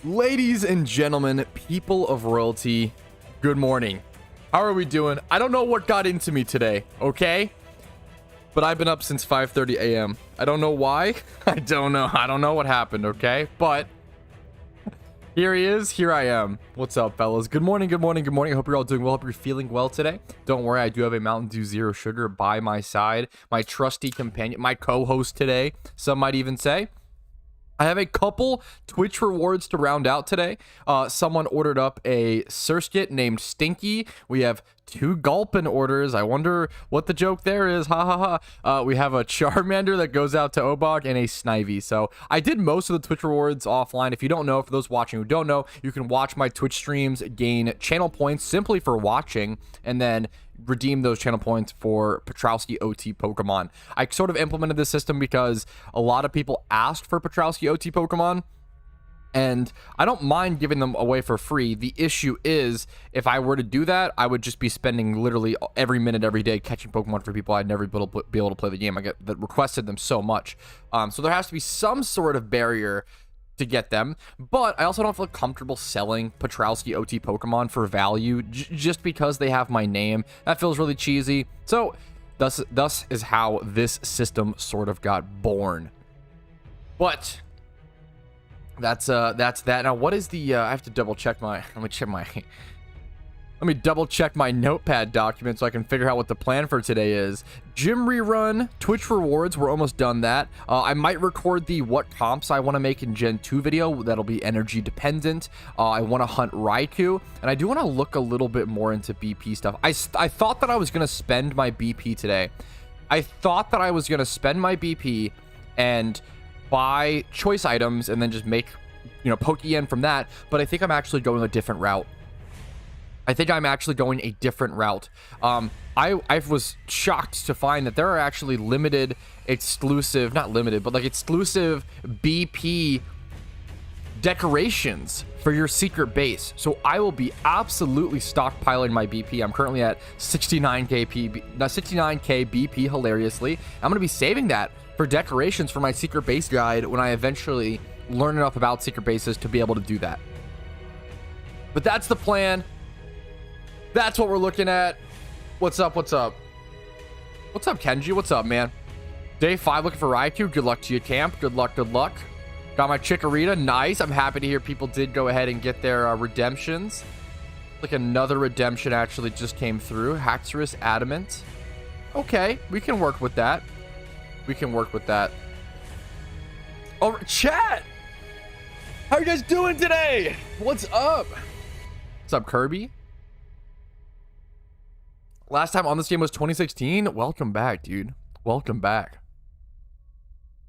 Ladies and gentlemen, people of royalty, good morning. How are we doing? I don't know what got into me today, okay? But I've been up since 5:30 a.m. I don't know why. I don't know what happened, okay? But here he is. Here I am. What's up, fellas? Good morning, good morning, good morning. I hope you're all doing well. Hope you're feeling well today. Don't worry, I do have a Mountain Dew Zero Sugar by my side. My trusty companion, my co-host today, some might even say. I have a couple Twitch rewards to round out today. Someone ordered up a Surskit named Stinky. We have 2 Gulpin orders. I wonder what the joke there is. Ha ha ha. We have a Charmander that goes out to Obog and a Snivy. So I did most of the Twitch rewards offline. If you don't know, for those watching who don't know, you can watch my Twitch streams, gain channel points simply for watching, and then redeem those channel points for Patrouski OT Pokemon. I sort of implemented this system because a lot of people asked for Patrouski OT Pokemon, and I don't mind giving them away for free. The issue is, if I were to do that, I would just be spending literally every minute, every day catching Pokemon for people I'd never be able to play the game. I get that requested them so much. So there has to be some sort of barrier to get them, but I also don't feel comfortable selling Patrouski OT Pokemon for value just because they have my name. That feels really cheesy. So thus is how this system sort of got born. But that's that. Now, what is the I have to double check my let me double check my notepad document so I can figure out what the plan for today is. Gym rerun, Twitch rewards, we're almost done that. I might record the what comps I want to make in Gen 2 video. That'll be energy dependent. I want to hunt Raikou, and I do want to look a little bit more into BP stuff. I thought that I was going to spend my BP today. I thought that I was going to spend my BP and buy choice items and then just make, Pokeyen from that, but I think I'm actually going a different route. I was shocked to find that there are actually exclusive BP decorations for your secret base. So I will be absolutely stockpiling my BP. I'm currently at 69k BP, hilariously. I'm going to be saving that for decorations for my secret base guide when I eventually learn enough about secret bases to be able to do that. But that's the plan. That's what we're looking at. What's up? What's up, Kenji? What's up, man? Day 5 looking for Raikou. Good luck to you, camp. Good luck. Got my Chikorita. Nice. I'm happy to hear people did go ahead and get their redemptions. Like another redemption actually just came through. Haxorus Adamant. Okay, we can work with that. Oh, chat! How are you guys doing today? What's up? What's up, Kirby? Last time on this game was 2016. Welcome back, dude. Welcome back.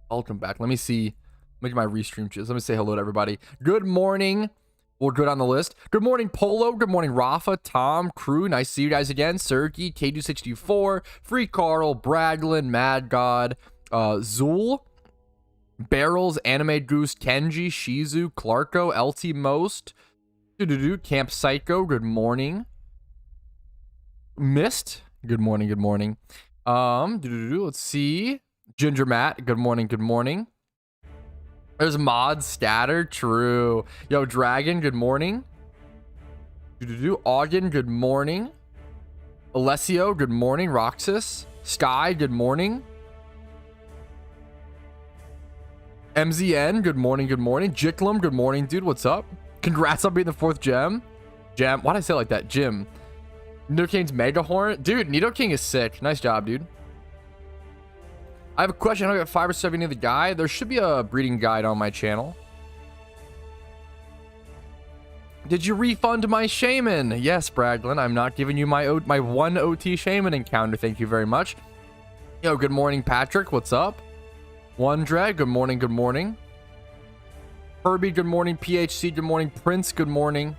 Let me see. Make my restream choose. Let me say hello to everybody. Good morning. We'll go down the list. Good morning, Polo. Good morning, Rafa, Tom, Crew. Nice to see you guys again. Sergey, K264, Free Carl, Braglin, Mad God, Zool, Barrels, Anime Goose, Kenji, Shizu, Clarko, LT Most, Camp Psycho. Good morning. Mist, good morning. Let's see. Ginger Matt, good morning. There's Mod Scatter, true. Yo, Dragon, good morning. Augen, good morning. Alessio, good morning. Roxas, Sky, good morning. MZN, good morning. Jicklum, good morning, dude. What's up? Congrats on being the 4th gem. Why'd I say it like that? Jim. Nidokane's Mega Horn. Dude, Nidoking is sick. Nice job, dude. I have a question. I got 5 or 7 of the guide. There should be a breeding guide on my channel. Did you refund my Shaman? Yes, Braglin. I'm not giving you my 1 OT Shaman encounter. Thank you very much. Yo, good morning, Patrick. What's up? One Drag. Good morning. Herbie, good morning. PHC, good morning. Prince, good morning.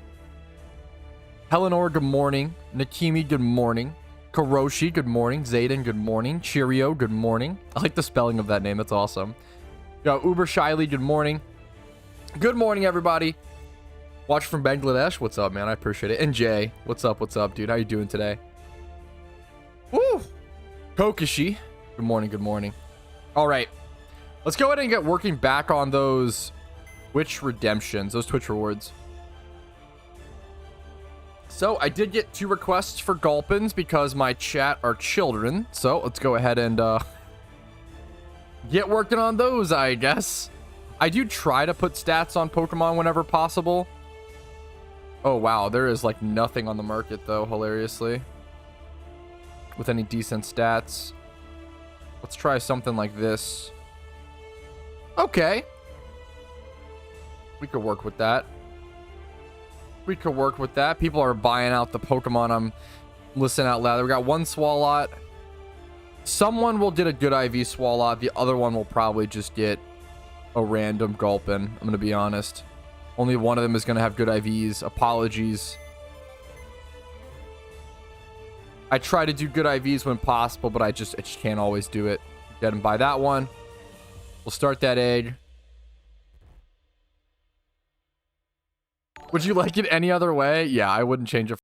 Eleanor, good morning. Nakimi, good morning. Karoshi, good morning. Zayden, good morning. Cheerio, good morning. I like the spelling of that name. That's awesome. Yo, Uber Shyly, good morning. Good morning, everybody. Watch from Bangladesh. What's up, man? I appreciate it. And Jay, what's up, dude? How you doing today? Woo! Kokishi, good morning. All right. Let's go ahead and get working back on those Twitch redemptions, those Twitch rewards. So I did get 2 requests for Gulpins because my chat are children. So let's go ahead and get working on those, I guess. I do try to put stats on Pokemon whenever possible. Oh, wow. There is like nothing on the market, though, hilariously, with any decent stats. Let's try something like this. Okay. We could work with that. We could work with that. People are buying out the Pokemon I'm listening out loud. We got 1 Swalot. Someone will get a good IV Swalot. The other one will probably just get a random Gulpin. I'm going to be honest. Only one of them is going to have good IVs. Apologies. I try to do good IVs when possible, but I just can't always do it. Get and buy that one. We'll start that egg. Would you like it any other way? Yeah, I wouldn't change it.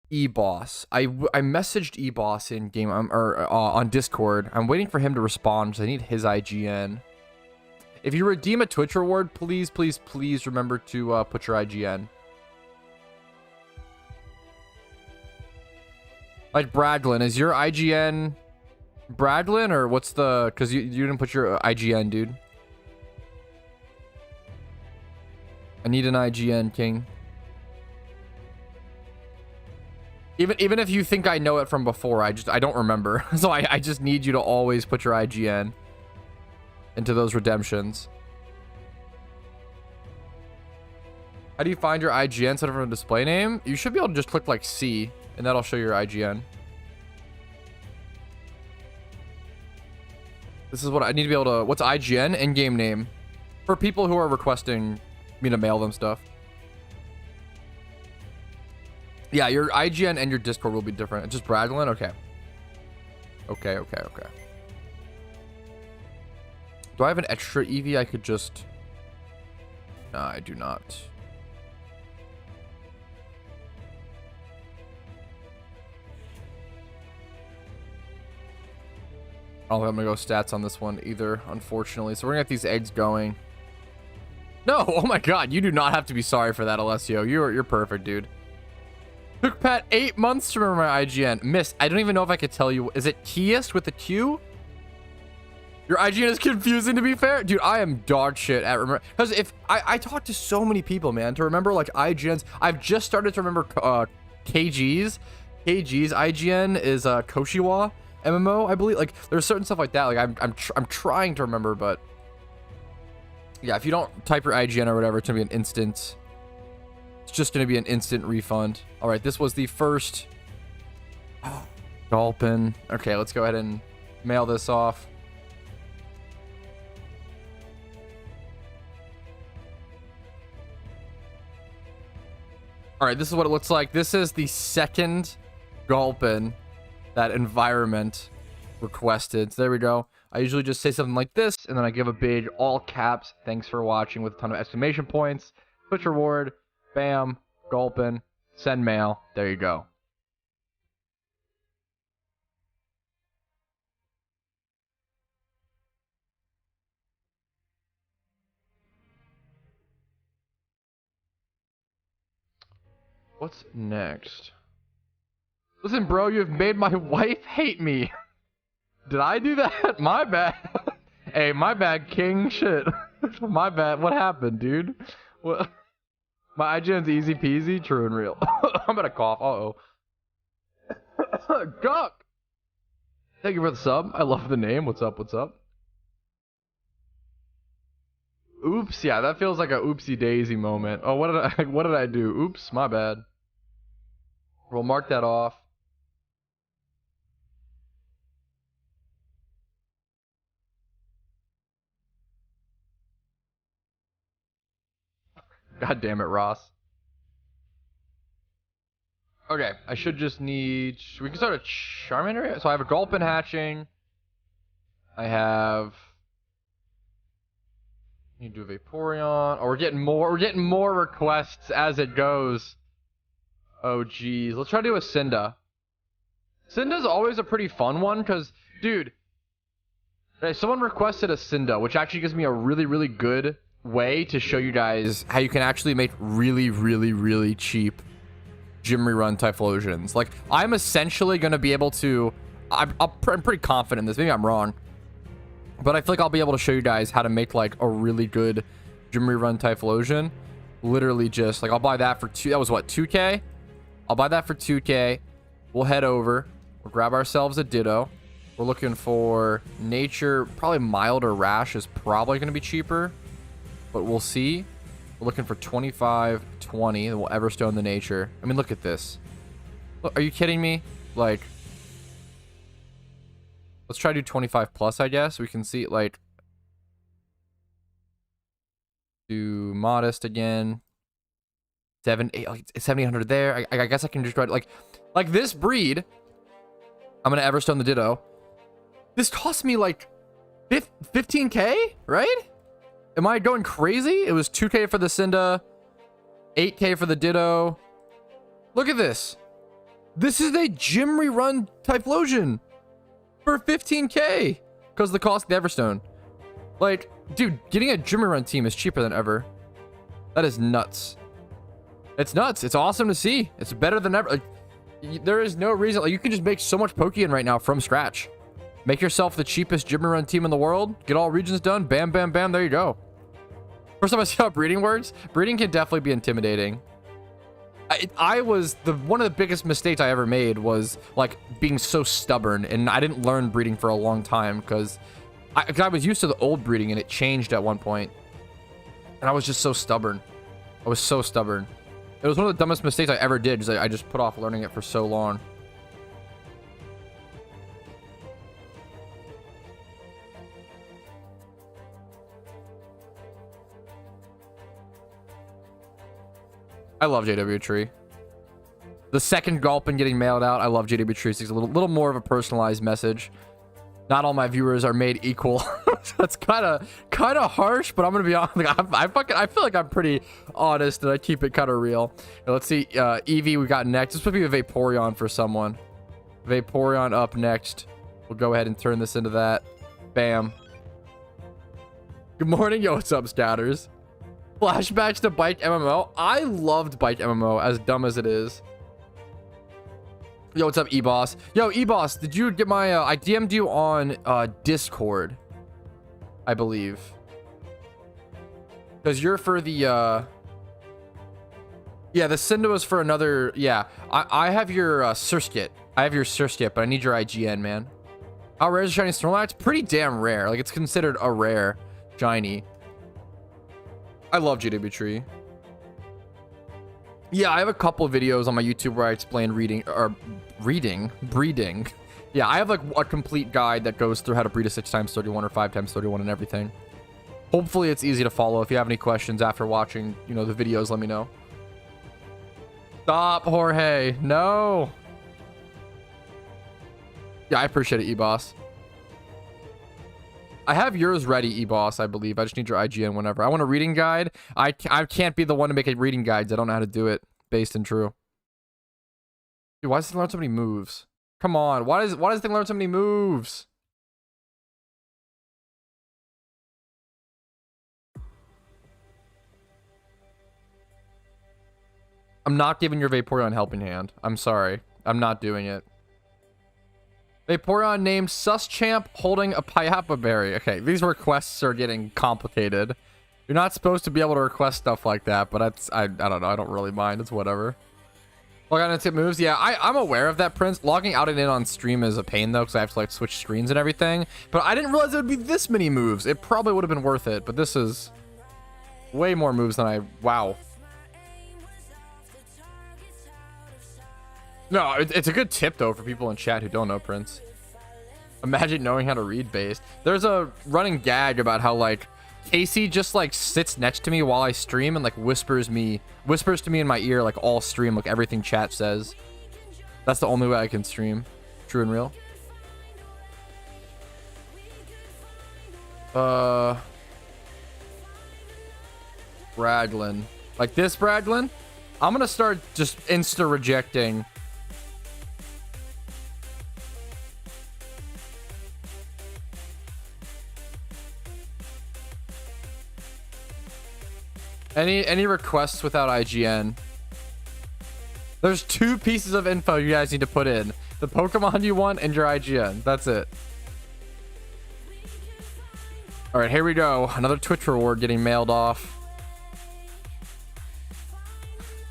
E-Boss. I messaged E-Boss in game on Discord. I'm waiting for him to respond because I need his IGN. If you redeem a Twitch reward, please, please, please remember to put your IGN. Like Braglin, is your IGN Braglin or what's the? Because you didn't put your IGN, dude. I need an IGN, King. Even if you think I know it from before, I don't remember. So I just need you to always put your IGN into those redemptions. How do you find your IGN instead of a display name? You should be able to just click like C and that'll show your IGN. This is what I need to be able to. What's IGN? In-game name. For people who are requesting me to mail them stuff. Yeah, your IGN and your Discord will be different. It's just Bradlin? Okay. Okay. Do I have an extra Eevee I could just... No, I do not. I don't think I'm gonna go stats on this one either, unfortunately. So we're gonna get these eggs going. No, oh my god, you do not have to be sorry for that, Alessio. You're perfect, dude. Took Pat 8 months to remember my IGN. Miss, I don't even know if I could tell you. Is it Keyest with a Q? Your IGN is confusing, to be fair. Dude, I am dog shit at remember. Because if I talk to so many people, man, to remember like IGNs. I've just started to remember KG's. KG's IGN is Koshiwa MMO, I believe. Like there's certain stuff like that. Like I'm trying to remember, but yeah, if you don't type your IGN or whatever, it's gonna be an instant. It's just gonna be an instant refund. All right, this was the first Gulpin. Okay, let's go ahead and mail this off. All right, this is what it looks like. This is the second Gulpin that environment requested. So there we go. I usually just say something like this, and then I give a big all caps thanks for watching with a ton of exclamation points. Twitch reward, bam, Gulpin, send mail. There you go. What's next? Listen, bro, you've made my wife hate me. Did I do that? My bad. Hey, my bad, king. Shit. My bad. What happened, dude? What? My IGN's easy peasy, true and real. I'm gonna cough. Uh-oh. Guk! Thank you for the sub. I love the name. What's up? What's up? Oops. Yeah, that feels like a oopsie daisy moment. Oh, what did I do? Oops, my bad. We'll mark that off. God damn it, Ross. Okay, I should just need... We can start a Charmander. So I have a Gulpin hatching. I have... Need to do a Vaporeon. Oh, we're getting more requests as it goes. Oh, geez. Let's try to do a Cinda. Cinda's always a pretty fun one, because, dude... Okay, someone requested a Cinda, which actually gives me a really, really good way to show you guys how you can actually make really, really, really cheap gym rerun Typhlosions. Like, I'm essentially going to be able to... I'm pretty confident in this. Maybe I'm wrong. But I feel like I'll be able to show you guys how to make, like, a really good gym rerun Typhlosion. Literally just, like, I'll buy that for that was what, 2K? I'll buy that for 2K. We'll head over. We'll grab ourselves a Ditto. We're looking for Nature. Probably Mild or Rash is probably going to be cheaper. But we'll see. We're looking for 25, 20. Then we'll Everstone the Nature. I mean, look at this. Look, are you kidding me? Like, let's try to do 25 plus, I guess. We can see, like, do Modest again. 7,800 there. I guess I can just try to, like this breed. I'm going to Everstone the Ditto. This cost me, like, 15K, right? Am I going crazy? It was 2K for the Cinda, 8K for the Ditto. Look at this. This is a gym rerun Typhlosion for 15K because of the cost of the Everstone. Like, dude, getting a gym rerun team is cheaper than ever. That is nuts. It's nuts. It's awesome to see. It's better than ever. Like, there is no reason. Like, you can just make so much Pokeyen right now from scratch. Make yourself the cheapest gym rerun team in the world. Get all regions done. Bam, bam, bam. There you go. First time I see how breeding works. Breeding can definitely be intimidating. I was one of the biggest mistakes I ever made was like being so stubborn, and I didn't learn breeding for a long time because I was used to the old breeding and it changed at one point, and I was just so stubborn. I was so stubborn. It was one of the dumbest mistakes I ever did because I just put off learning it for so long. I love JW Tree. The second Gulpin getting mailed out. I love JW Tree. It's a little more of a personalized message. Not all my viewers are made equal. That's kind of harsh, but I'm gonna be honest. Like, I feel like I'm pretty honest and I keep it kind of real. Now, let's see, Eevee we got next. This would be a Vaporeon for someone. Vaporeon up next. We'll go ahead and turn this into that. Bam. Good morning, yo, what's up, scouters? Flashbacks to Bike MMO. I loved Bike MMO, as dumb as it is. Yo, what's up, E-Boss? Yo, E-Boss, did you get my... I DM'd you on Discord, I believe. Because you're for the... Yeah, the Cindo is for another... Yeah, I have your Surskit. I have your Surskit, but I need your IGN, man. How rare is a shiny Snorlax? It's pretty damn rare. Like, it's considered a rare shiny. I love GW Tree. Yeah, I have a couple videos on my YouTube where I explain breeding. Yeah, I have like a complete guide that goes through how to breed a 6x31 or 5x31 and everything. Hopefully it's easy to follow. If you have any questions after watching, you know, the videos, let me know. Stop, Jorge. No. Yeah, I appreciate it, E-Boss. I have yours ready, E-Boss, I believe. I just need your IGN whenever. I want a reading guide. I can't be the one to make a reading guides. I don't know how to do it based and true. Dude, why does it learn so many moves? Come on. Why does it learn so many moves? I'm not giving your Vaporeon helping hand. I'm sorry. I'm not doing it. Vaporeon named Suschamp holding a Payapa berry. Okay, these requests are getting complicated. You're not supposed to be able to request stuff like that, but that's I don't know. I don't really mind. It's whatever. Log on and tip moves. Yeah, I'm aware of that, Prince. Logging out and in on stream is a pain though, because I have to like switch screens and everything. But I didn't realize it would be this many moves. It probably would have been worth it, but this is way more moves than I. Wow. No, it's a good tip though for people in chat who don't know, Prince. Imagine knowing how to read based. There's a running gag about how like Casey just like sits next to me while I stream and like whispers to me in my ear like all stream, like everything chat says. That's the only way I can stream. True and real. Braglin. Like this Braglin? I'm gonna start just insta rejecting. Any requests without IGN? There's 2 pieces of info you guys need to put in. The Pokemon you want and your IGN. That's it. All right, here we go. Another Twitch reward getting mailed off.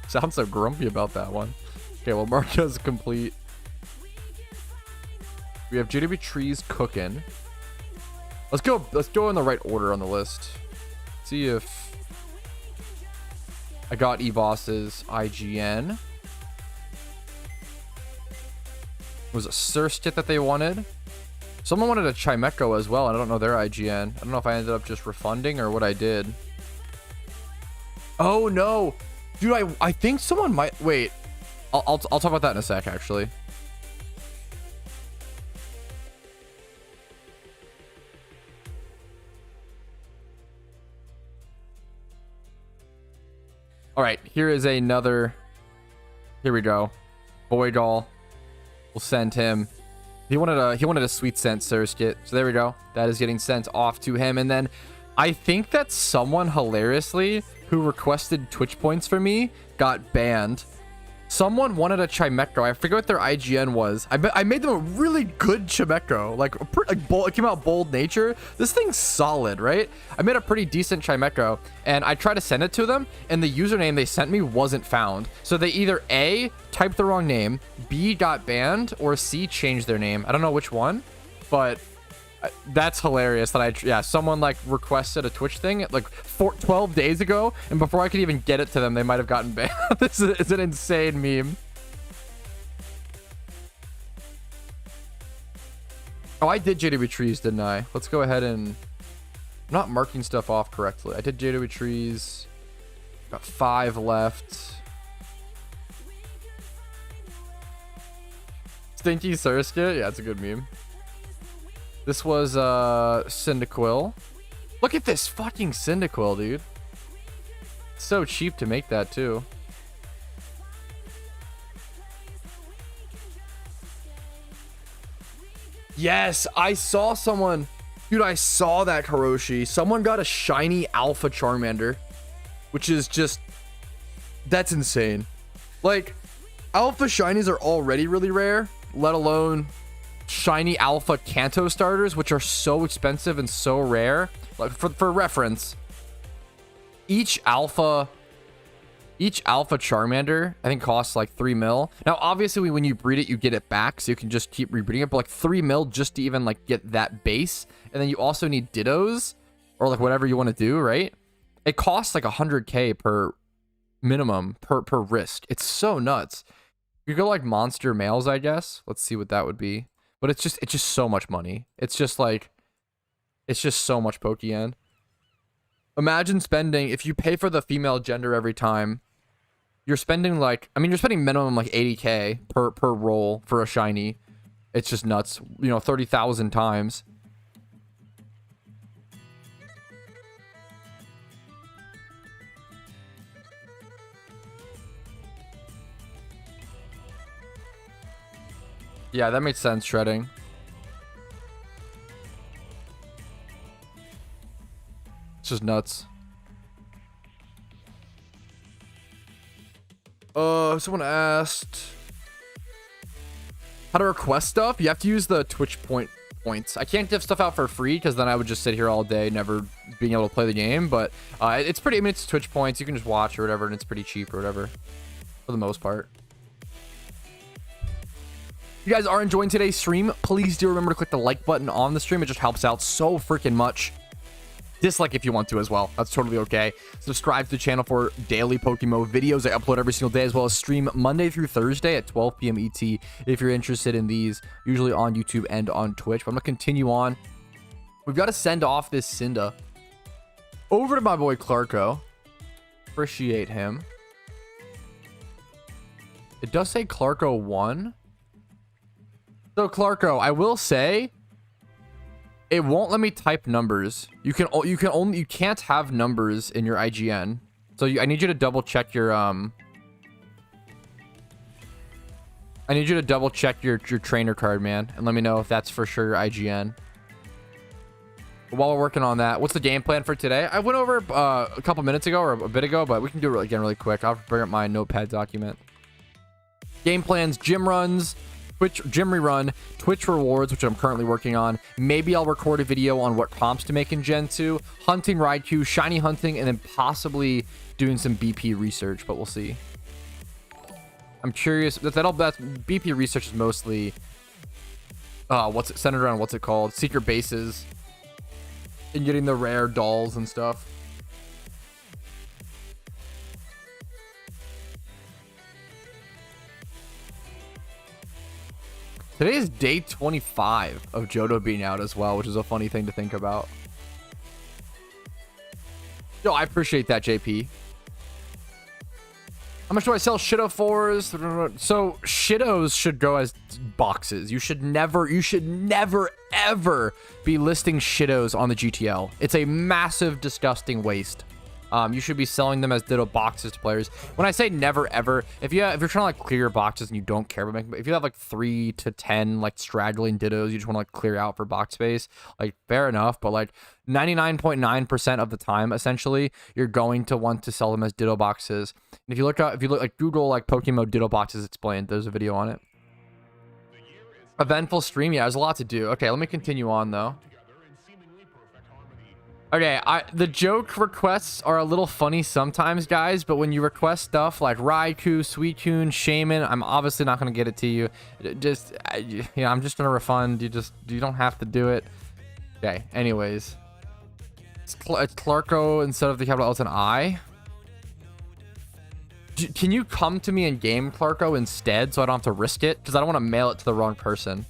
Sounds so grumpy about that one. Okay, well, Marco's complete. We have JW Trees cooking. Let's go in the right order on the list. See if I got E-Boss's IGN. Was it Surskit that they wanted? Someone wanted a Chimecho as well, and I don't know their IGN. I don't know if I ended up just refunding or what I did. Oh no, dude! I think someone might wait. I'll talk about that in a sec, actually. All right, here is another. Here we go. Boydall. We'll send him. He wanted a sweet scent Surskit. So there we go. That is getting sent off to him. And then I think that someone hilariously who requested Twitch points for me got banned. Someone wanted a Chimecho. I forget what their IGN was. I made them a really good Chimecho. Like it came out bold nature. This thing's solid, right? I made a pretty decent Chimecho, and I tried to send it to them, and the username they sent me wasn't found. So they either A, typed the wrong name, B, got banned, or C, changed their name. I don't know which one, but that's hilarious that someone like requested a Twitch thing like 12 days ago, and before I could even get it to them, they might have gotten banned. This is an insane meme. Oh, I did JW Trees, didn't I? Let's go ahead and... I'm not marking stuff off correctly. I did JW Trees. Got 5 left. Stinky Surskit. Yeah, it's a good meme. This was Cyndaquil. Look at this fucking Cyndaquil, dude. So cheap to make that too. Yes, I saw someone. Dude, I saw that Hiroshi. Someone got a shiny Alpha Charmander, which is just, that's insane. Like, Alpha Shinies are already really rare, let alone shiny Alpha Kanto starters, which are so expensive and so rare. Like, for reference, each Alpha Charmander, I think, costs like 3 mil. Now, obviously, when you breed it, you get it back, so you can just keep rebreeding it. But like 3 mil just to even like get that base, and then you also need Dittos or like whatever you want to do, right? It costs like 100K per minimum per wrist. It's so nuts. You go like monster males, I guess. Let's see what that would be. But it's just so much money. It's just so much Pokeyen. Imagine spending, if you pay for the female gender every time, you're spending like, I mean, you're spending minimum like 80K per roll for a shiny. It's just nuts. You know, 30,000 times. Yeah, that makes sense, shredding. It's just nuts. Someone asked how to request stuff. You have to use the Twitch points. I can't give stuff out for free because then I would just sit here all day never being able to play the game. But it's pretty, I mean, it's Twitch points. You can just watch or whatever, and it's pretty cheap or whatever for the most part. If you guys are enjoying today's stream, please do remember to click the like button on the stream. It just helps out so freaking much. Dislike if you want to as well. That's totally okay. Subscribe to the channel for daily PokeMMO videos. I upload every single day, as well as stream Monday through Thursday at 12 p.m. ET if you're interested in these, usually on YouTube and on Twitch. But I'm going to continue on. We've got to send off this Cinda over to my boy Clarko. Appreciate him. It does say Clarko won. So Clarko, I will say, it won't let me type numbers. You can't have numbers in your IGN. So I need you to double check your your trainer card, man, and let me know if that's for sure your IGN. But while we're working on that, what's the game plan for today? I went over a couple minutes ago or a bit ago, but we can do it again really quick. I'll bring up my notepad document. Game plans: gym runs, Twitch gym rerun, Twitch rewards, which I'm currently working on. Maybe I'll record a video on what comps to make in Gen 2, hunting Raichu, shiny hunting, and then possibly doing some BP research, but we'll see. I'm curious. That's BP research is mostly centered around what's it called? Secret bases and getting the rare dolls and stuff. Today is day 25 of JOHTO being out as well, which is a funny thing to think about. Yo, I appreciate that, JP. How much do I sell Shido fours? So Shidos should go as boxes. You should never, ever be listing Shidos on the GTL. It's a massive, disgusting waste. You should be selling them as Ditto boxes to players. When I say never ever, if you're trying to like clear your boxes and you don't care about making, if you have like 3 to 10 like straggling Dittos, you just want to like clear out for box space, like fair enough. But like 99.9% of the time, essentially, you're going to want to sell them as Ditto boxes. And if you look like Google like PokeMMO Ditto boxes explained, there's a video on it. Eventful stream, yeah, there's a lot to do. Okay, let me continue on though. Okay, the joke requests are a little funny sometimes, guys, but when you request stuff like Raikou, Suicune, Shaman, I'm obviously not going to get it to you. I'm just going to refund. You don't have to do it. Okay, anyways. It's Clarko instead of the capital L, it's an I. Can you come to me in game, Clarko, instead, so I don't have to risk it? Because I don't want to mail it to the wrong person.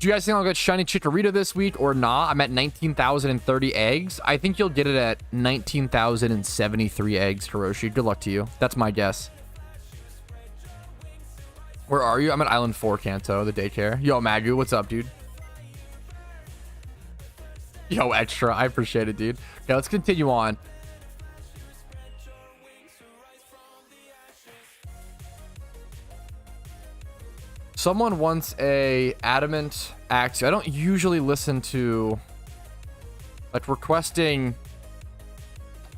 Do you guys think I'll get shiny Chikorita this week or not? I'm at 19,030 eggs. I think you'll get it at 19,073 eggs, Hiroshi. Good luck to you. That's my guess. Where are you? I'm at Island 4, Kanto, the daycare. Yo, Magu, what's up, dude? Yo, Extra, I appreciate it, dude. Okay, let's continue on. Someone wants a adamant axe. I don't usually listen to, like, requesting,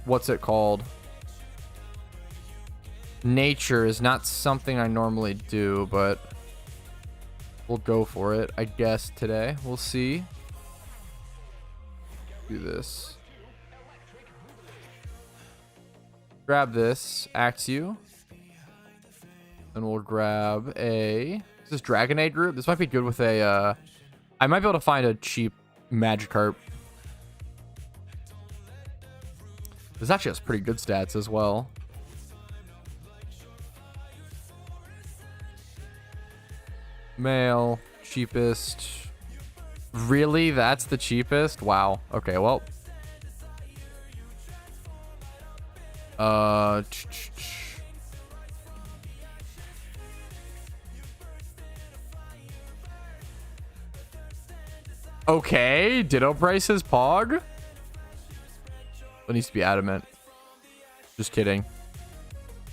what's it called? Nature is not something I normally do, but we'll go for it, I guess, today. We'll see. Do this. Grab this, axe you. Then we'll grab a... Is this Dragonade group? This might be good with a, I might be able to find a cheap Magikarp. This actually has pretty good stats as well. Male, cheapest. Really? That's the cheapest? Wow. Okay, well. Okay, Ditto prices Pog. It needs to be adamant. Just kidding.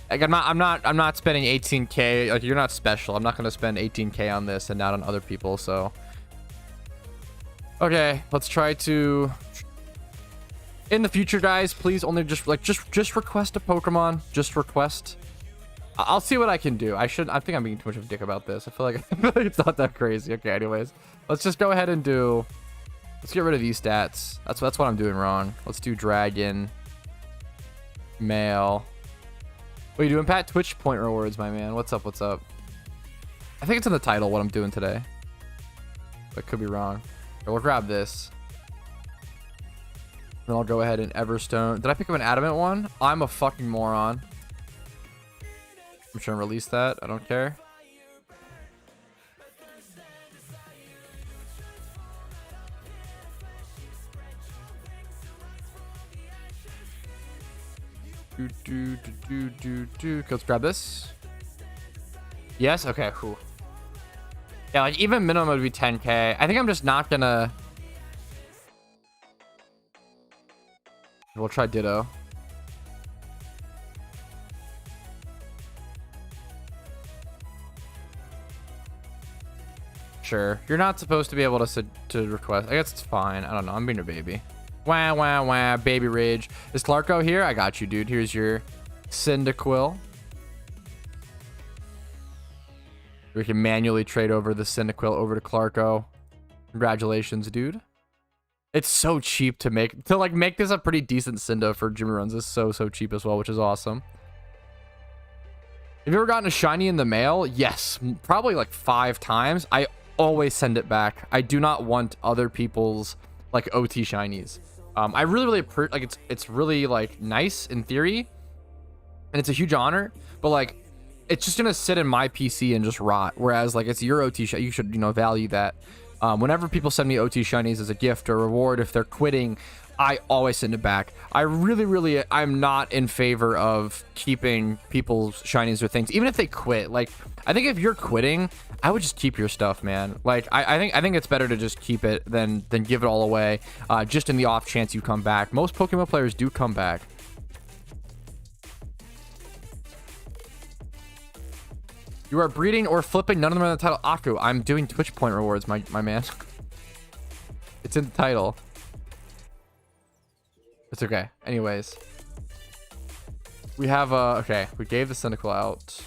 Like, I'm not spending 18k. Like, you're not special. I'm not gonna spend 18k on this and not on other people. So, okay, let's try to. In the future, guys, please only just request a Pokemon. Just request. I'll see what I can do. I think I'm being too much of a dick about this. I feel like it's not that crazy. Okay, anyways, let's just go ahead and do. Let's get rid of these stats. That's what I'm doing wrong. Let's do Dragon. Male. What are you doing, Pat? Twitch point rewards, my man. What's up? What's up? I think it's in the title what I'm doing today. But could be wrong. Okay, we'll grab this. Then I'll go ahead and Everstone. Did I pick up an adamant one? I'm a fucking moron. I'm trying to release that. I don't care. Let's grab this. Yes. Okay. Cool. Yeah, like even minimum would be 10k. I think I'm just not gonna. We'll try Ditto. Sure. You're not supposed to be able to request. I guess it's fine. I don't know. I'm being a baby. Wah, wah, wah. Baby rage. Is Clarko here? I got you, dude. Here's your Cyndaquil. We can manually trade over the Cyndaquil over to Clarko. Congratulations, dude. It's so cheap to make this a pretty decent Cinda for Jimmy runs. It's so cheap as well, which is awesome. Have you ever gotten a shiny in the mail? Yes, probably like 5 times. I always send it back. I do not want other people's like OT shinies. I really like it's really like nice in theory, and it's a huge honor, but like it's just gonna sit in my PC and just rot. Whereas like it's your OT shiny, you should value that. Whenever people send me OT shinies as a gift or reward, if they're quitting, I always send it back. I'm not in favor of keeping people's shinies or things, even if they quit. Like, I think if you're quitting, I would just keep your stuff, man. Like, I think it's better to just keep it than give it all away, just in the off chance you come back. Most Pokemon players do come back. You are breeding or flipping. None of them are in the title. Aku, I'm doing Twitch point rewards, my man. It's in the title. It's okay. Anyways, we have okay, we gave the Cyndaquil out.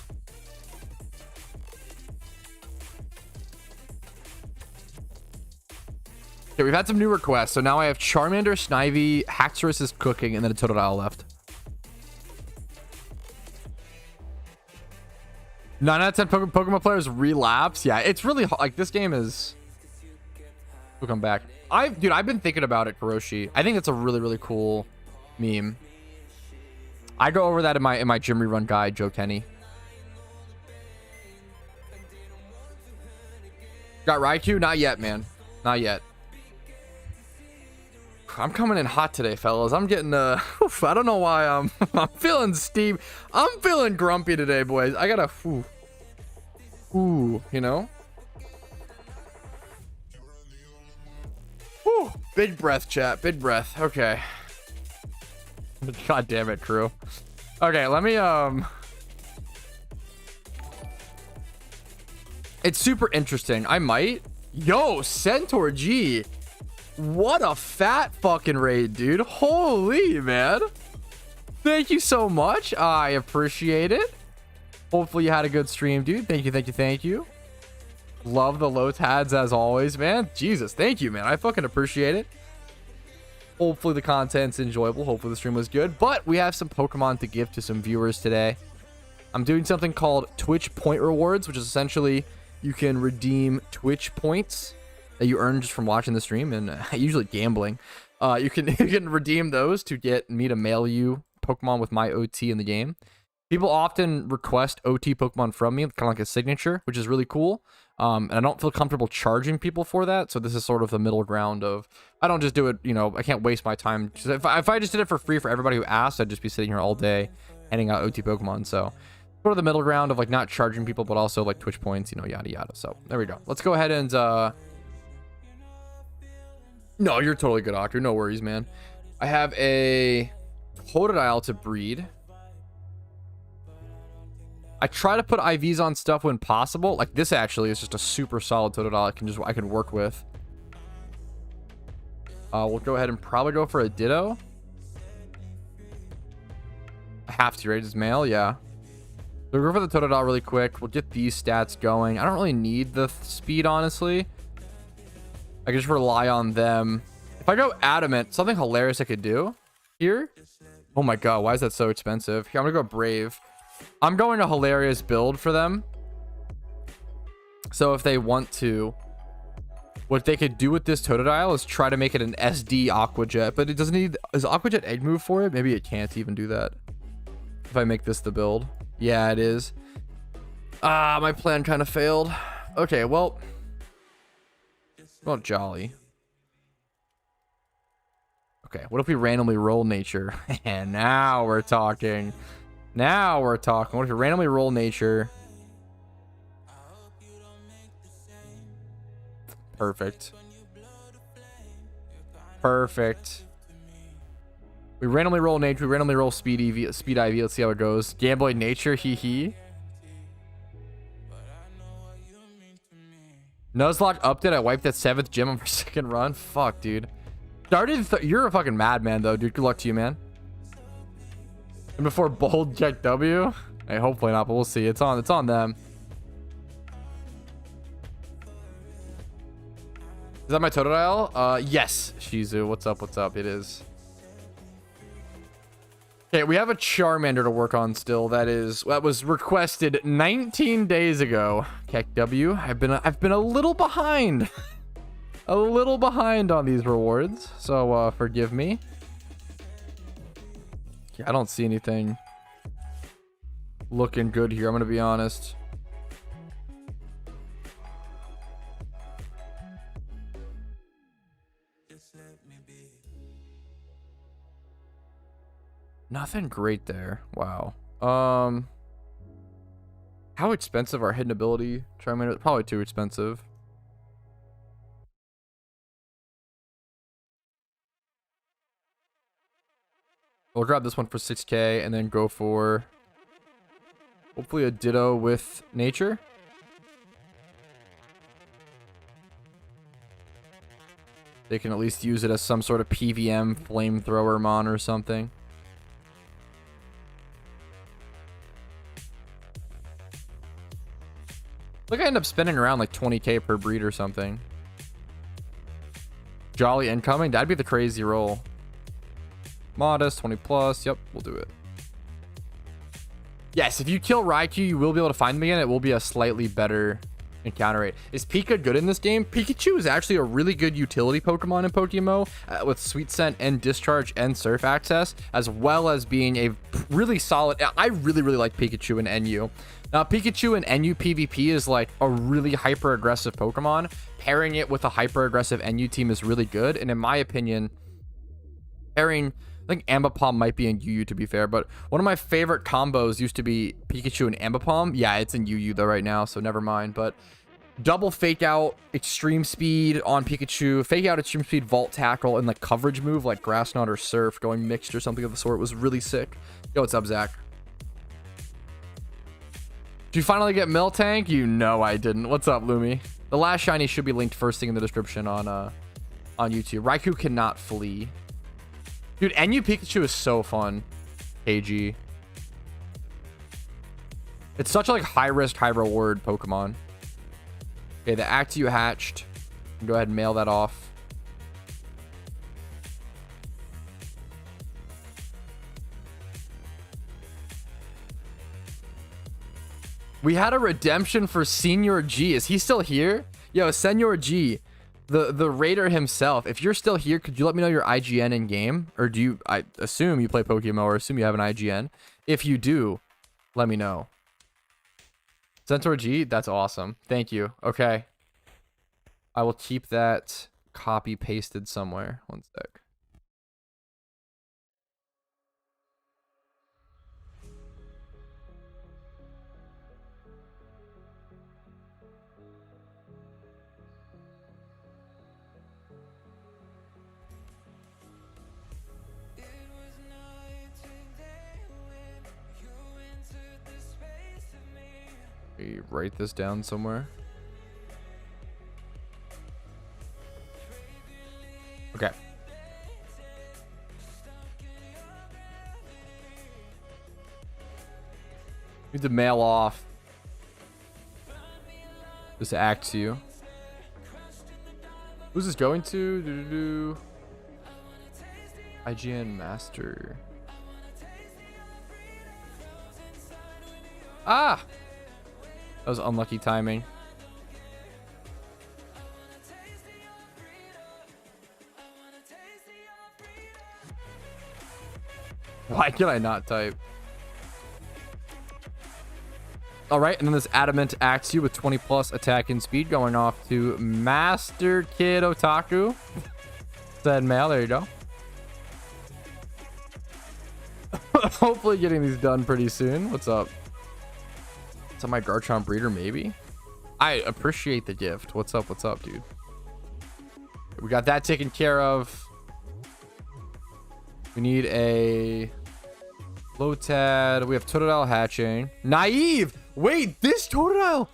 Okay, we've had some new requests. So now I have Charmander, Snivy, Haxorus is cooking, and then a Totodile left. 9 out of 10 Pokemon players relapse. Yeah, it's really like this game is. We'll come back. Dude, I've been thinking about it, Kuroshi. I think it's a really cool meme. I go over that in my gym rerun guide, Joe Kenny. Got Raikou? Not yet, man. Not yet. I'm coming in hot today, fellas. I'm getting I don't know why I'm feeling steam. I'm feeling grumpy today, boys. I gotta you know. Whew. Big breath, chat. Big breath. Okay. God damn it, crew. Okay, let me it's super interesting. I might. Yo, Centaur G. What a fat fucking raid, dude. Holy, man. Thank you so much. I appreciate it. Hopefully you had a good stream, dude. Thank you, thank you, thank you. Love the low tads as always, man. Jesus, thank you, man. I fucking appreciate it. Hopefully the content's enjoyable. Hopefully the stream was good. But we have some Pokemon to give to some viewers today. I'm doing something called Twitch Point Rewards, which is essentially you can redeem Twitch points that you earn just from watching the stream and usually gambling. You can redeem those to get me to mail you Pokemon with my OT in the game. People often request OT Pokemon from me, kind of like a signature, which is really cool. And I don't feel comfortable charging people for that. So this is sort of the middle ground of, I don't just do it, you know, I can't waste my time. If I just did it for free for everybody who asked, I'd just be sitting here all day handing out OT Pokemon. So sort of the middle ground of like not charging people, but also like Twitch points, you know, yada, yada. So there we go. Let's go ahead and, no, you're totally good, Octor. No worries, man. I have a Totodile to breed. I try to put IVs on stuff when possible. Like this actually is just a super solid Totodile I can work with. We'll go ahead and probably go for a Ditto. I have to, right? It's male, yeah. So we'll go for the Totodile really quick. We'll get these stats going. I don't really need the speed, honestly. I can just rely on them. If I go Adamant, something hilarious I could do here. Oh my god, why is that so expensive? Here, I'm gonna go Brave. I'm going a hilarious build for them. So if they want to, what they could do with this Totodile is try to make it an SD Aqua Jet, but it doesn't need, is Aqua Jet egg move for it? Maybe it can't even do that. If I make this the build. Yeah, it is. My plan kind of failed. Okay, well, Jolly. Okay, what if we randomly roll nature? And now we're talking. Now we're talking. What if we randomly roll nature? Perfect. Perfect. We randomly roll nature. We randomly roll speed IV. Speed IV. Let's see how it goes. Gambling nature. Hee hee. Nuzlocke update. I wiped that 7th gym on my second run. Fuck, dude. You're a fucking madman, though, dude. Good luck to you, man. And before bold check W. Hey, hopefully not, but we'll see. It's on them. Is that my Totodile? Yes, Shizu. What's up? What's up? It is. Okay, we have a Charmander to work on still. That was requested 19 days ago. Keck W. I've been a little behind. A little behind on these rewards, so forgive me. Yeah, I don't see anything looking good here. I'm gonna be honest. Nothing great there. Wow. How expensive are hidden ability Charmander? Probably too expensive. We'll grab this one for 6k and then go for hopefully a Ditto with nature. They can at least use it as some sort of PVM flamethrower mon or something. Look, I end up spending around like 20k per breed or something. Jolly incoming. That'd be the crazy roll. Modest, 20 plus. Yep, we'll do it. Yes, if you kill Raikou, you will be able to find them again. It will be a slightly better encounter rate. Is Pika good in this game? Pikachu is actually a really good utility Pokemon in PokeMMO with Sweet Scent and Discharge and Surf Access, as well as being a really solid. I really like Pikachu and NU. Now, Pikachu and NU PvP is like a really hyper aggressive Pokemon. Pairing it with a hyper aggressive NU team is really good. And in my opinion, pairing, I think Ambipom might be in UU to be fair, but one of my favorite combos used to be Pikachu and Ambipom. Yeah, it's in UU though right now, so never mind. But double fake out extreme speed on Pikachu, fake out extreme speed vault tackle, and the coverage move like Grass Knot or Surf going mixed or something of the sort was really sick. Yo, what's up, Zach? Did you finally get Miltank? You know I didn't. What's up, Lumi? The last shiny should be linked first thing in the description on YouTube. Raikou cannot flee. Dude, NU Pikachu is so fun. KG. It's such a like high risk, high reward Pokemon. Okay, the Actiu hatched. Go ahead and mail that off. We had a redemption for Senior G. Is he still here? Yo, Senior G, the raider himself. If you're still here, could you let me know your IGN in game? Or do you, I assume you play PokeMMO or assume you have an IGN. If you do, let me know. Centaur G, that's awesome. Thank you. Okay. I will keep that copy pasted somewhere. One sec. Write this down somewhere. Okay. Need to mail off this Actiu. Who's this going to? IGN Master. Ah! That was unlucky timing. Why can I not type? All right, and then this Adamant Actiu with 20 plus attack and speed going off to Master Kid Otaku. Said mail, there you go. Hopefully getting these done pretty soon. What's up? It's on my Garchomp breeder, maybe. I appreciate the gift. What's up, dude? We got that taken care of. We need a Lotad. We have Totodile hatching. Naive! Wait, this Totodile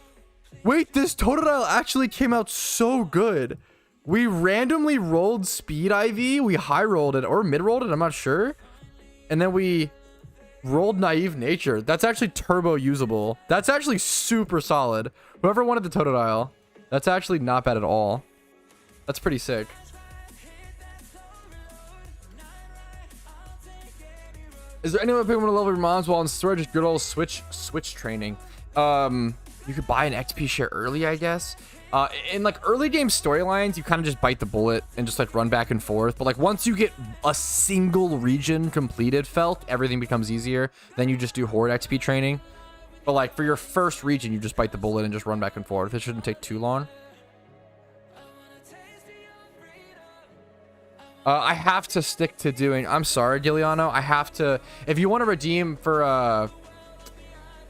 actually came out so good. We randomly rolled Speed IV. We high rolled it or mid rolled it, I'm not sure. And then we rolled Naive Nature. That's actually turbo usable. That's actually super solid. Whoever wanted the Totodile, that's actually not bad at all. That's pretty sick. Is there any way people want to level your moms while in storage? Just good old switch training. You could buy an XP share early, I guess. In like early game storylines, you kind of just bite the bullet and just like run back and forth. But like once you get a single region completed, everything becomes easier. Then you just do horde XP training. But like for your first region, you just bite the bullet and just run back and forth. It shouldn't take too long. I have to stick to doing. I'm sorry, Giuliano. I have to. If you want to redeem for a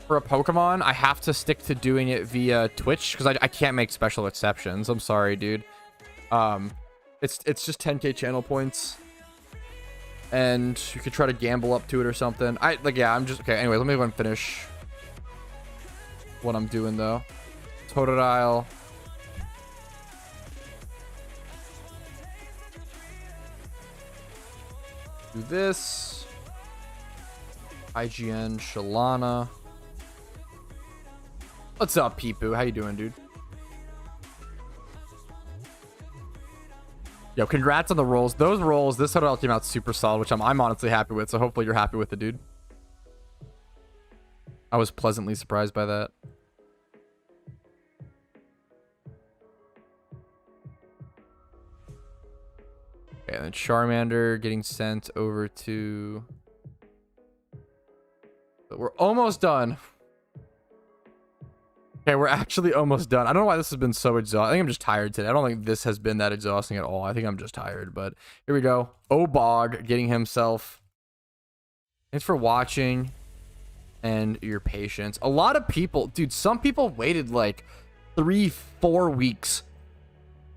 Pokemon, I have to stick to doing it via Twitch because I can't make special exceptions. I'm sorry, dude. It's just 10k channel points, and you could try to gamble up to it or something. I'm just okay. Anyway, let me go and finish what I'm doing though. Totodile. Do this. IGN Shalana. What's up, Peepoo? How you doing, dude? Yo, congrats on the rolls. Those rolls, this Totodile came out super solid, which I'm honestly happy with. So hopefully you're happy with it, dude. I was pleasantly surprised by that. Okay, and then Charmander getting sent over to... But we're almost done. Okay, we're actually almost done. I don't know why this has been so exhausting. I think I'm just tired today. I don't think this has been that exhausting at all. I think I'm just tired, but here we go. Obog getting himself. Thanks for watching and your patience. A lot of people, dude, some people waited like 3-4 weeks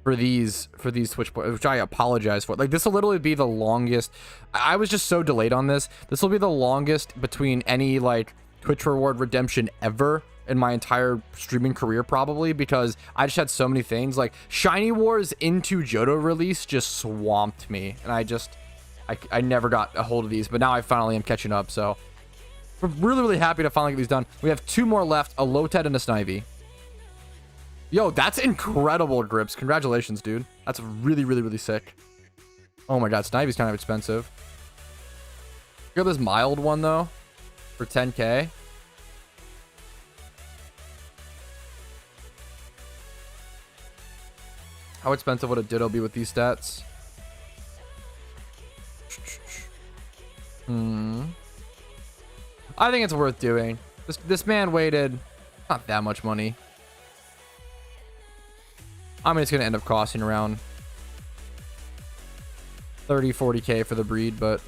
for these Twitch points, which I apologize for. Like, this will literally be the longest. I was just so delayed on this. This will be the longest between any like Twitch reward redemption ever in my entire streaming career, probably, because I just had so many things. Like, Shiny Wars into Johto release just swamped me, and I never got a hold of these, but now I finally am catching up. So we're really happy to finally get these done. We have 2 more left, a Lotad and a Snivy. Yo, that's incredible, Grips. Congratulations, dude. That's really sick. Oh my god, Snivy's kind of expensive. Got this mild one though for 10k. How expensive would a Ditto be with these stats? I think it's worth doing. This man waited not that much money. I mean, it's going to end up costing around 30-40k for the breed, but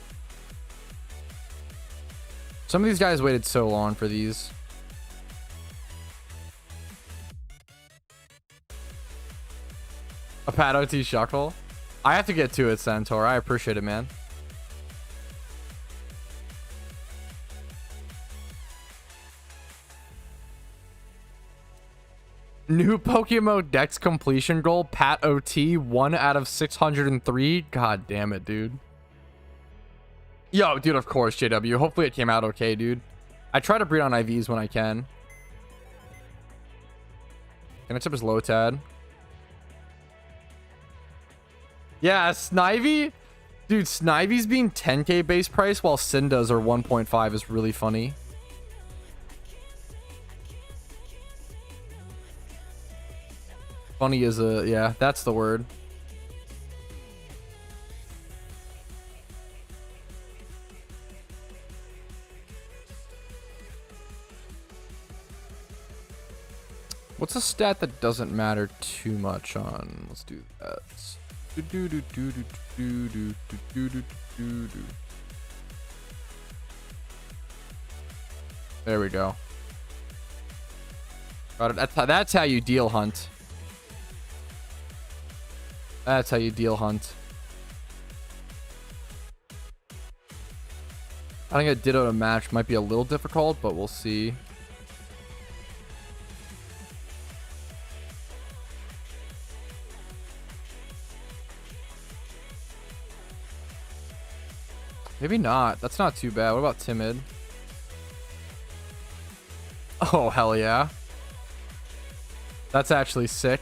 some of these guys waited so long for these. A Pat OT Shuckle. I have to get to it, Centaur. I appreciate it, man. New PokeMMO Dex completion goal, Pat OT, 1 out of 603. God damn it, dude. Yo, dude, of course, JW. Hopefully it came out okay, dude. I try to breed on IVs when I can. Next up is Lotad. Yeah, Snivy? Dude, Snivy's being 10k base price while Cindas are 1.5 is really funny. Funny is a... yeah, that's the word. What's a stat that doesn't matter too much on? Let's do that. There we go. Got it. That's how you deal hunt. That's how you deal hunt. I think a Ditto to match might be a little difficult, but we'll see. Maybe not. That's not too bad. What about Timid? Oh, hell yeah. That's actually sick.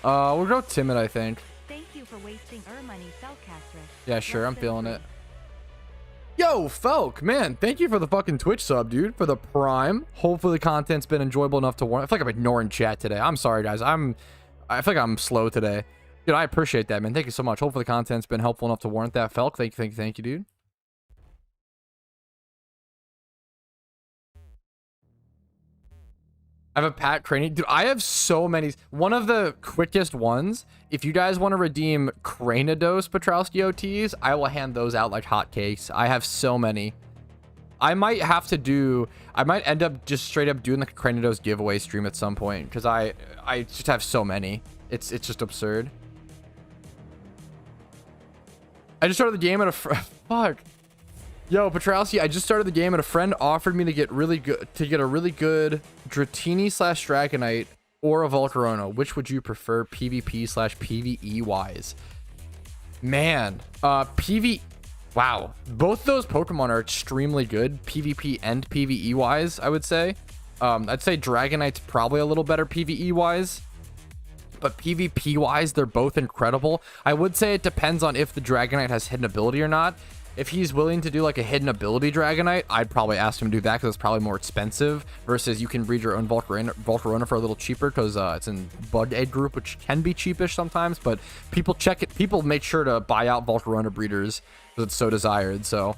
We'll go Timid, I think. Thank you for wasting our money, Felcastress. Yeah, sure. I'm feeling it. Yo, Felk, man, thank you for the fucking Twitch sub, dude, for the Prime. Hopefully the content's been enjoyable enough to warrant. I feel like I'm ignoring chat today. I'm sorry, guys. I feel like I'm slow today. Dude, I appreciate that, man. Thank you so much. Hopefully the content's been helpful enough to warrant that, Felk. Thank you, dude. I have a Pat Craney. Dude, I have so many. One of the quickest ones, if you guys want to redeem Cranidos Patrouski OTs, I will hand those out like hotcakes. I have so many. I might end up just straight up doing the Cranidos giveaway stream at some point, because I just have so many. It's just absurd. I just started the game at a fuck. Yo, Patrouski, I just started the game and a friend offered me to get a really good Dratini / Dragonite or a Volcarona. Which would you prefer, PvP / PvE wise? Man, wow. Both those Pokemon are extremely good, PvP and PvE wise, I would say. I'd say Dragonite's probably a little better PvE wise. But PvP wise, they're both incredible. I would say it depends on if the Dragonite has hidden ability or not. If he's willing to do like a hidden ability Dragonite, I'd probably ask him to do that because it's probably more expensive versus you can breed your own Volcarona for a little cheaper because it's in Bug Egg group, which can be cheapish sometimes, but people check it. People make sure to buy out Volcarona breeders because it's so desired. So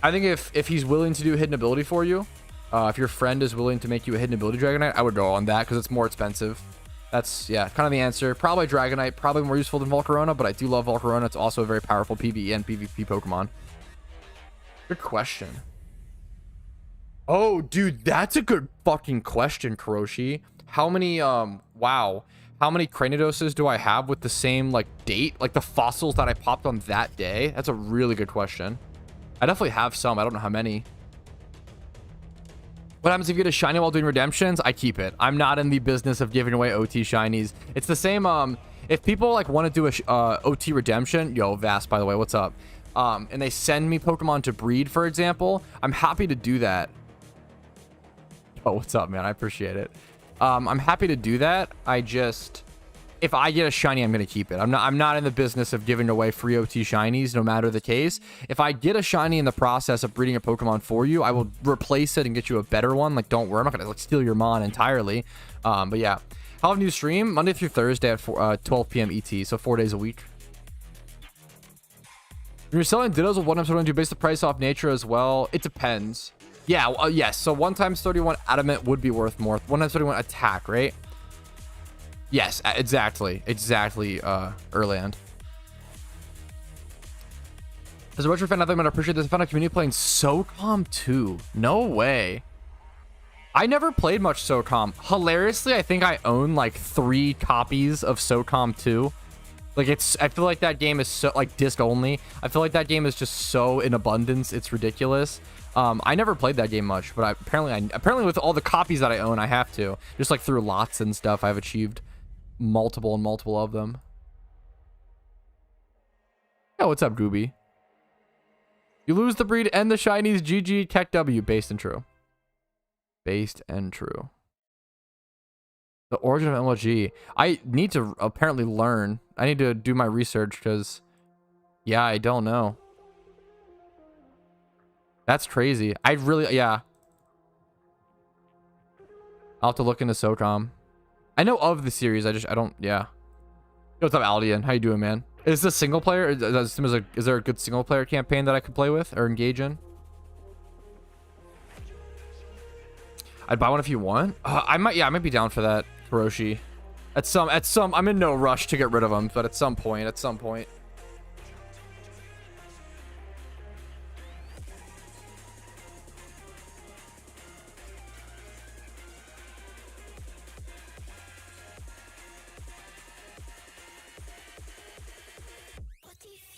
I think if he's willing to do hidden ability for you, if your friend is willing to make you a hidden ability Dragonite, I would go on that because it's more expensive. That's, yeah, kind of the answer. Probably Dragonite, probably more useful than Volcarona, but I do love Volcarona. It's also a very powerful PvE and PvP Pokemon. Good question. Oh, dude, that's a good fucking question, Kuroshi. How many, wow. How many Cranidoses do I have with the same, like, date? Like, the fossils that I popped on that day? That's a really good question. I definitely have some. I don't know how many. What happens if you get a shiny while doing redemptions? I keep it. I'm not in the business of giving away OT shinies. It's the same, if people like want to do a OT redemption, yo, Vast, by the way, what's up? And they send me Pokemon to breed, for example, I'm happy to do that. Oh, what's up, man? I appreciate it. I'm happy to do that. I just, if I get a shiny, I'm gonna keep it. I'm not in the business of giving away free OT shinies, no matter the case. If I get a shiny in the process of breeding a Pokemon for you, I will replace it and get you a better one. Like, don't worry, I'm not gonna like steal your mon entirely. But yeah, how often do you stream? Monday through Thursday at 12 p.m. ET, so 4 days a week. When you're selling Dittos with 1 times 31, do you base the price off nature as well? It depends. Yeah, yes. So 1 times 31 adamant would be worth more. 1 times 31 attack, right? Yes, exactly. Erland. As a retro fan, I think I'm gonna appreciate this. I found a community playing SOCOM 2. No way. I never played much SOCOM. Hilariously, I think I own like 3 copies of SOCOM 2. Like, I feel like that game is so, like, disc only. I feel like that game is just so in abundance, it's ridiculous. I never played that game much, but apparently with all the copies that I own, I have to. Just like through lots and stuff, I've achieved multiple of them. Yeah, what's up, Gooby? You lose the breed and the shinies. GG, Keck W. Based and true. Based and true. The origin of MLG. I need to apparently learn. I need to do my research because, yeah, I don't know. That's crazy. I really, yeah. I'll have to look into SOCOM. I know of the series. I don't, yeah. Yo, what's up, Aldian? How you doing, man? Is this single player? Is there a good single player campaign that I could play with or engage in? I'd buy one if you want. I might be down for that, Hiroshi. At some, I'm in no rush to get rid of them, but at some point.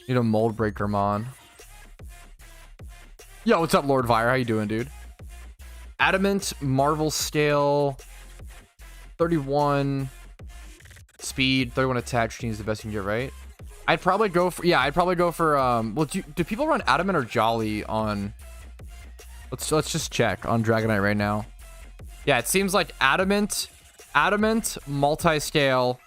Need a mold breaker mon. Yo, what's up, Lord Vire? How you doing, dude? Adamant, Marvel scale, 31 speed, 31 attack. Is the best you can get, right? I'd probably go for, yeah, well, do people run Adamant or Jolly on, let's just check on Dragonite right now. Yeah, it seems like Adamant, multi-scale,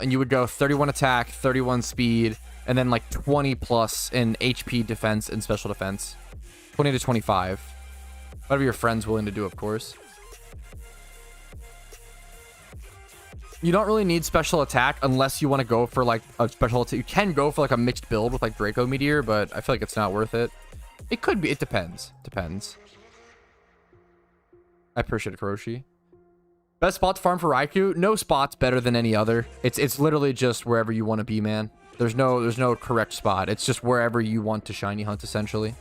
and you would go 31 attack, 31 speed, and then like 20 plus in HP defense and special defense. 20 to 25. Whatever your friend's willing to do, of course. You don't really need special attack unless you want to go for like a special attack. You can go for like a mixed build with like Draco Meteor, but I feel like it's not worth it. It could be. It depends. I appreciate it, Kuroshi. Best spot to farm for Raikou? No spot's better than any other. It's literally just wherever you want to be, man. There's no correct spot. It's just wherever you want to shiny hunt, essentially.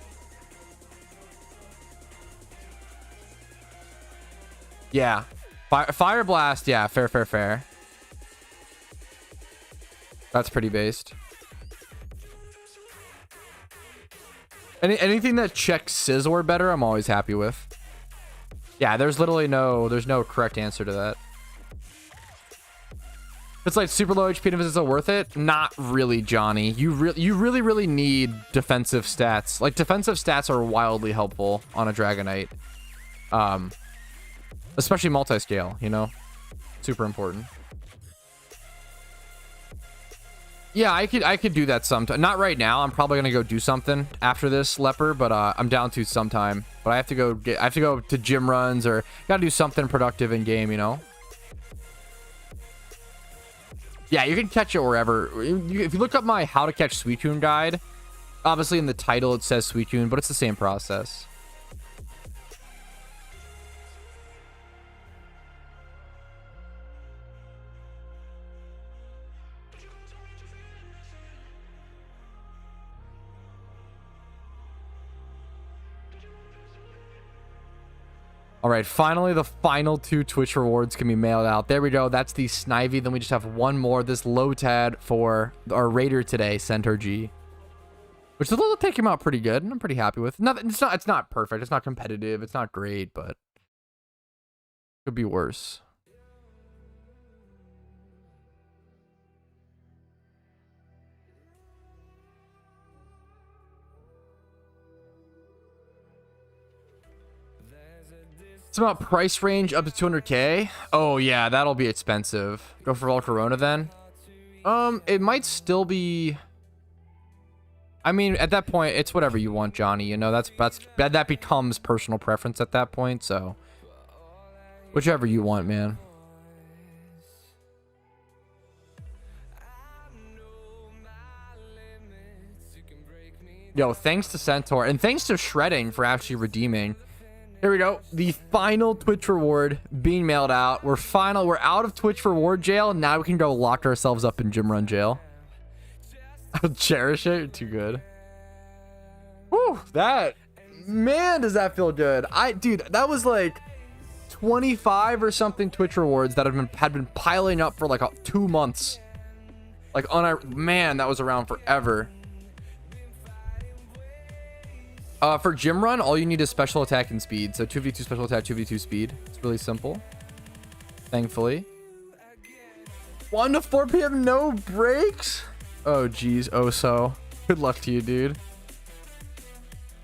Yeah. Fire Blast, yeah, fair. That's pretty based. Anything that checks Scizor better, I'm always happy with. Yeah, there's no correct answer to that. It's like super low HP and is it worth it? Not really, Johnny. You really need defensive stats. Like, defensive stats are wildly helpful on a Dragonite. Especially multi-scale, you know? Super important. Yeah, I could do that sometime. Not right now. I'm probably gonna go do something after this, Leper, but I'm down to sometime. But I have to go to gym runs or gotta do something productive in game, you know? Yeah, you can catch it wherever. If you look up my how to catch Suicune guide, obviously in the title it says Suicune, but it's the same process. All right, finally, the final 2 Twitch rewards can be mailed out. There we go. That's the Snivy. Then we just have one more. This Lotad for our Raider today, Centaur G. Which the little take him out pretty good, and I'm pretty happy with. Nothing. It's not perfect. It's not competitive. It's not great, but could be worse. It's about price range up to 200k. Oh yeah, that'll be expensive. Go for Volcarona then. It might still be. I mean, at that point, it's whatever you want, Johnny. You know, that becomes personal preference at that point. So, whichever you want, man. Yo, thanks to Centaur and thanks to Shredding for actually redeeming. Here we go. The final Twitch reward being mailed out. We're out of Twitch reward jail. Now we can go lock ourselves up in gym run jail. I'll cherish it. Too good. Whew, man, does that feel good. Dude, that was like 25 or something Twitch rewards that had been piling up for like 2 months. Like man, that was around forever. For gym run, all you need is special attack and speed. So 2v2 special attack, 2v2 speed. It's really simple. Thankfully. 1 to 4 p.m. no breaks. Oh geez. Oh so. Good luck to you, dude.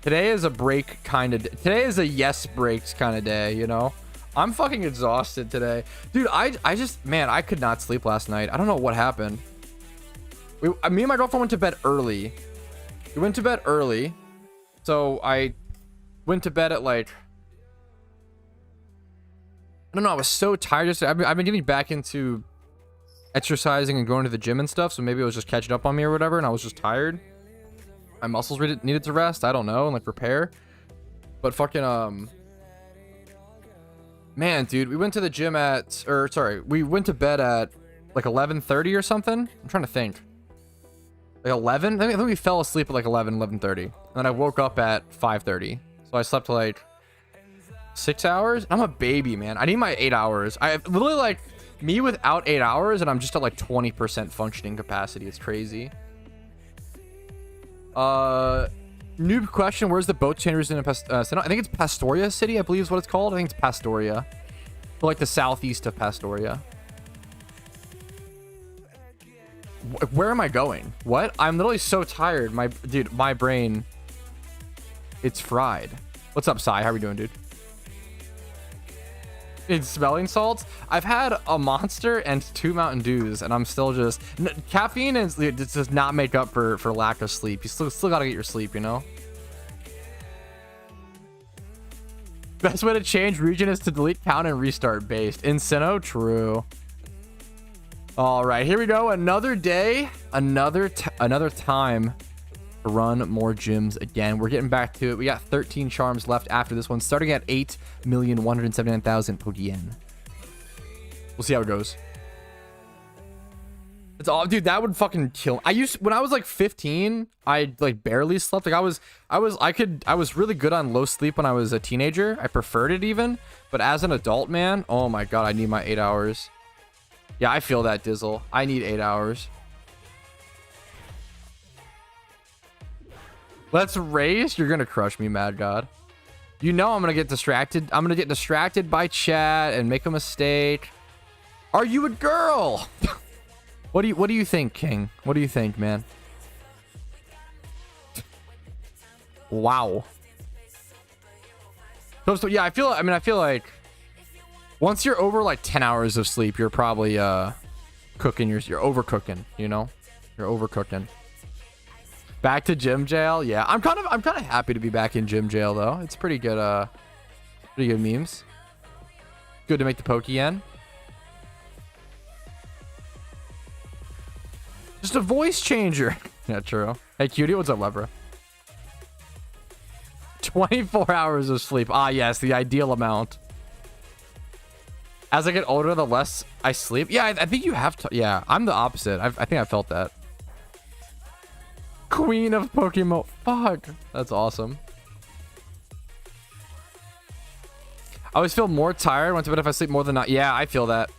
Today is a break kind of. Today is a yes breaks kind of day. You know. I'm fucking exhausted today, dude. I just man, I could not sleep last night. I don't know what happened. Me and my girlfriend went to bed early. We went to bed early. So I went to bed at like, I don't know, I was so tired. I've been getting back into exercising and going to the gym and stuff. So maybe it was just catching up on me or whatever. And I was just tired. My muscles needed to rest. I don't know. And like repair. But fucking, man, dude, we went to the gym we went to bed at like 11:30 or something. I'm trying to think. Like 11? I think we fell asleep at like 11:30. And then I woke up at 5:30. So I slept like 6 hours. I'm a baby, man. I need my 8 hours. I literally like me without 8 hours and I'm just at like 20% functioning capacity. It's crazy. Noob question. Where's the boat chambers in I think it's Pastoria City, I believe is what it's called. I think it's Pastoria. So like the southeast of Pastoria. Where am I going? What? I'm literally so tired. My brain, it's fried. What's up, Sai? How are we doing, dude? It's smelling salts. I've had a Monster and 2 Mountain Dews, and I'm still just caffeine does not make up for lack of sleep. You still gotta get your sleep, you know. Best way to change region is to delete count and restart based. In Sinnoh, true. All right, here we go. Another day, another time to run more gyms again. We're getting back to it. We got 13 charms left after this one, starting at 8,179,000 Pokeyen. We'll see how it goes. It's all, dude. That would fucking kill. When I was like 15, I like barely slept. Like I was really good on low sleep when I was a teenager. I preferred it even, but as an adult, man, oh my god, I need my 8 hours. Yeah, I feel that, Dizzle. I need 8 hours. Let's race. You're gonna crush me, Mad God. You know I'm gonna get distracted. I'm gonna get distracted by chat and make a mistake. Are you a girl? What do you think, King? What do you think, man? Wow. So yeah, I feel like once you're over like 10 hours of sleep, you're probably cooking. You're overcooking, you know? You're overcooking. Back to gym jail. Yeah, I'm kind of happy to be back in gym jail though. It's pretty good. Pretty good memes. Good to make the Pokeyen. Just a voice changer. Yeah, true. Hey, cutie, what's up, Lebra? 24 hours of sleep. Ah, yes, the ideal amount. As I get older, the less I sleep. Yeah, I think you have to. Yeah, I'm the opposite. I think I felt that. Queen of Pokemon. Fuck. That's awesome. I always feel more tired once to bed if I sleep more than not. Yeah, I feel that.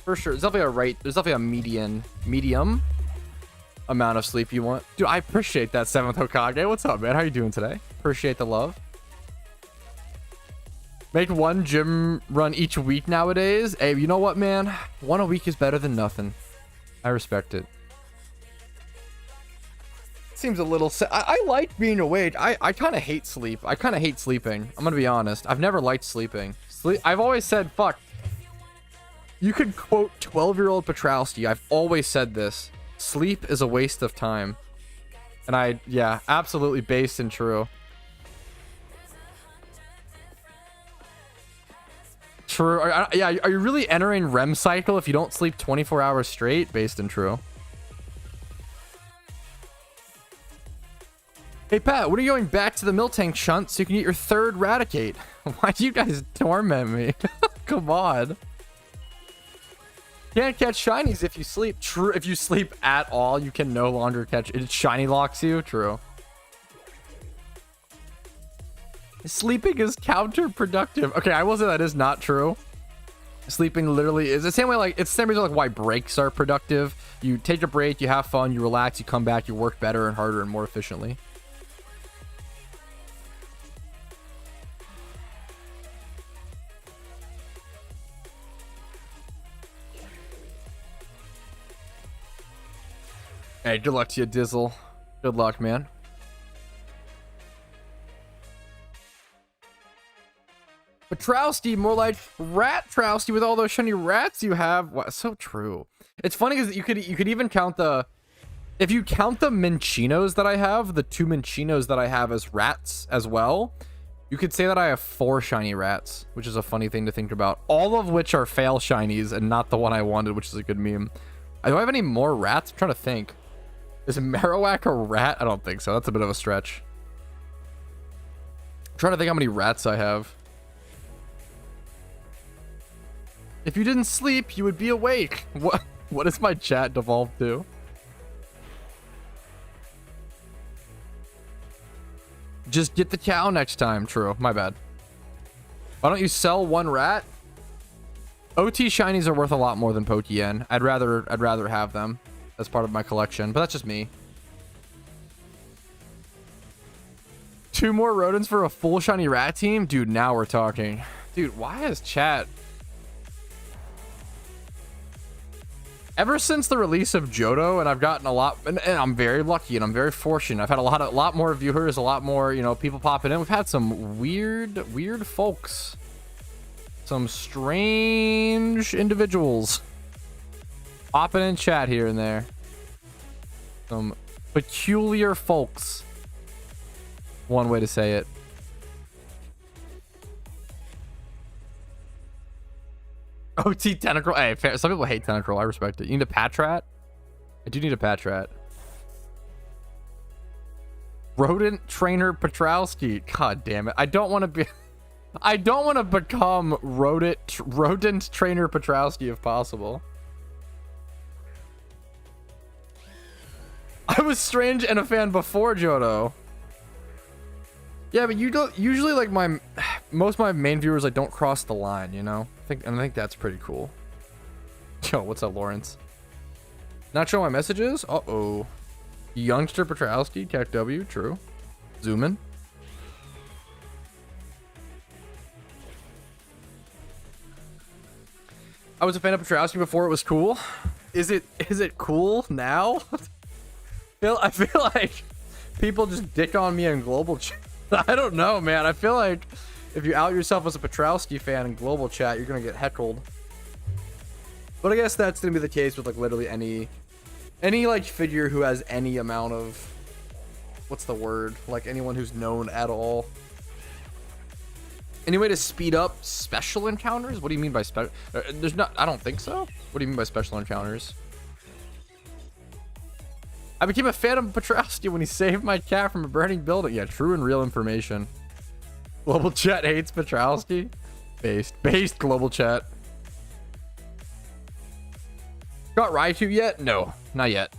For sure. There's definitely a medium amount of sleep you want. Dude, I appreciate that, 7th Hokage. What's up, man? How you doing today? Appreciate the love. Make one gym run each week nowadays. Hey, you know what, man? One a week is better than nothing. I respect it. Seems a little I like being awake. I kind of hate sleep. I kind of hate sleeping. I'm gonna be honest. I've never liked sleeping. I've always said, fuck. You could quote 12-year-old Patrouski. I've always said this. Sleep is a waste of time. And yeah, absolutely based and true. True. Yeah, are you really entering REM cycle if you don't sleep 24 hours straight? Based and true. Hey, Pat, when are you going back to the Miltank shunt so you can get your 3rd Raticate? Why do you guys torment me? Come on. Can't catch shinies if you sleep. True. If you sleep at all, you can no longer catch it. Shiny locks you. True. Sleeping is counterproductive. Okay, I will say that is not true. Sleeping literally is the same way. Like, it's the same reason like why breaks are productive. You take a break, you have fun, you relax, you come back, you work better and harder and more efficiently. Hey, good luck to you, Dizzle. Good luck, man. Patrouski, more like Rat Trousty with all those shiny rats you have. What? So true. It's funny because you could even count the... If you count the Minchinos that I have, the 2 Minchinos that I have as rats as well, you could say that I have 4 shiny rats, which is a funny thing to think about. All of which are fail shinies and not the one I wanted, which is a good meme. Do I have any more rats? I'm trying to think. Is Marowak a rat? I don't think so. That's a bit of a stretch. I'm trying to think how many rats I have. If you didn't sleep, you would be awake. What is my chat devolved to? Just get the cow next time. True. My bad. Why don't you sell 1 rat? OT shinies are worth a lot more than Pokeyen. I'd rather have them as part of my collection, but that's just me. 2 more rodents for a full shiny rat team? Dude, now we're talking. Dude, why is chat... Ever since the release of JOHTO, and I've gotten a lot, and I'm very lucky and I'm very fortunate. I've had a lot more viewers, a lot more, you know, people popping in. We've had some weird folks. Some strange individuals popping in chat here and there. Some peculiar folks. One way to say it. OT Tentacruel. Hey, fair. Some people hate Tentacruel. I respect it. You need a Patrat? I do need a Patrat. Rodent Trainer Patrouski. God damn it. I don't want to be... I don't want to become Rodent Trainer Patrouski if possible. I was strange and a fan before JOHTO. Yeah, but you don't usually, like, most of my main viewers like don't cross the line, you know? I think that's pretty cool. Yo, what's up, Lawrence? Not showing my messages? Uh-oh. Youngster Patrouski, Tech W, true. Zoom in. I was a fan of Patrouski before it was cool. Is it cool now? I feel like people just dick on me in global chat. I don't know, man. I feel like if you out yourself as a Patrouski fan in global chat, you're gonna get heckled. But I guess that's gonna be the case with like literally any Any like figure who has any amount of, what's the word? Like anyone who's known at all. Any way to speed up special encounters? What do you mean by special? There's not, I don't think so. What do you mean by special encounters? I became a fan of Patrouski when he saved my cat from a burning building. Yeah, true and real information. Global chat hates Patrouski. Based global chat. Got Raichu yet? No, not yet.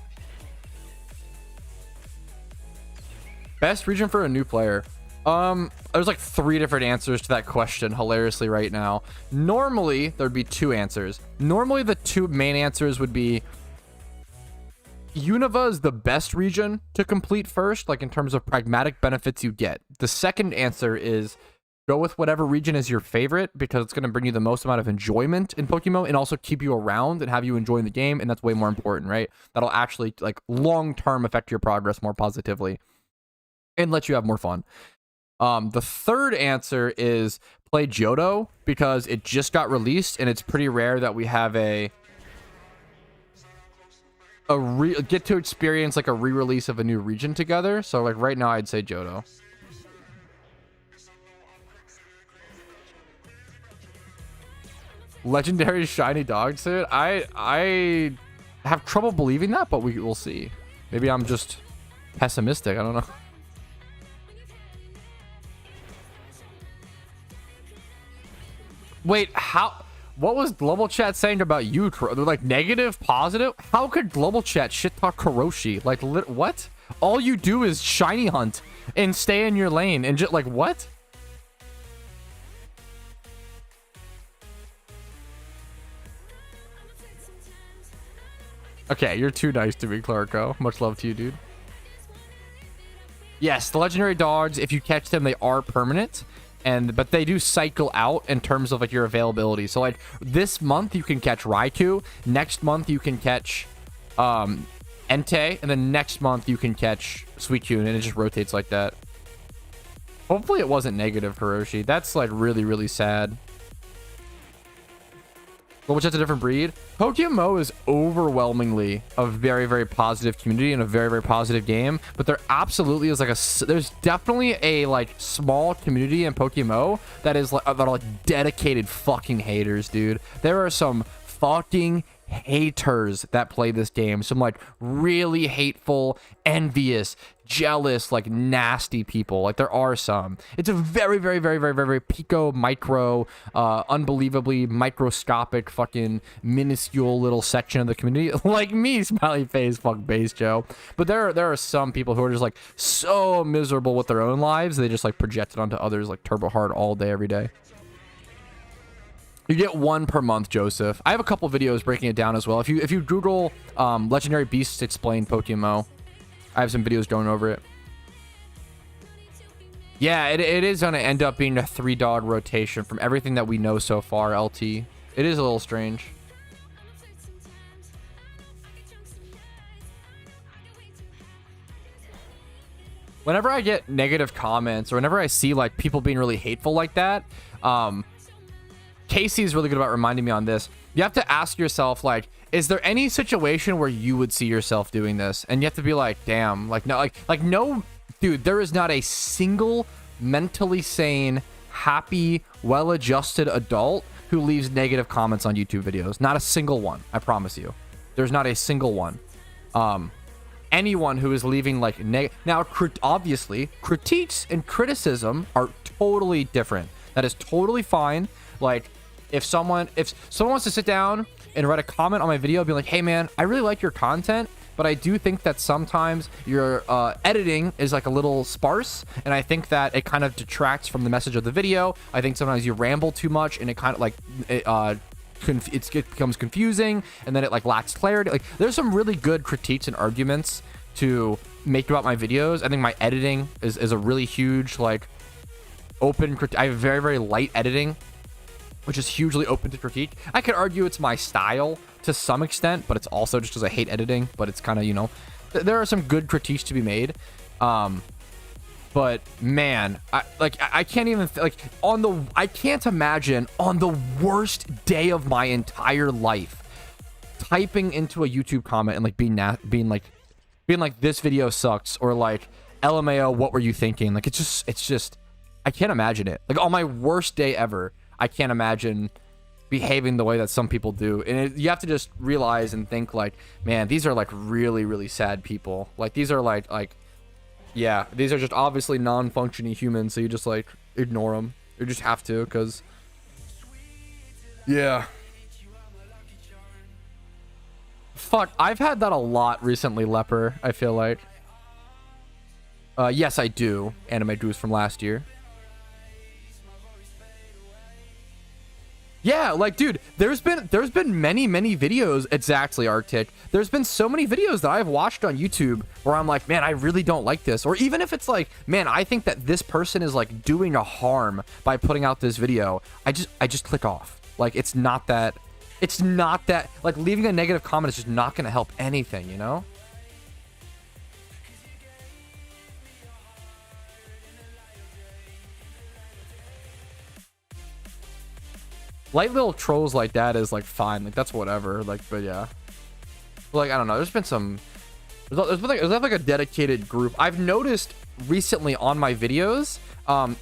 Best region for a new player. There's like 3 different answers to that question, hilariously right now. Normally, there'd be 2 answers. Normally, the 2 main answers would be Unova is the best region to complete first, like in terms of pragmatic benefits you get. The second answer is go with whatever region is your favorite because it's going to bring you the most amount of enjoyment in Pokemon and also keep you around and have you enjoying the game, and that's way more important, right? That'll actually like long-term affect your progress more positively and let you have more fun. The third answer is play JOHTO because it just got released and it's pretty rare that we have get to experience like a re-release of a new region together. So like right now I'd say JOHTO. Legendary shiny dog suit. I have trouble believing that, but we'll see. Maybe I'm just pessimistic. I don't know. Wait, how? What was global chat saying about you? They're like negative, positive. How could global chat shit talk Kuroshi? Like, what? All you do is shiny hunt and stay in your lane and just like what? Okay, you're too nice to me, Clarko. Much love to you, dude. Yes, the legendary dogs, if you catch them, they are permanent. But they do cycle out in terms of like your availability. So like this month you can catch Raikou, next month you can catch Entei, and then next month you can catch Suicune, and it just rotates like that. Hopefully it wasn't negative, Hiroshi. That's like really, really sad. Global Chat's a different breed. PokeMMO is overwhelmingly a very, very positive community and a very, very positive game. But there absolutely is like there's definitely a like small community in PokeMMO that is like, that are like dedicated fucking haters, dude. There are some fucking haters that play this game. Some like really hateful, envious, jealous, like nasty people. Like there are some. It's a very, very, very, very, very, very pico micro, unbelievably microscopic, fucking minuscule little section of the community. Like me, smiley face, fuck base Joe. But there are some people who are just like so miserable with their own lives, they just like project it onto others like turbo hard all day, every day. You get 1 per month, Joseph. I have a couple videos breaking it down as well. If you Google Legendary Beasts Explain PokeMMO, I have some videos going over it. Yeah, it is going to end up being a 3-dog rotation from everything that we know so far, LT. It is a little strange. Whenever I get negative comments or whenever I see like people being really hateful like that, Casey is really good about reminding me on this. You have to ask yourself, like, is there any situation where you would see yourself doing this? And you have to be like, damn, like, no, like, no, dude, there is not a single mentally sane, happy, well-adjusted adult who leaves negative comments on YouTube videos. Not a single one. I promise you. There's not a single one. Anyone who is leaving like now, obviously, critiques and criticism are totally different. That is totally fine. Like, if someone wants to sit down and write a comment on my video, be like, hey man, I really like your content, but I do think that sometimes your editing is like a little sparse, and I think that it kind of detracts from the message of the video. I think sometimes you ramble too much, and it kind of like it becomes confusing, and then it like lacks clarity. Like, there's some really good critiques and arguments to make about my videos. I think my editing is a really huge like open. I have very, very light editing, which is hugely open to critique. I could argue it's my style to some extent, but it's also just because I hate editing. But it's kind of, you know, there are some good critiques to be made. But man, I can't even I can't imagine on the worst day of my entire life typing into a YouTube comment and like being like this video sucks, or like LMAO, what were you thinking? Like it's just I can't imagine it. Like on my worst day ever, I can't imagine behaving the way that some people do. And you have to just realize and think like, man, these are like really, really sad people. Like these are like yeah, these are just obviously non-functioning humans, so you just like ignore them. You just have to, because yeah. Fuck, I've had that a lot recently, Leper, I feel like. Yes, I do. Anime Drews from last year. Yeah, like, dude, there's been many videos. Exactly, Arctic. There's been so many videos that I've watched on YouTube where I'm like, man, I really don't like this. Or even if it's like, man, I think that this person is like doing a harm by putting out this video, I just click off. Like, it's not that like leaving a negative comment is just not gonna help anything, you know? Light little trolls like that is like fine, like that's whatever, like, but yeah, like I don't know, there's been like a dedicated group I've noticed recently on my videos.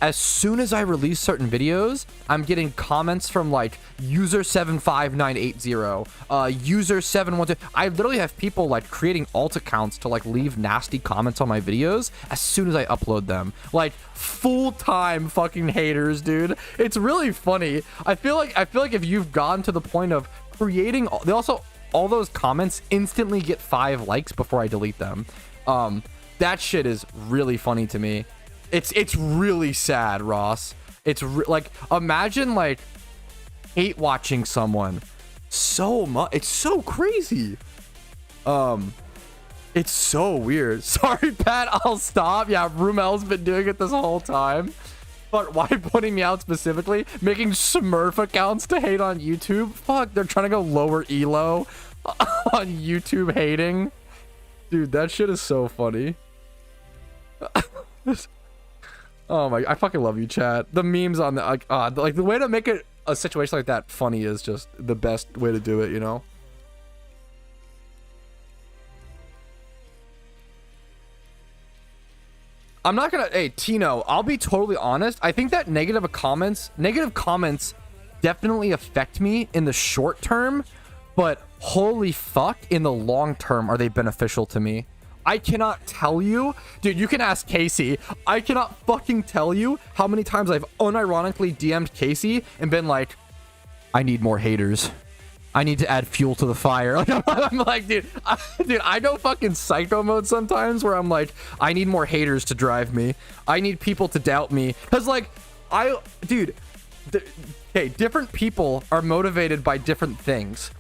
As soon as I release certain videos, I'm getting comments from like user 75980, user 712. I literally have people like creating alt accounts to like leave nasty comments on my videos as soon as I upload them. Like full-time fucking haters, dude. It's really funny. I feel like if you've gotten to the point of creating, they also, all those comments instantly get 5 likes before I delete them. That shit is really funny to me. It's really sad, Ross. It's like, imagine like hate watching someone so much. It's so crazy. It's so weird. Sorry, Pat, I'll stop. Yeah, Rumel's been doing it this whole time. But why putting me out specifically? Making Smurf accounts to hate on YouTube? Fuck, they're trying to go lower elo on YouTube hating. Dude, that shit is so funny. Oh my, I fucking love you, chat. The memes on the like the way to make it a situation like that funny is just the best way to do it, you know? I'm not gonna, hey, Tino, I'll be totally honest. I think that negative comments definitely affect me in the short term, but holy fuck, in the long term, are they beneficial to me? I cannot tell you, dude, you can ask Casey. I cannot fucking tell you how many times I've unironically DM'd Casey and been like, I need more haters. I need to add fuel to the fire. Like, I'm like, dude, I go fucking psycho mode sometimes where I'm like, I need more haters to drive me. I need people to doubt me. Cause like, dude, hey, different people are motivated by different things.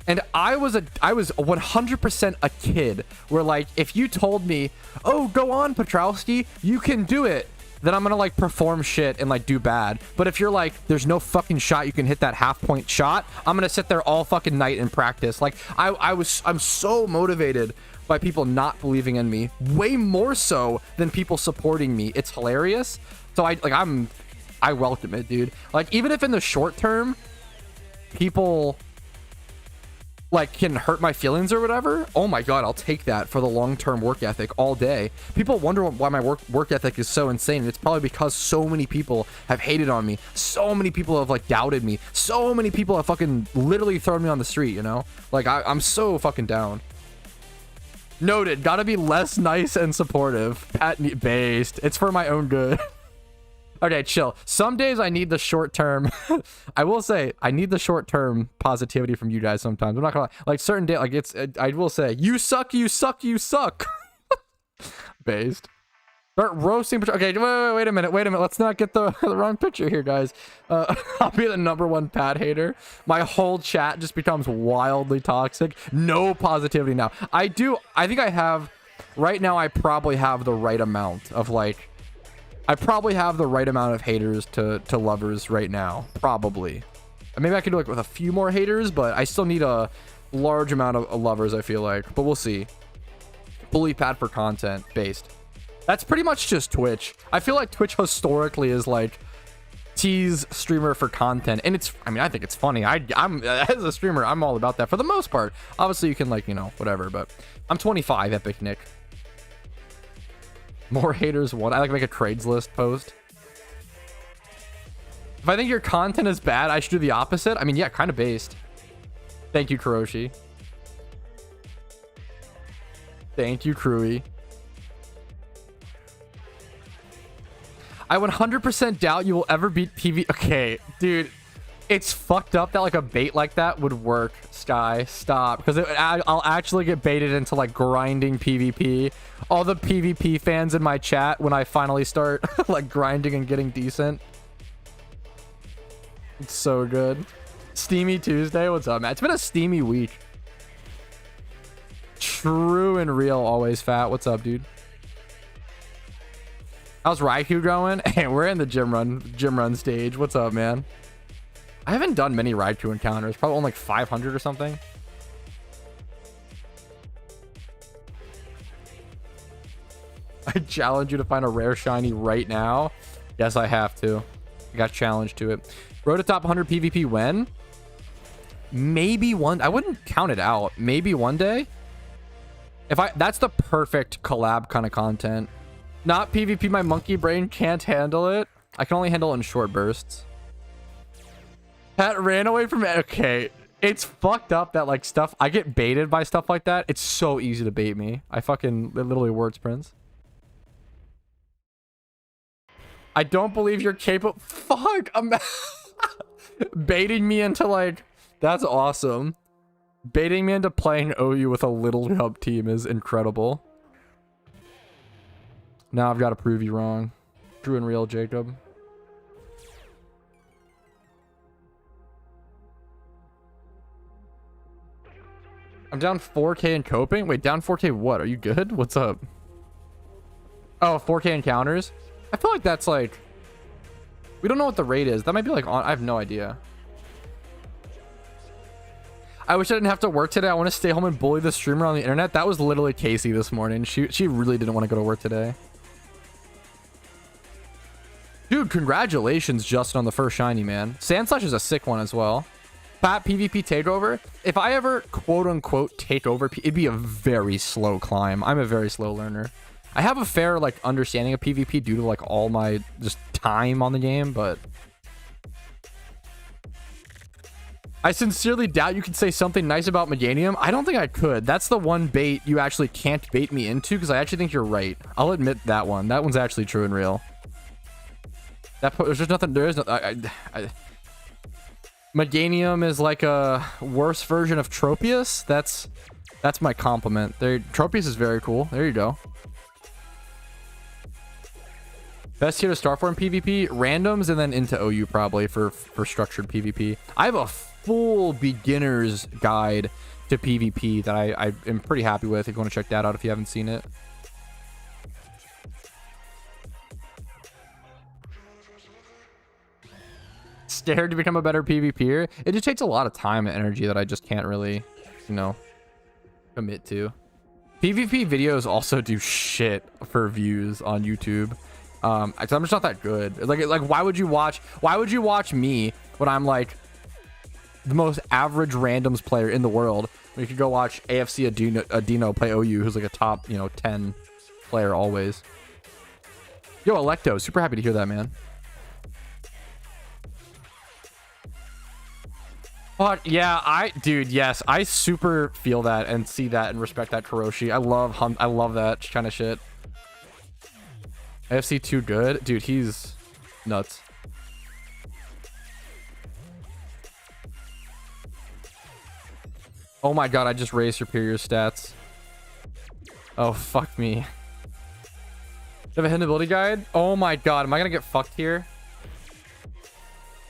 And I was 100% a kid where like, if you told me, oh, go on, Patrouski, you can do it, then I'm gonna like perform shit and like do bad. But if you're like, there's no fucking shot you can hit that half-point shot, I'm gonna sit there all fucking night and practice. Like I'm so motivated by people not believing in me, way more so than people supporting me. It's hilarious. So I welcome it, dude. Like, even if in the short term people like can hurt my feelings or whatever, oh my god, I'll take that for the long-term work ethic all day. People wonder why my work ethic is so insane, and it's probably because so many people have hated on me, so many people have like doubted me, so many people have fucking literally thrown me on the street, you know? Like, I'm so fucking down. Noted, gotta be less nice and supportive. Pat based, it's for my own good. Okay, chill. Some days I need the short term. I will say I need the short term positivity from you guys sometimes. I'm not gonna like certain day, like I will say, you suck, you suck, you suck. Based. Start roasting. Okay, wait a minute. Let's not get the wrong picture here, guys. I'll be the #1 Pat hater. My whole chat just becomes wildly toxic. No positivity now. I think I have right now. I probably have the right amount of like. I probably have the right amount of haters to lovers right now. Probably. Maybe I could do like with a few more haters, but I still need a large amount of lovers, I feel like. But we'll see. Bully Pat for content based. That's pretty much just Twitch. I feel like Twitch historically is like tease streamer for content, and it's, I mean, I think it's funny. I'm as a streamer, I'm all about that for the most part. Obviously you can, like, you know, whatever, but I'm 25, Epic Nick. More haters, what? I like to make a trades list post. If I think your content is bad, I should do the opposite. I mean, yeah, kind of based. Thank you, Kuroshi. Thank you, Crewy. I 100% doubt you will ever beat PV. Okay, dude, it's fucked up that like a bait like that would work. Sky, stop, because I'll actually get baited into like grinding PvP. All the PvP fans in my chat when I finally start like grinding and getting decent. It's so good. Steamy Tuesday, what's up, man? It's been a steamy week. True and real, always fat. What's up, dude? How's Raikou going? Hey, we're in the gym run stage. What's up, man? I haven't done many Raikou encounters. Probably only like 500 or something. I challenge you to find a rare shiny right now. Yes, I have to. I got challenged to it. Road to top 100 PvP when? Maybe one. I wouldn't count it out. Maybe one day. That's the perfect collab kind of content. Not PvP, my monkey brain can't handle it. I can only handle it in short bursts. Pat ran away from it. Okay. It's fucked up that like stuff, I get baited by stuff like that. It's so easy to bait me. It literally words, Prince. I don't believe you're capable. Fuck. I'm baiting me into like, that's awesome. Baiting me into playing OU with a little hub team is incredible. Now I've got to prove you wrong. True and real, Jacob. I'm down 4K in coping. Wait, down 4K what? Are you good? What's up? Oh, 4K encounters? I feel like that's like... We don't know what the rate is. That might be like on... I have no idea. I wish I didn't have to work today. I want to stay home and bully the streamer on the internet. That was literally Casey this morning. She really didn't want to go to work today. Dude, congratulations, Justin, on the first shiny, man. Sandslash is a sick one as well. Pat, PvP takeover. If I ever, quote-unquote, take over, it'd be a very slow climb. I'm a very slow learner. I have a fair, like, understanding of PvP due to, like, all my just time on the game, but... I sincerely doubt you could say something nice about Meganium. I don't think I could. That's the one bait you actually can't bait me into, because I actually think you're right. I'll admit that one. That one's actually true and real. There's just nothing. There is no. Meganium is like a worse version of Tropius. That's my compliment. Tropius is very cool. There you go. Best tier to start for in PvP, randoms, and then into OU probably for structured PvP. I have a full beginner's guide to PvP that I am pretty happy with. If you want to check that out if you haven't seen it. Scared to become a better PvPer. It just takes a lot of time and energy that I just can't really, you know, commit to. PvP videos also do shit for views on YouTube. I'm just not that good. Like why would you watch me when I'm like the most average randoms player in the world? You could go watch AFC Adino play OU, who's like a top, 10 player always. Yo, Electo, super happy to hear that, man. But yeah, dude, yes, I super feel that and see that and respect that, Kuroshi. I love that kind of shit. AFC too good, dude. He's nuts. Oh my god, I just raised superior stats. Oh fuck me. Do you have a hidden ability guide? Oh my god, am I gonna get fucked here?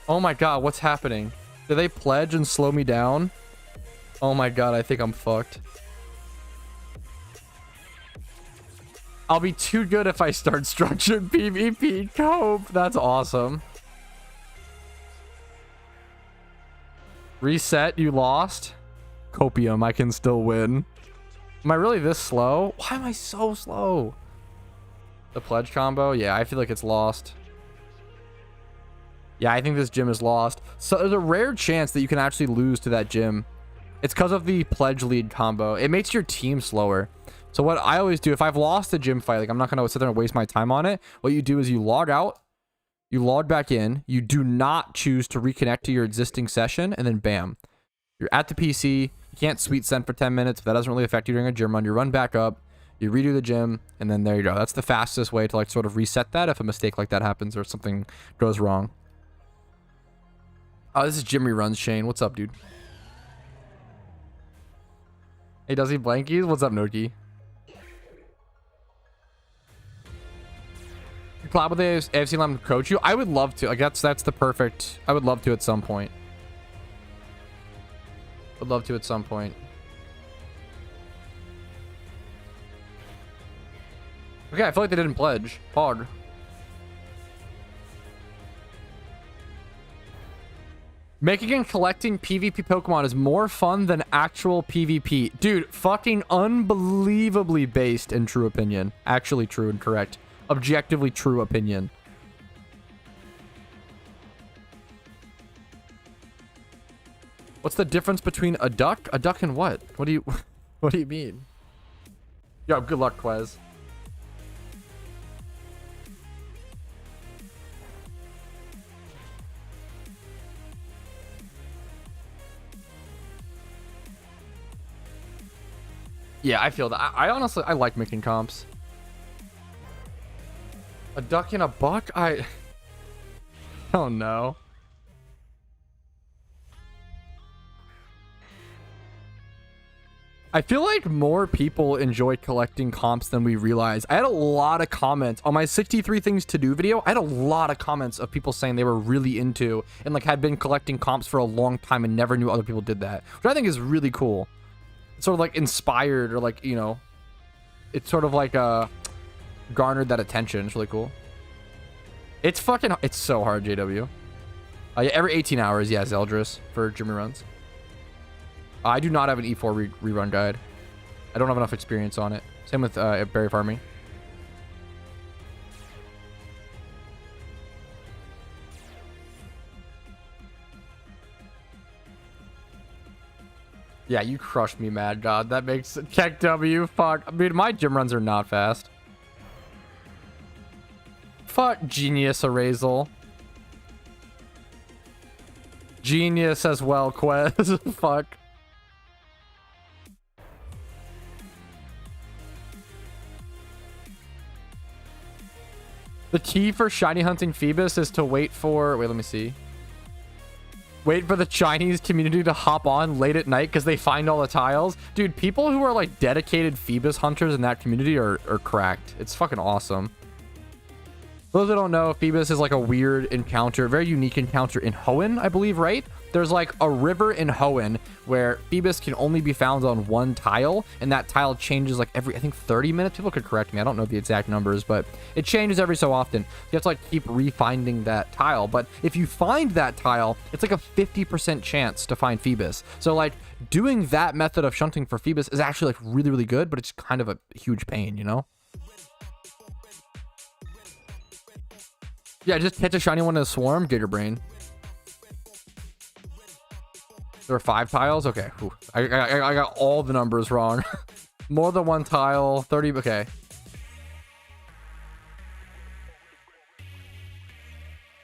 Oh my god, what's happening? Did they pledge and slow me down? Oh my god, I think I'm fucked. I'll be too good if I start structured PvP cope. That's awesome. Reset, you lost. Copium, I can still win. Am I really this slow? Why am I so slow? The pledge combo? Yeah, I feel like it's lost. Yeah, I think this gym is lost. So there's a rare chance that you can actually lose to that gym. It's because of the pledge lead combo. It makes your team slower. So what I always do, if I've lost a gym fight, like I'm not going to sit there and waste my time on it. What you do is you log out, you log back in, you do not choose to reconnect to your existing session, and then bam. You're at the PC, you can't sweet send for 10 minutes. If that doesn't really affect you during a gym run, you run back up, you redo the gym, and then there you go. That's the fastest way to like sort of reset that if a mistake like that happens or something goes wrong. Oh, this is Jimmy Runs, Shane. What's up, dude? Hey, does he blankies? What's up, Noki? Collab with the AFC Lam coach you? I would love to. Like that's the perfect. I would love to at some point. Would love to at some point. Okay, I feel like they didn't pledge. Pog. Making and collecting PvP Pokemon is more fun than actual PvP. Dude, fucking unbelievably based in true opinion. Actually true and correct. Objectively true opinion. What's the difference between a duck? A duck and what? What do you mean? Yo, good luck, Quez. Yeah, I feel that. I honestly, I like making comps. A duck and a buck? I don't know. I feel like more people enjoy collecting comps than we realize. I had a lot of comments on my 63 things to do video. I had a lot of comments of people saying they were really into and like had been collecting comps for a long time and never knew other people did that, which I think is really cool. It's sort of like inspired or like, you know, it's sort of like garnered that attention. It's really cool. It's so hard, JW. Yeah, every 18 hours, yeah, Zeldris for Jimmy runs. I do not have an E4 rerun guide. I don't have enough experience on it. Same with berry farming. Yeah, you crushed me, Mad God. That makes Tech W. Fuck. I mean, my gym runs are not fast. Fuck Genius Erasal. Genius as well, Quez. Fuck. The key for shiny hunting Phoebus is to wait for... Wait, let me see. Wait for the Chinese community to hop on late at night because they find all the tiles. Dude, people who are like dedicated Phoebus hunters in that community are cracked. It's fucking awesome. For those that don't know, Phoebus is like a weird encounter, very unique encounter in Hoenn, I believe, right? There's like a river in Hoenn where Phoebus can only be found on one tile, and that tile changes like every, I think 30 minutes. People could correct me. I don't know the exact numbers, but it changes every so often. You have to like keep refinding that tile. But if you find that tile, it's like a 50% chance to find Phoebus. So like doing that method of shunting for Phoebus is actually like really, really good, but it's kind of a huge pain, you know? Yeah, just catch a shiny one in a swarm, Gigabrain. There are 5 tiles? Okay. Whew. I got all the numbers wrong. More than one tile. 30. Okay.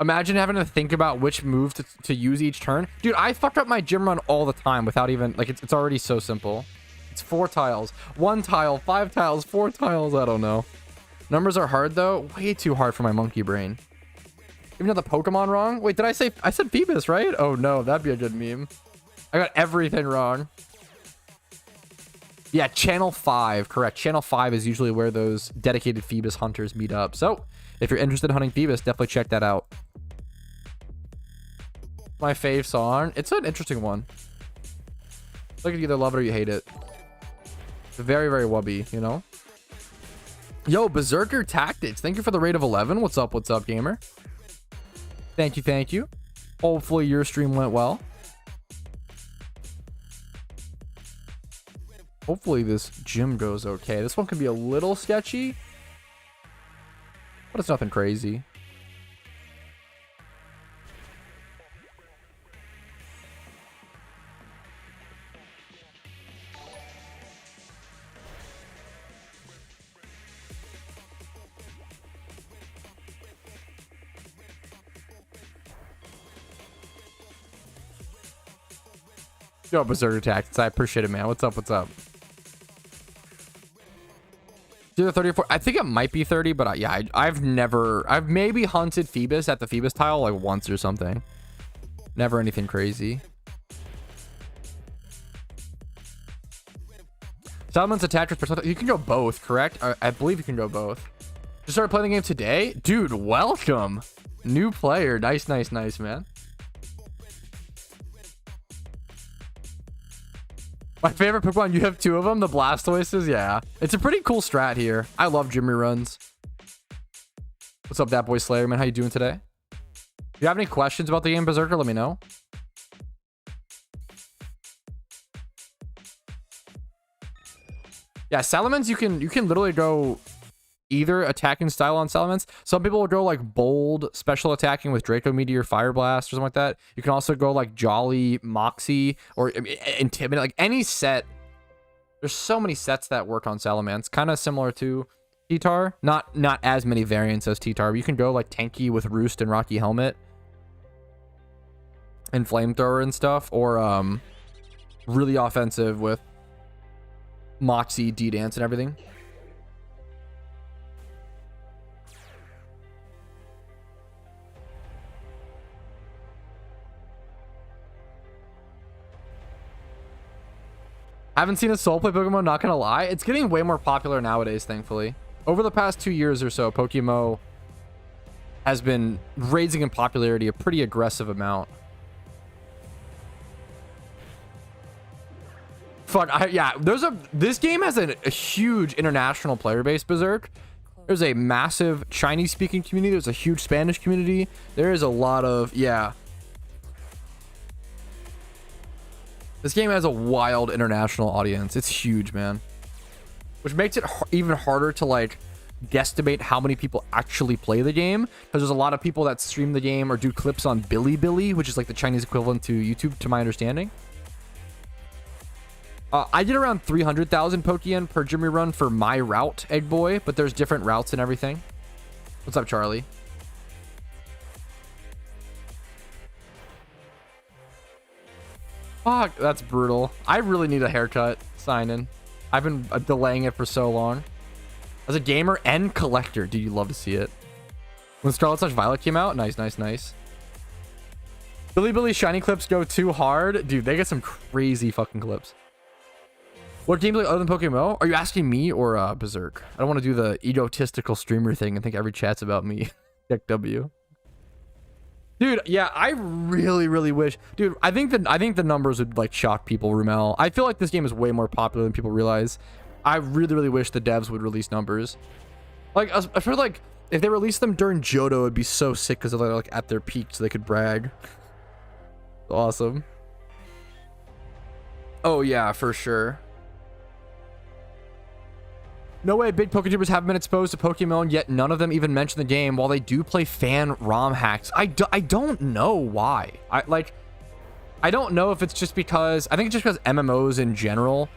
Imagine having to think about which move to use each turn. Dude, I fucked up my gym run all the time without even... Like, it's already so simple. It's 4 tiles. 1 tile. 5 tiles. 4 tiles. I don't know. Numbers are hard, though. Way too hard for my monkey brain. Even though the Pokemon wrong? Wait, did I say... I said Phoebus, right? Oh, no. That'd be a good meme. I got everything wrong. Yeah, Channel 5. Correct. Channel 5 is usually where those dedicated Phoebus hunters meet up. So, if you're interested in hunting Phoebus, definitely check that out. My fave song. It's an interesting one. Like, you either love it or you hate it. It's very, very wubby, you know? Yo, Berserker Tactics. Thank you for the raid of 11. What's up, gamer? Thank you, thank you. Hopefully your stream went well. Hopefully this gym goes okay. This one can be a little sketchy, but it's nothing crazy. Yo, Berserker Tactics. I appreciate it, man. What's up? What's up? Either 30 or 40. I think it might be 30, but yeah, I've maybe hunted Phoebus at the Phoebus tile like once or something. Never anything crazy. Settlements attached with percent. You can go both, correct? I believe you can go both. Just started playing the game today? Dude, welcome. New player. Nice, nice, nice, man. My favorite Pokemon, you have 2 of them, the Blastoises. Yeah, it's a pretty cool strat here. I love Jimmy runs. What's up, that boy Slayer, man? How you doing today? If you have any questions about the game Berserker, let me know. Yeah, Salamence, you can literally go either attacking style on Salamence. Some people will go like bold special attacking with Draco Meteor, Fire Blast, or something like that. You can also go like Jolly, Moxie, or Intimidate, like any set. There's so many sets that work on Salamence, kind of similar to T-Tar. Not as many variants as T-Tar, but you can go like tanky with Roost and Rocky Helmet and Flamethrower and stuff, or really offensive with Moxie, D-Dance, and everything. Haven't seen a soul play Pokemon, not gonna lie. It's getting way more popular nowadays, thankfully. Over the past 2 years or so, PokeMMO has been raising in popularity a pretty aggressive amount. Fuck, yeah, this game has a huge international player base, Berserk. There's a massive Chinese-speaking community. There's a huge Spanish community. There is a lot of, yeah. This game has a wild international audience. It's huge, man. Which makes it even harder to, like, guesstimate how many people actually play the game. Because there's a lot of people that stream the game or do clips on Bilibili, which is, like, the Chinese equivalent to YouTube, to my understanding. I did around 300,000 Pokeyen per Jimmy run for my route, Egg Boy. But there's different routes and everything. What's up, Charlie? Fuck, that's brutal. I really need a haircut. Sign in. I've been delaying it for so long. As a gamer and collector, dude, you love to see it. When Scarlet/Violet came out, nice, nice, nice. Bilibili shiny clips go too hard. Dude, they get some crazy fucking clips. What gameplay other than PokeMMO? Are you asking me or Berserk? I don't want to do the egotistical streamer thing and think every chat's about me. Check W. Dude, yeah, I really wish. Dude, I think the numbers would like shock people, Rumel. I feel like this game is way more popular than people realize. I really wish the devs would release numbers. Like, I feel like if they released them during JOHTO, it'd be so sick because they're like at their peak, so they could brag. Awesome. Oh yeah, for sure. No way big PokeTubers haven't been exposed to Pokemon, yet none of them even mention the game, while they do play fan ROM hacks. I don't know why. I don't know if it's just because... I think it's just because MMOs in general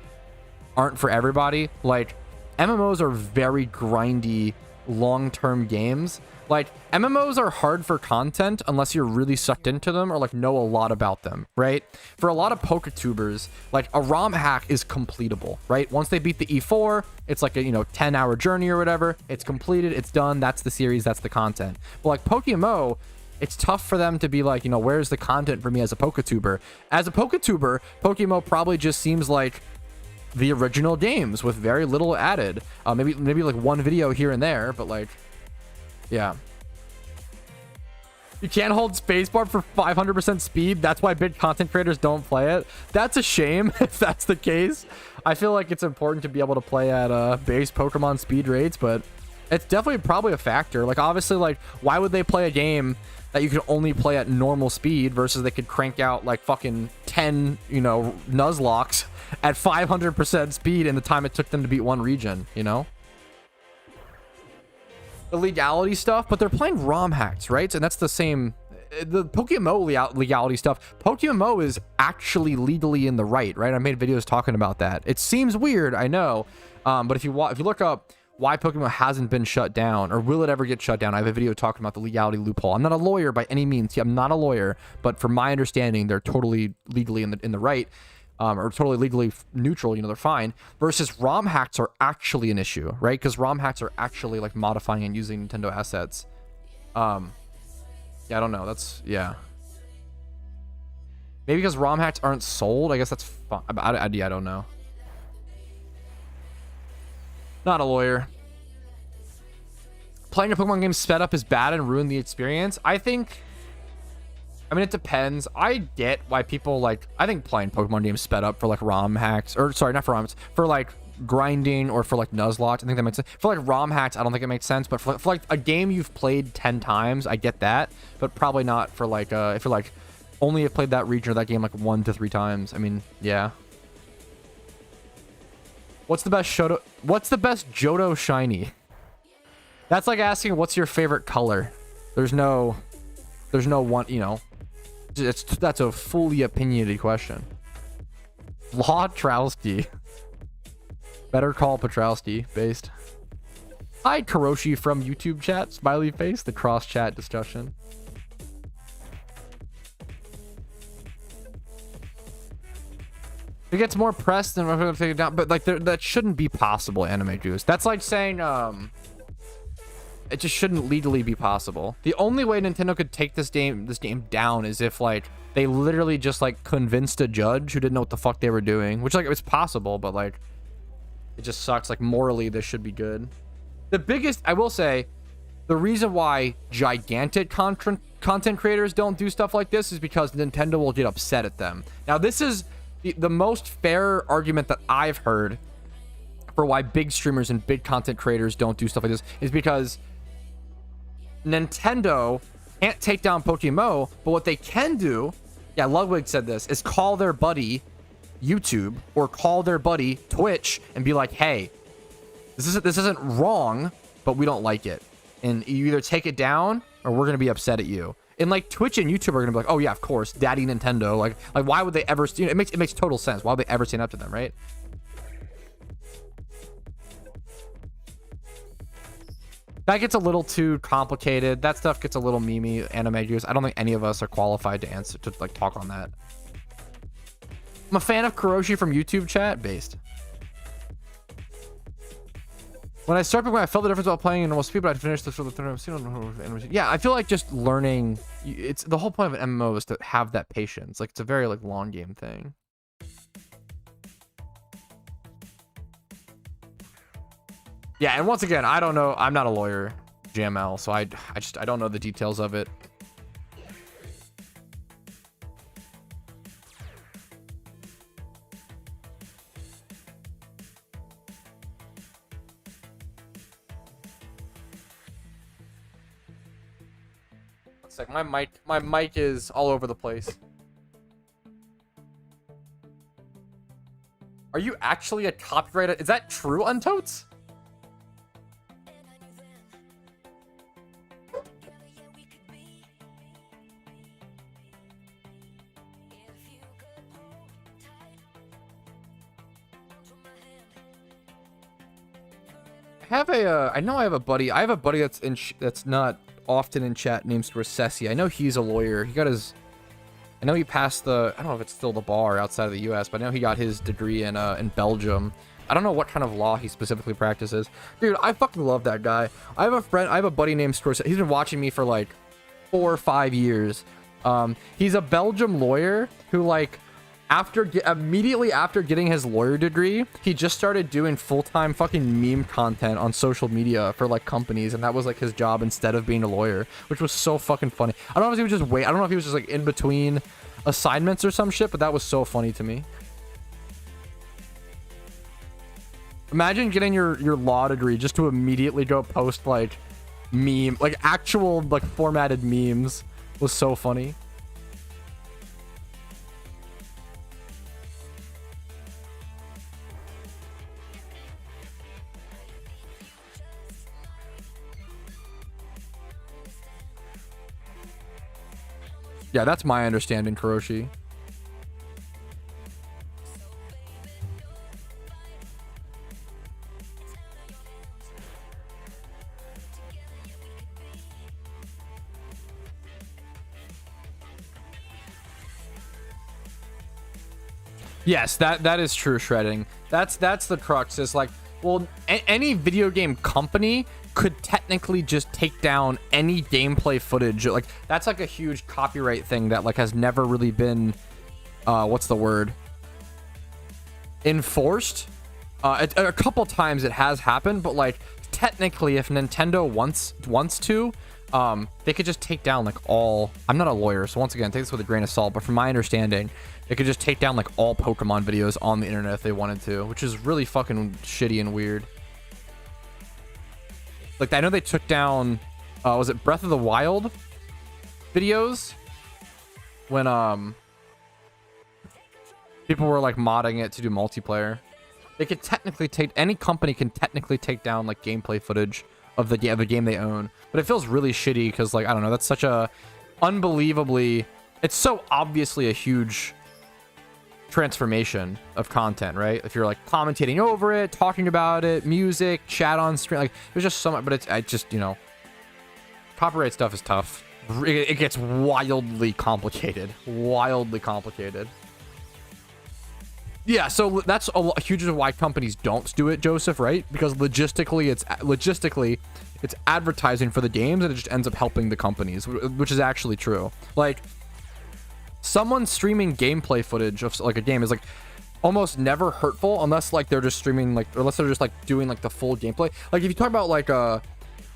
aren't for everybody. Like, MMOs are very grindy, long-term games. Like, MMOs are hard for content unless you're really sucked into them or, like, know a lot about them, right? For a lot of PokeTubers, like, a ROM hack is completable, right? Once they beat the E4, it's like a, 10-hour journey or whatever. It's completed. It's done. That's the series. That's the content. But, like, PokeMMO, it's tough for them to be like, where's the content for me as a PokeTuber? As a PokeTuber, PokeMMO probably just seems like the original games with very little added. Maybe like one video here and there, but, like... Yeah. You can't hold spacebar for 500% speed. That's why big content creators don't play it. That's a shame if that's the case. I feel like it's important to be able to play at base Pokemon speed rates, but it's definitely probably a factor. Like, obviously, like, why would they play a game that you can only play at normal speed versus they could crank out like fucking 10, Nuzlocks at 500% speed in the time it took them to beat one region, The legality stuff, but they're playing ROM hacks, right? And that's the same. The PokeMMO legality stuff. PokeMMO is actually legally in the right? I made videos talking about that. It seems weird, I know, but if you look up why PokeMMO hasn't been shut down, or will it ever get shut down, I have a video talking about the legality loophole. I'm not a lawyer by any means. See, I'm not a lawyer, but from my understanding, they're totally legally in the right. or totally legally neutral, you know, they're fine. Versus ROM hacks are actually an issue, right? Because ROM hacks are actually like modifying and using Nintendo assets. Yeah, I don't know. That's, yeah. Maybe because ROM hacks aren't sold. I guess that's fine. I don't know. Not a lawyer. Playing a Pokemon game sped up is bad and ruin the experience. I mean, it depends. I get why people like, I think playing Pokemon games sped up for like ROM hacks, or sorry, not for ROMs, for like grinding or for like Nuzlocke. I think that makes sense. For like ROM hacks, I don't think it makes sense. But for like a game you've played 10 times, I get that. But probably not for like, if you're like, only have played that region or that game like 1 to 3 times. I mean, yeah. What's the best JOHTO shiny? That's like asking what's your favorite color. There's no one, you know. That's a fully opinionated question. Patrouski. Better call Patrouski based. Hi, Karoshi from YouTube chat. Smiley face. The cross chat discussion. It gets more press than we're gonna take it down, but like that shouldn't be possible. Anime Juice. That's like saying it just shouldn't legally be possible. The only way Nintendo could take this game down is if like they literally just like convinced a judge who didn't know what the fuck they were doing, which like it's possible, but like it just sucks. Like morally, this should be good. The biggest, I will say, the reason why gigantic content creators don't do stuff like this is because Nintendo will get upset at them. Now, this is the most fair argument that I've heard for why big streamers and big content creators don't do stuff like this is because Nintendo can't take down PokeMMO, but what they can do, yeah, Ludwig said this, is call their buddy YouTube or call their buddy Twitch and be like, hey, this isn't wrong, but we don't like it. And you either take it down or we're going to be upset at you. And like Twitch and YouTube are going to be like, oh yeah, of course, Daddy Nintendo. Like why would they ever, you know, it makes total sense. Why would they ever stand up to them, right? That gets a little too complicated. That stuff gets a little memey, anime juice. I don't think any of us are qualified to answer, to like talk on that. I'm a fan of Karoshi from YouTube chat based. When I started, I felt the difference while playing in normal speed, but I finished this for the third time. Yeah, I feel like just learning, it's the whole point of an MMO is to have that patience. Like it's a very like long game thing. Yeah, and once again, I don't know. I'm not a lawyer, JML, so I don't know the details of it. Like my mic is all over the place. Are you actually a copyright? Is that true, Untotes? I know I have a buddy. I have a buddy that's not often in chat named Scorsese. I know he's a lawyer. He got his, I know he passed the, I don't know if it's still the bar outside of the US, but I know he got his degree in Belgium. I don't know what kind of law he specifically practices. Dude, I fucking love that guy. I have a buddy named Scorsese. He's been watching me for like 4 or 5 years. He's a Belgium lawyer who like, immediately after getting his lawyer degree, he just started doing full-time fucking meme content on social media for like companies, and that was like his job instead of being a lawyer, which was so fucking funny. I don't know if he was just I don't know if he was just like in between assignments or some shit, but that was so funny to me. Imagine getting your law degree just to immediately go post like actual like formatted memes. Was so funny. Yeah, that's my understanding, Karoshi. Yes, that is true shredding. That's the crux. Is like, well, any video game company could technically just take down any gameplay footage. Like, that's like a huge copyright thing that like has never really been what's the word, enforced. A couple times it has happened, but like technically if Nintendo wants to, they could just take down like all, I'm not a lawyer, so once again, take this with a grain of salt, but from my understanding, they could just take down like all Pokemon videos on the internet if they wanted to, which is really fucking shitty and weird. Like, I know they took down, was it Breath of the Wild videos? When, people were like modding it to do multiplayer. They could technically any company can technically take down like gameplay footage of the game they own. But it feels really shitty because, like, I don't know, that's such a unbelievably, it's so obviously a huge transformation of content, right? If you're like commentating over it, talking about it, music, chat on stream, like there's just so much, but I just, you know, copyright stuff is tough. It gets wildly complicated. Yeah, so that's a huge reason why companies don't do it, Joseph, right? Because logistically it's advertising for the games, and it just ends up helping the companies, which is actually true. Like, someone streaming gameplay footage of like a game is like almost never hurtful unless like they're just streaming like, or unless they're just like doing like the full gameplay. Like, if you talk about like you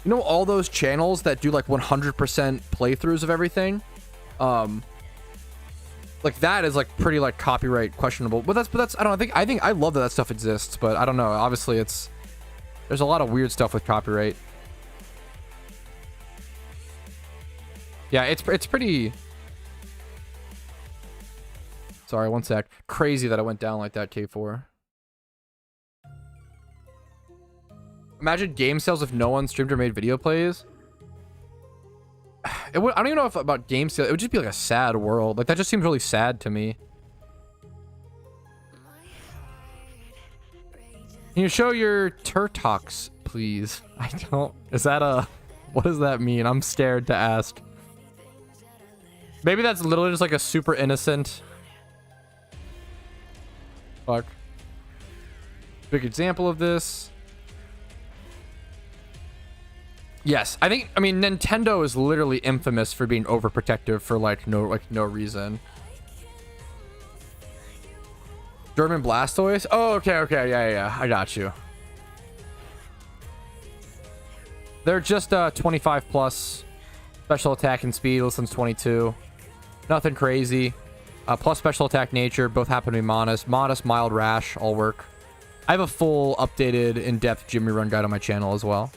know, all those channels that do like 100% playthroughs of everything, like that is like pretty like copyright questionable. But that's I think I love that stuff exists, but I don't know. Obviously, there's a lot of weird stuff with copyright. Yeah, it's pretty. Sorry, one sec. Crazy that I went down like that, K4. Imagine game sales if no one streamed or made video plays. I don't even know if about game sales. It would just be like a sad world. Like, that just seems really sad to me. Can you show your Turtox, please? I don't. Is that a? What does that mean? I'm scared to ask. Maybe that's literally just like a super innocent. Fuck. Big example of this. Yes, I mean, Nintendo is literally infamous for being overprotective for no reason. German Blastoise? Oh, okay, yeah, I got you. They're just 25 plus special attack and speed. Listen's 22. Nothing crazy. Plus special attack nature. Both happen to be modest. Modest, mild rash, all work. I have a full updated in-depth Jimmy Run guide on my channel as well.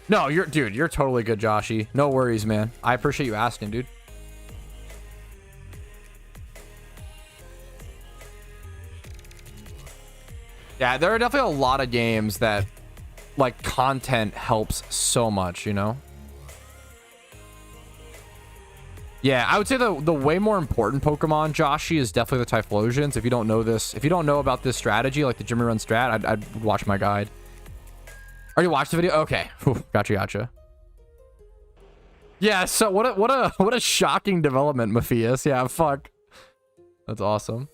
No, you're totally good, Joshy. No worries, man. I appreciate you asking, dude. Yeah, there are definitely a lot of games that, like, content helps so much, you know? Yeah, I would say the way more important Pokemon, Joshy, is definitely the Typhlosions. If you don't know this, if you don't know about this strategy, like the Jimmy Run strat, I'd watch my guide. Already watched the video? Okay. Whew, gotcha. Yeah, so what a shocking development, Matthias. Yeah, fuck. That's awesome.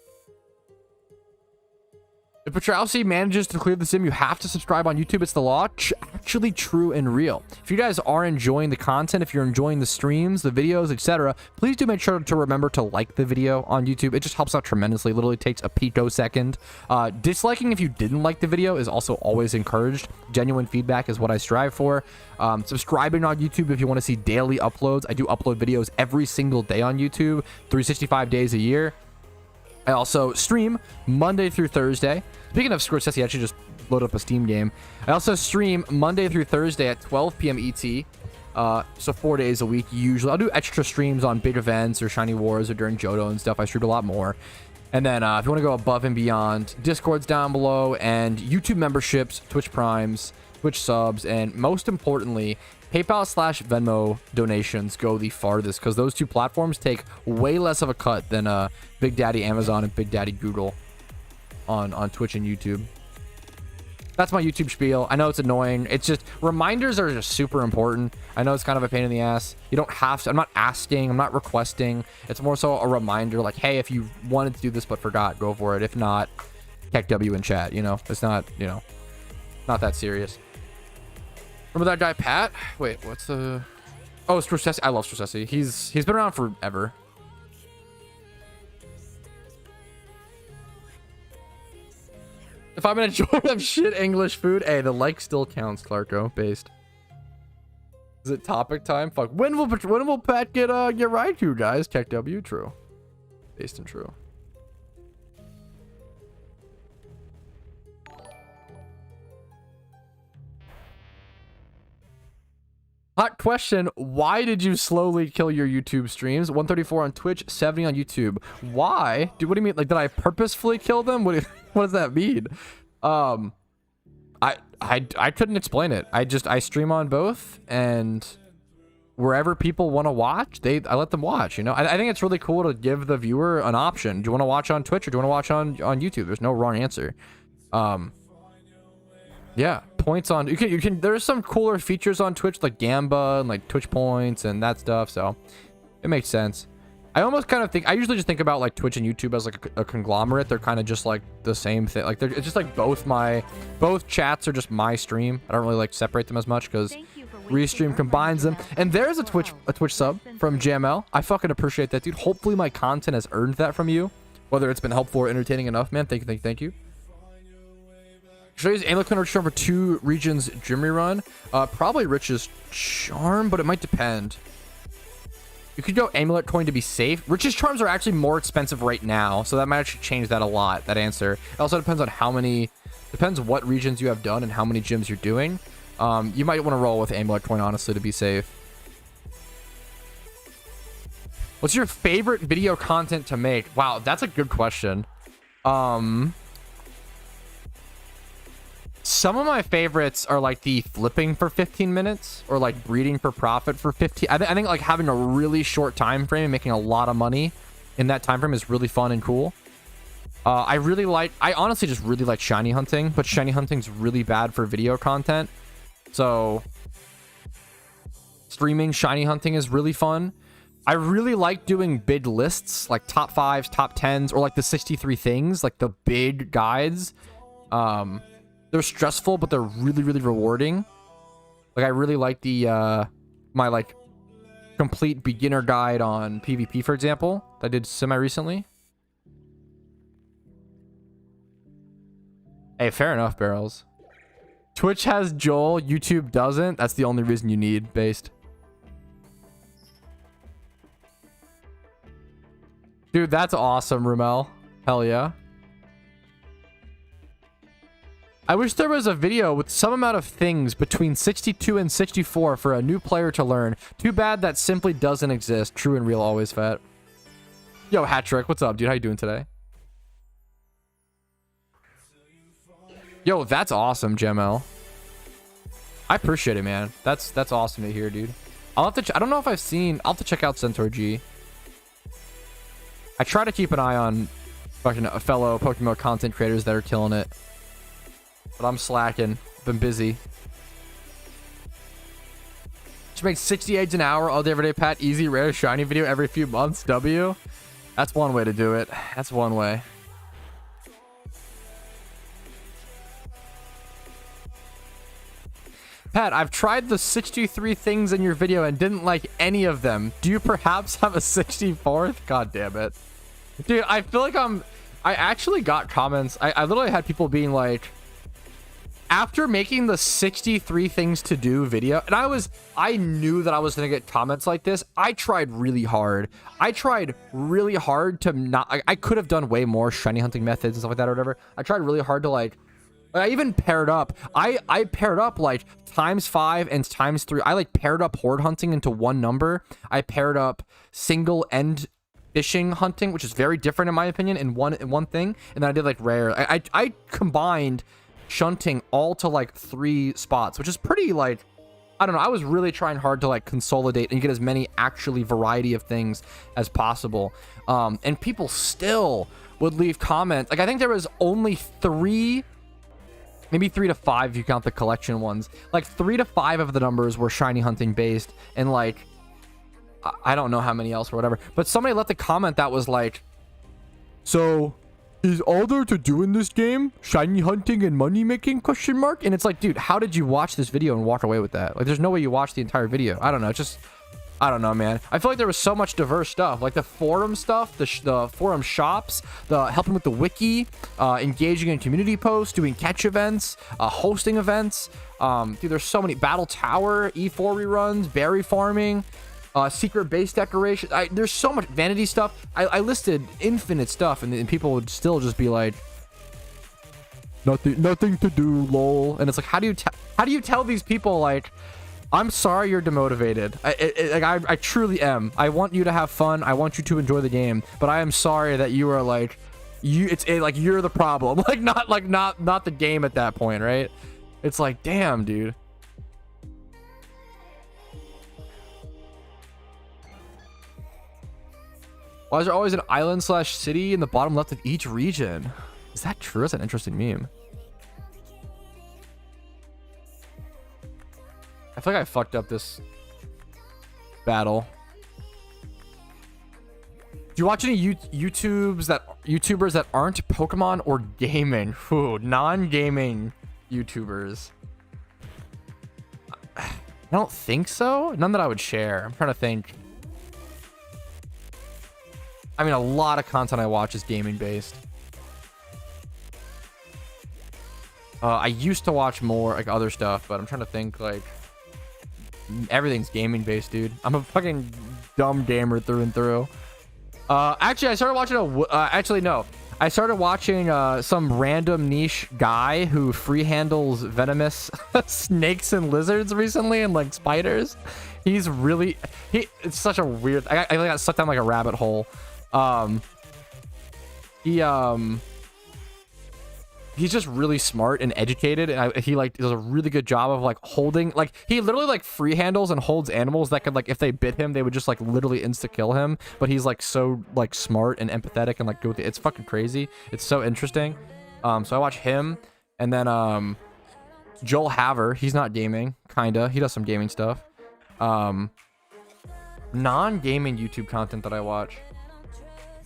If Patrouski manages to clear the sim, you have to subscribe on YouTube. It's the law. Actually true and real. If you guys are enjoying the content, if you're enjoying the streams, the videos, etc., please do make sure to remember to like the video on YouTube. It just helps out tremendously. It literally takes a picosecond. Disliking if you didn't like the video is also always encouraged. Genuine feedback is what I strive for. Subscribing on YouTube if you want to see daily uploads. I do upload videos every single day on YouTube, 365 days a year. I also stream Monday through Thursday. Speaking of Scorsese, I actually just loaded up a Steam game. I also stream Monday through Thursday at 12 p.m. ET. So 4 days a week usually. I'll do extra streams on big events or Shiny Wars or during JOHTO and stuff. I stream a lot more. And then if you want to go above and beyond, Discord's down below, and YouTube memberships, Twitch Primes, Twitch subs, and most importantly, PayPal/Venmo donations go the farthest, because those two platforms take way less of a cut than Big Daddy Amazon and Big Daddy Google on Twitch and YouTube. That's my YouTube spiel. I know it's annoying. It's just reminders are just super important. I know it's kind of a pain in the ass. You don't have to. I'm not asking. I'm not requesting. It's more so a reminder like, hey, if you wanted to do this but forgot, go for it. If not, tech W in chat. You know, it's not, you know, not that serious. Remember that guy, Pat? Wait, what's the... Oh, Strusessi. I love Strusessi. He's been around forever. If I'm in a joint of shit English food, hey, the like still counts, Clarko, based. Is it topic time? Fuck. When will Pat get Raichu, guys? Tech W, true. Based and true. Hot question. Why did you slowly kill your YouTube streams? 134 on Twitch, 70 on YouTube. Why? Dude, what do you mean? Like, did I purposefully kill them? What does that mean? I couldn't explain it. I stream on both, and wherever people want to watch, I let them watch, you know? I think it's really cool to give the viewer an option. Do you want to watch on Twitch or do you want to watch on YouTube? There's no wrong answer. Yeah, points on you can there's some cooler features on Twitch like Gamba and like Twitch points and that stuff, so it makes sense. I almost kind of think I usually just think about like Twitch and YouTube as like a conglomerate. They're kind of just like the same thing. Like it's just like both chats are just my stream. I don't really like separate them as much because Restream combines them. And there's a Twitch sub from JML. I fucking appreciate that, dude. Hopefully my content has earned that from you, whether it's been helpful or entertaining enough, man. Thank you. Should I use Amulet Coin or Charm for 2 regions Jimmy run? Probably Rich's Charm, but it might depend. You could go Amulet Coin to be safe. Rich's Charms are actually more expensive right now, so that might actually change that a lot, that answer. It also depends on depends what regions you have done and how many gyms you're doing. You might want to roll with Amulet Coin, honestly, to be safe. What's your favorite video content to make? Wow, that's a good question. Some of my favorites are like the flipping for 15 minutes or like breeding for profit for 15. I think like having a really short time frame and making a lot of money in that time frame is really fun and cool. I honestly just really like shiny hunting, but shiny hunting's really bad for video content. So streaming shiny hunting is really fun. I really like doing big lists like top 5s, top 10s, or like the 63 things, like the big guides. They're stressful, but they're really, really rewarding. Like I really like the my like complete beginner guide on PvP, for example, that I did semi recently. Hey, fair enough, Barrels. Twitch has Joel, YouTube doesn't. That's the only reason you need based. Dude, that's awesome, Rumel. Hell yeah. I wish there was a video with some amount of things between 62 and 64 for a new player to learn. Too bad that simply doesn't exist. True and real, always fat. Yo, Hattrick, what's up, dude? How you doing today? Yo, that's awesome, Gemel. I appreciate it, man. That's awesome to hear, dude. I'll have to. I don't know if I've seen. I'll have to check out Centaur G. I try to keep an eye on fucking fellow PokeMMO content creators that are killing it. But I'm slacking. Been busy. Just make 68 an hour all day, every day, Pat. Easy, rare, shiny video every few months. W. That's one way to do it. That's one way. Pat, I've tried the 63 things in your video and didn't like any of them. Do you perhaps have a 64th? God damn it. Dude, I feel like I actually got comments. I literally had people being like, after making the 63 things to do video, and I knew that I was going to get comments like this. I tried really hard. To not, I could have done way more shiny hunting methods and stuff like that or whatever. I tried really hard to like, I even paired up. I paired up like ×5 and ×3. I like paired up horde hunting into one number. I paired up single end fishing hunting, which is very different in my opinion, in one thing. And then I did like rare. I combined shunting all to like 3 spots, which is pretty like, I don't know. I was really trying hard to like consolidate and get as many actually variety of things as possible. And people still would leave comments. Like I think there was only 3 Maybe 3 to 5 if you count the collection ones. Like 3 to 5 of the numbers were shiny hunting based, and like I don't know how many else or whatever. But somebody left a comment that was like, so is all there to do in this game shiny hunting and money making question mark? And it's like, dude, how did you watch this video and walk away with that? Like, there's no way you watched the entire video. I don't know. It's just, I don't know, man. I feel like there was so much diverse stuff, like the forum stuff, the forum shops, the helping with the wiki, engaging in community posts, doing catch events, hosting events. Dude, there's so many. Battle Tower, E4 reruns, berry farming, secret base decoration. There's so much vanity stuff. I listed infinite stuff, and people would still just be like, nothing to do, lol. And it's like, how do you tell these people, like, I'm sorry you're demotivated. I truly am. I want you to have fun. I want you to enjoy the game, but I am sorry that you are like, like you're the problem. Like not the game at that point, right? It's like, damn, dude. Why is there always an island / city in the bottom left of each region? Is that true? That's an interesting meme. I feel like I fucked up this battle. Do you watch any YouTubers that aren't Pokemon or gaming? Ooh, non-gaming YouTubers. I don't think so. None that I would share. I'm trying to think. I mean, a lot of content I watch is gaming based. I used to watch more like other stuff, but I'm trying to think, like, everything's gaming based, dude. I'm a fucking dumb gamer through and through. Actually, I started watching I started watching some random niche guy who free handles venomous snakes and lizards recently, and like spiders. It's such a weird, I got sucked down like a rabbit hole. He's just really smart and educated, and he like does a really good job of like holding, like he literally like free handles and holds animals that could, like, if they bit him they would just like literally insta kill him, but he's like so like smart and empathetic and like good with it. It's fucking crazy. It's so interesting. So I watch him, and then Joel Haver. He's not gaming, kinda. He does some gaming stuff. Non-gaming YouTube content that I watch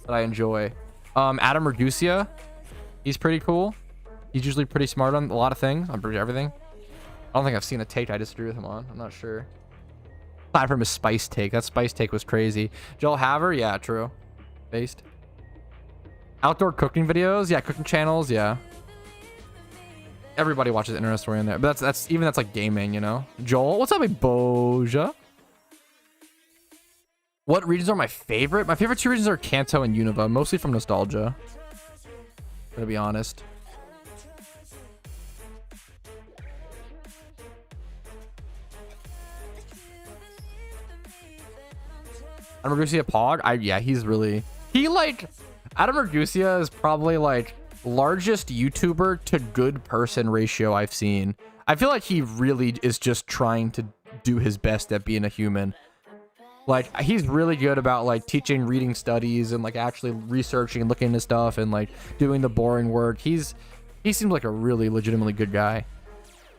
that I enjoy. Adam Ragusia. He's pretty cool. He's usually pretty smart on a lot of things, on everything. I don't think I've seen a take I disagree with him on. I'm not sure. Aside from his spice take. That spice take was crazy. Joel Haver, yeah, true. Based. Outdoor cooking videos, yeah, cooking channels, yeah. Everybody watches Internet Story in there, but that's like gaming, you know. Joel, what's up, Boja? What regions are my favorite? My favorite 2 regions are Kanto and Unova, mostly from nostalgia. To be honest. Adam Ragusia Pog? Yeah, he's really... Adam Ragusia is probably like largest YouTuber to good person ratio I've seen. I feel like he really is just trying to do his best at being a human. Like, he's really good about like teaching reading studies and like actually researching and looking into stuff and like doing the boring work. He seems like a really legitimately good guy.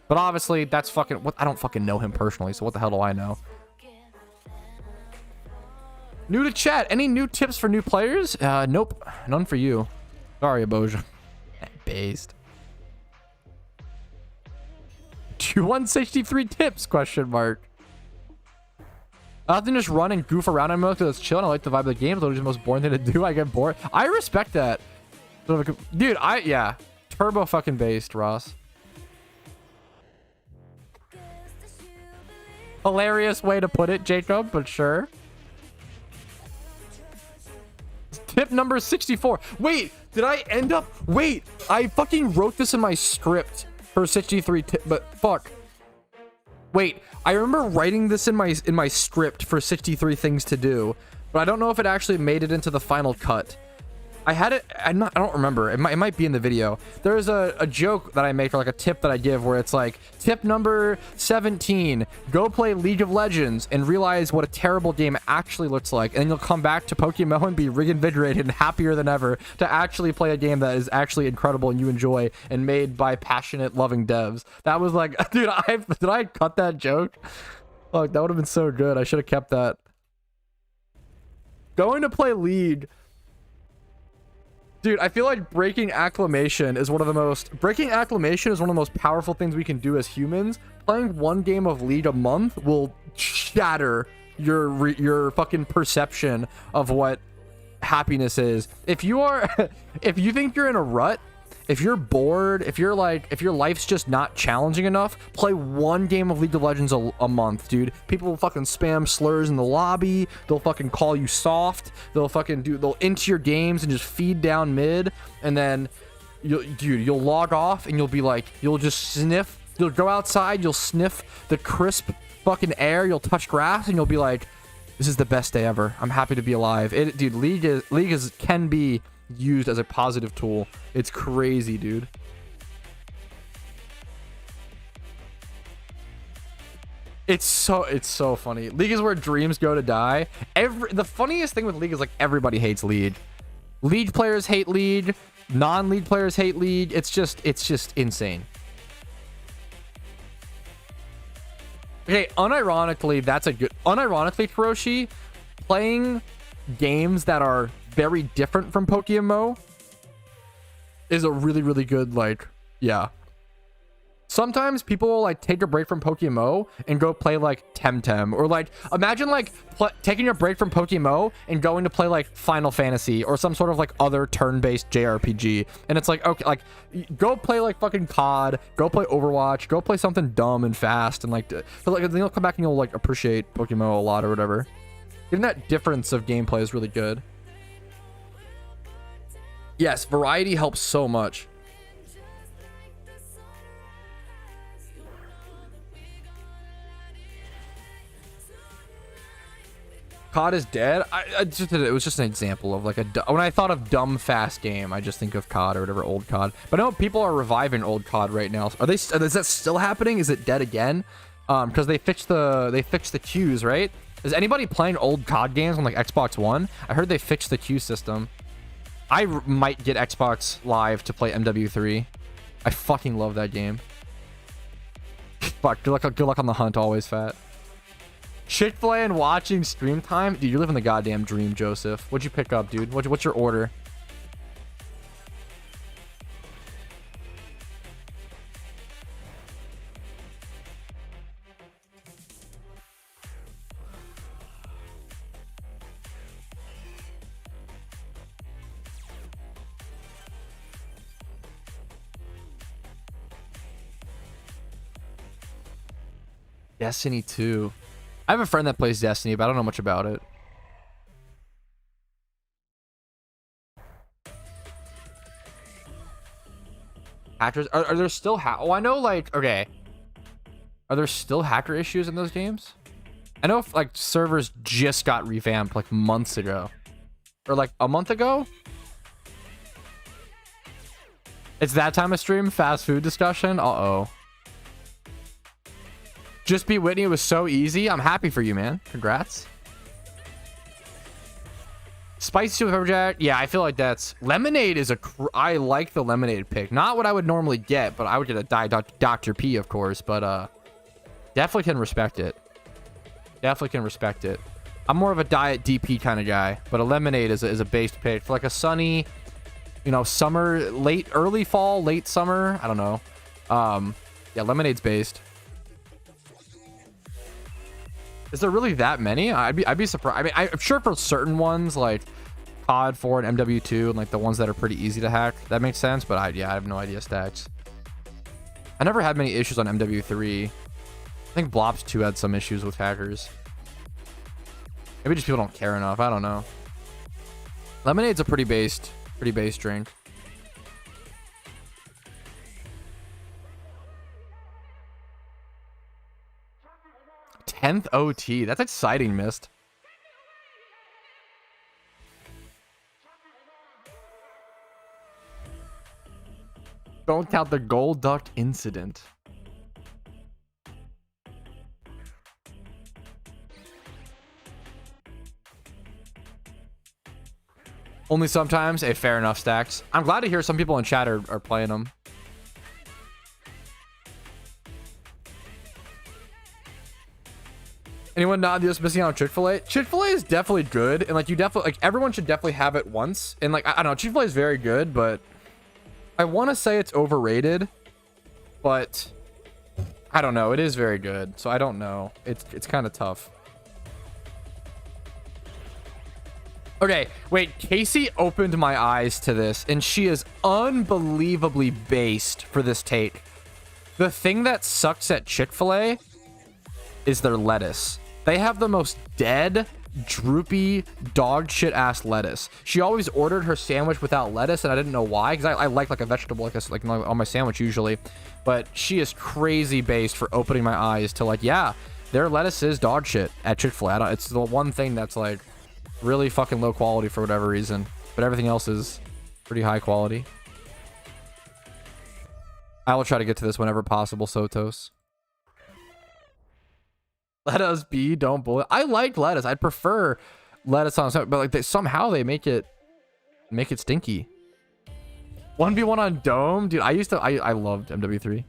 But obviously that's fucking I don't fucking know him personally, so what the hell do I know? New to chat. Any new tips for new players? Nope. None for you. Sorry, Aboja. Based. 163 tips? Question mark. I often just run and goof around in mode because it's chill and I like the vibe of the game. It's literally the most boring thing to do. I get bored. I respect that. Dude, yeah. Turbo fucking based, Ross. Hilarious way to put it, Jacob, but sure. Tip number 64. Wait, did I end up... Wait, I fucking wrote this in my script for 63 tip, but fuck. Wait, I remember writing this in my script for 63 things to do, but I don't know if it actually made it into the final cut. I had it. I don't remember. It might be in the video. There's a joke that I make, or like a tip that I give, where it's like, tip number 17: go play League of Legends and realize what a terrible game actually looks like, and then you'll come back to PokeMMO and be reinvigorated and happier than ever to actually play a game that is actually incredible and you enjoy and made by passionate, loving devs. That was like, dude, did I cut that joke? Fuck, that would have been so good. I should have kept that. Going to play League. Dude, I feel like breaking acclimation is one of the most powerful things we can do as humans. Playing one game of League a month will shatter your fucking perception of what happiness is. If you think you're in a rut, if you're bored, if your life's just not challenging enough, play one game of League of Legends a month, dude. People will fucking spam slurs in the lobby. They'll fucking call you soft. They'll into your games and just feed down mid. And then, you'll log off and you'll be like, you'll go outside, you'll sniff the crisp fucking air, you'll touch grass, and you'll be like, this is the best day ever. I'm happy to be alive. Dude, League can be used as a positive tool. It's crazy, dude. It's so funny. League is where dreams go to die. The funniest thing with League is like everybody hates League. League players hate League. Non-League players hate League. It's just insane. Okay, unironically, Hiroshi, playing games that are very different from PokeMMO is a really, really good, like, yeah. Sometimes people will like take a break from PokeMMO and go play like Temtem, or like imagine like taking a break from PokeMMO and going to play like Final Fantasy or some sort of like other turn-based JRPG, and it's like, okay, like go play like fucking COD, go play Overwatch, go play something dumb and fast, and like then you'll come back and you'll like appreciate PokeMMO a lot or whatever. Getting that difference of gameplay is really good. Yes, variety helps so much. COD is dead. It was just an example of like when I thought of dumb fast game, I just think of COD or whatever, old COD. But I know people are reviving old COD right now. Is that still happening? Is it dead again? Because they fixed the queues, right? Is anybody playing old COD games on like Xbox One? I heard they fixed the queue system. I might get Xbox Live to play MW3. I fucking love that game. Fuck, good luck on the hunt, always fat. Chick-fil-A and watching stream time? Dude, you're living the goddamn dream, Joseph. What'd you pick up, dude? What's your order? Destiny 2. I have a friend that plays Destiny, but I don't know much about it. Hackers? Are there still oh, I know, like, okay. Are there still hacker issues in those games? I know if, like, servers just got revamped, like, months ago. Or, like, a month ago? It's that time of stream? Fast food discussion? Uh-oh. Just Beat Whitney was so easy. I'm happy for you, man. Congrats. Spicy with Pepperjack. Yeah, I feel like that's... Lemonade is I like the lemonade pick. Not what I would normally get, but I would get a Diet Dr. P, of course. But definitely can respect it. Definitely can respect it. I'm more of a Diet DP kind of guy. But a lemonade is a based pick. For like a sunny, you know, summer, early fall, late summer. I don't know. Yeah, lemonade's based. Is there really that many? I'd be surprised. I mean, I'm sure for certain ones like COD 4 and MW2 and like the ones that are pretty easy to hack, that makes sense. But yeah, I have no idea stacks. I never had many issues on MW3. I think Blops 2 had some issues with hackers. Maybe just people don't care enough. I don't know. Lemonade's a pretty based drink. 10th OT. That's exciting, Mist. Don't count the gold duck incident. Only sometimes. A fair enough, Stacks. I'm glad to hear some people in chat are playing them. Anyone not just missing out on Chick-fil-A? Chick-fil-A is definitely good, and like you definitely like everyone should definitely have it once. And like I don't know, Chick-fil-A is very good, but I want to say it's overrated, but I don't know. It is very good, so I don't know. It's kind of tough. Okay, wait. Casey opened my eyes to this, and she is unbelievably based for this take. The thing that sucks at Chick-fil-A is their lettuce. They have the most dead, droopy, dog shit ass lettuce. She always ordered her sandwich without lettuce, and I didn't know why, because I like a vegetable like on my sandwich usually. But she is crazy based for opening my eyes to like, yeah, their lettuce is dog shit at Chick-fil-A. It's the one thing that's like really fucking low quality for whatever reason, but everything else is pretty high quality. I will try to get to this whenever possible, Sotos. Let us be, don't bullet. I like lettuce. I'd prefer lettuce on something, but like somehow they make it stinky. 1v1 on Dome, dude. I loved MW3.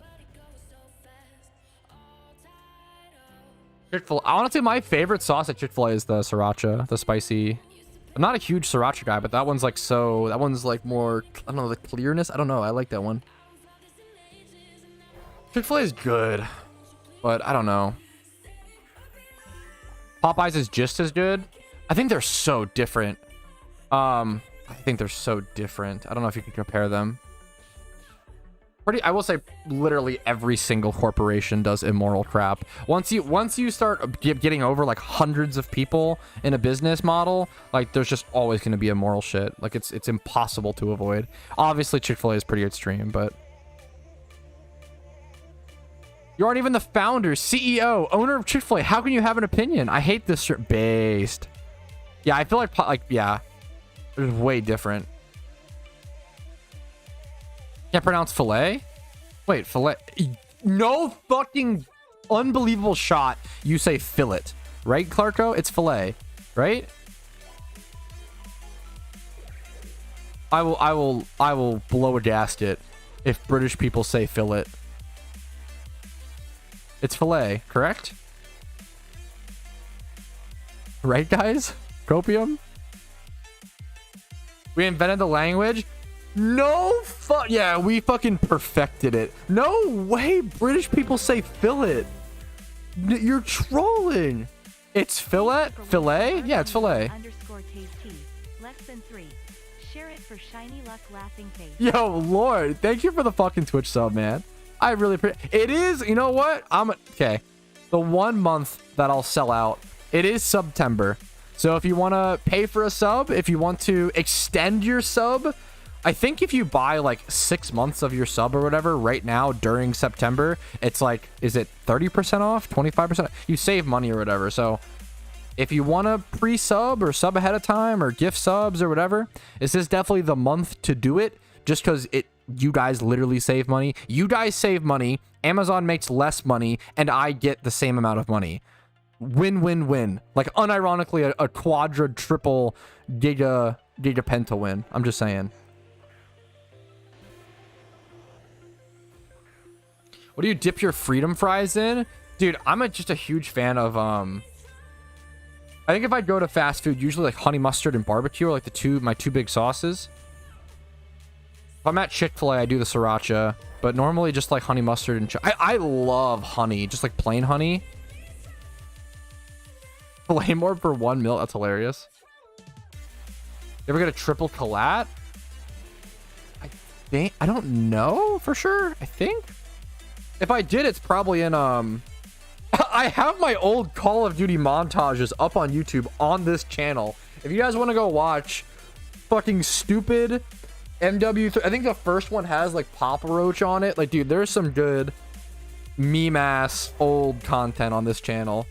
Chick-fil-A. Honestly, my favorite sauce at Chick-fil-A is the sriracha, the spicy. I'm not a huge sriracha guy, but that one's like that one's like more, I don't know, the clearness. I don't know. I like that one. Chick-fil-A is good, but I don't know. Popeyes is just as good. I think they're so different. I don't know if you can compare them. I will say literally every single corporation does immoral crap. Once you start getting over like hundreds of people in a business model, like there's just always going to be immoral shit. Like it's impossible to avoid. Obviously Chick-fil-A is pretty extreme, but you aren't even the founder, CEO, owner of Chick-fil-A. How can you have an opinion? I hate this shirt. Based. Yeah, I feel like yeah, it's way different. Can't pronounce fillet? Wait, fillet. No fucking unbelievable shot. You say fillet, right, Clarko? It's fillet, right? I will blow a gasket if British people say fillet. It's fillet, correct? Right, guys? Copium? We invented the language? No fuck. Yeah, we fucking perfected it. No way British people say fillet. You're trolling. It's fillet? Fillet? Yeah, it's fillet. Less than 3. Share it for shiny luck laughing face. Yo, Lord, thank you for the fucking Twitch sub, man. I really appreciate it. Is, you know what? Okay. The 1 month that I'll sell out, it is September. So if you want to pay for a sub, if you want to extend your sub, I think if you buy like 6 months of your sub or whatever right now during September, it's like, is it 30% off, 25%? You save money or whatever. So if you want to pre-sub or sub ahead of time or gift subs or whatever, this is definitely the month to do it, just because you guys literally save money. You guys save money, Amazon makes less money, and I get the same amount of money. Win, win, win. Like unironically a quadra, triple, giga penta win. I'm just saying. What do you dip your freedom fries in? Dude, I'm just a huge fan of I think if I go to fast food, usually like honey mustard and barbecue are like my two big sauces. If I'm at Chick-fil-A, I do the sriracha, but normally just like honey mustard and I love honey, just like plain honey. Way more for 1 mil. That's hilarious. You ever get a triple collat? I don't know for sure. I think if I did, it's probably in I have my old Call of Duty montages up on YouTube on this channel. If you guys want to go watch fucking stupid MW3, I think the first one has like Papa Roach on it. Like, dude, there's some good meme ass old content on this channel.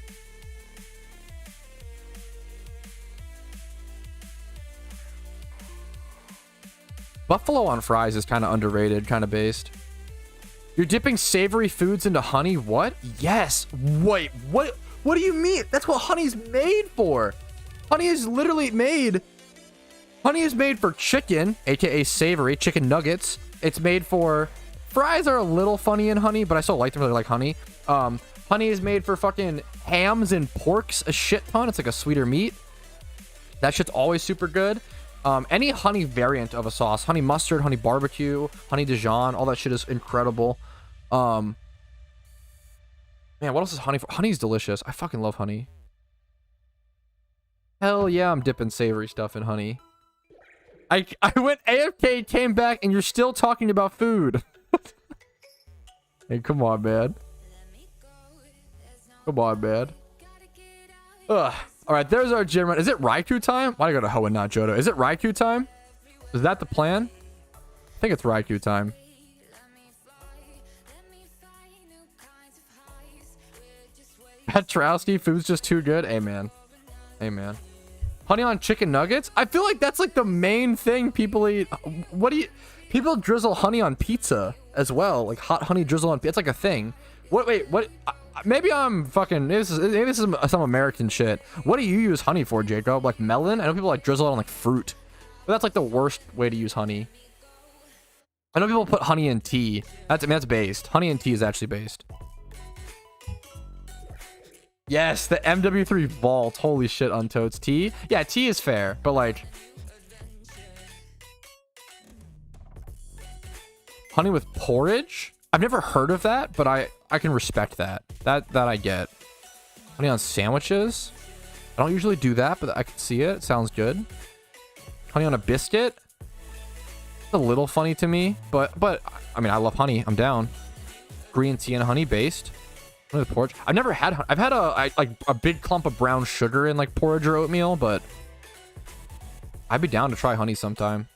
Buffalo on fries is kind of underrated, kind of based. You're dipping savory foods into honey? What? Yes. Wait, what? What do you mean? That's what honey's made for. Honey is literally made. Honey is made for chicken, aka savory, chicken nuggets. It's made for fries are a little funny in honey, but I still like them really like honey. Honey is made for fucking hams and porks a shit ton. It's like a sweeter meat. That shit's always super good. Any honey variant of a sauce, honey mustard, honey barbecue, honey Dijon, all that shit is incredible. Man, what else is honey for? Honey's delicious. I fucking love honey. Hell yeah, I'm dipping savory stuff in honey. I went AFK, came back, and you're still talking about food. Hey, come on, man. Come on, man. Ugh. All right, there's our gym run. Is it Raikou time? Why do I go to Ho and not Johto? Is it Raikou time? Is that the plan? I think it's Raikou time. Patrouski, food's just too good. Hey, man. Hey, man. Honey on chicken nuggets? I feel like that's like the main thing people eat. What do you... People drizzle honey on pizza as well. Like hot honey drizzle on pizza. It's like a thing. What? Wait, what? Maybe I'm fucking... Maybe this is some American shit. What do you use honey for, Jacob? Like melon? I know people like drizzle it on like fruit. But that's like the worst way to use honey. I know people put honey in tea. That's, I mean, that's based. Honey and tea is actually based. Yes, the MW3 vault. Holy shit, Untoad's tea. Yeah, tea is fair, but like... Honey with porridge? I've never heard of that, but I can respect that. That I get. Honey on sandwiches? I don't usually do that, but I can see it. It sounds good. Honey on a biscuit? It's a little funny to me, but I mean, I love honey. I'm down. Green tea and honey based. Honey with porridge. I've never had... I've had like a big clump of brown sugar in like porridge or oatmeal, but I'd be down to try honey sometime.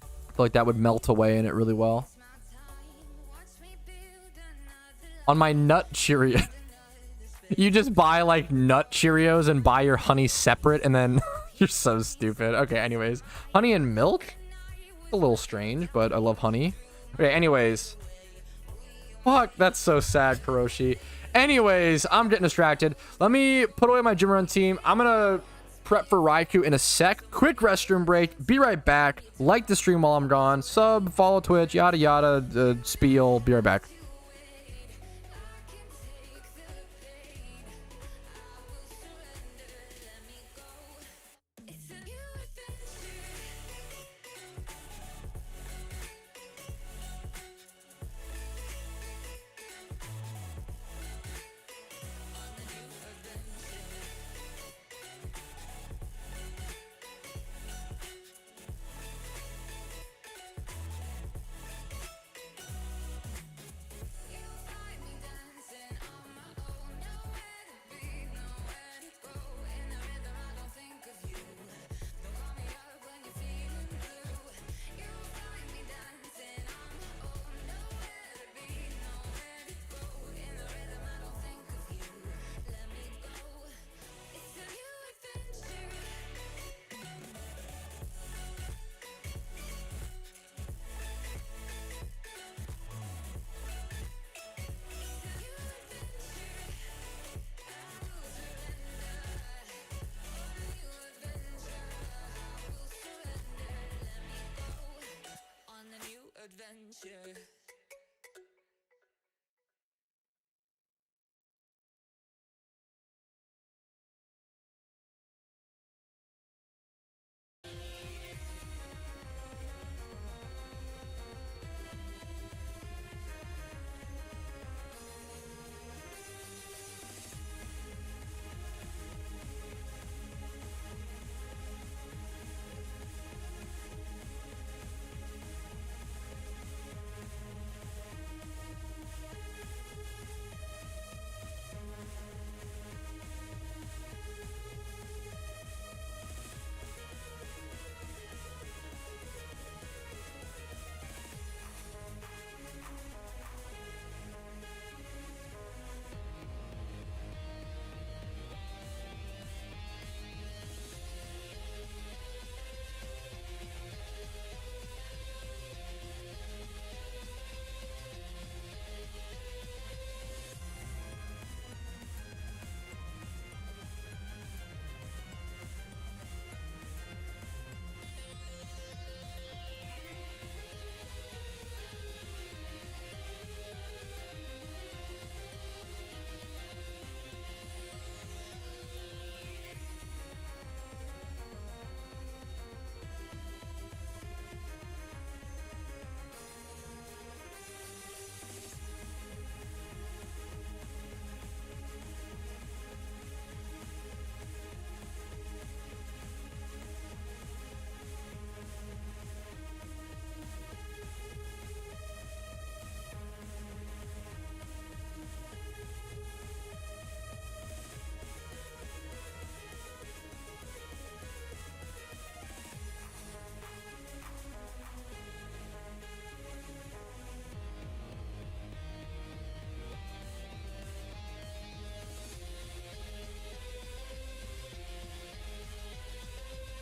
I feel like that would melt away in it really well. On my nut Cheerio. You just buy like nut Cheerios and buy your honey separate and then... You're so stupid. Okay, anyways. Honey and milk? A little strange, but I love honey. Okay, anyways. Fuck, that's so sad, Kuroshi. Anyways, I'm getting distracted. Let me put away my gym run team. I'm gonna prep for Raikou in a sec. Quick restroom break. Be right back. Like the stream while I'm gone. Sub, follow Twitch, yada yada, spiel. Be right back.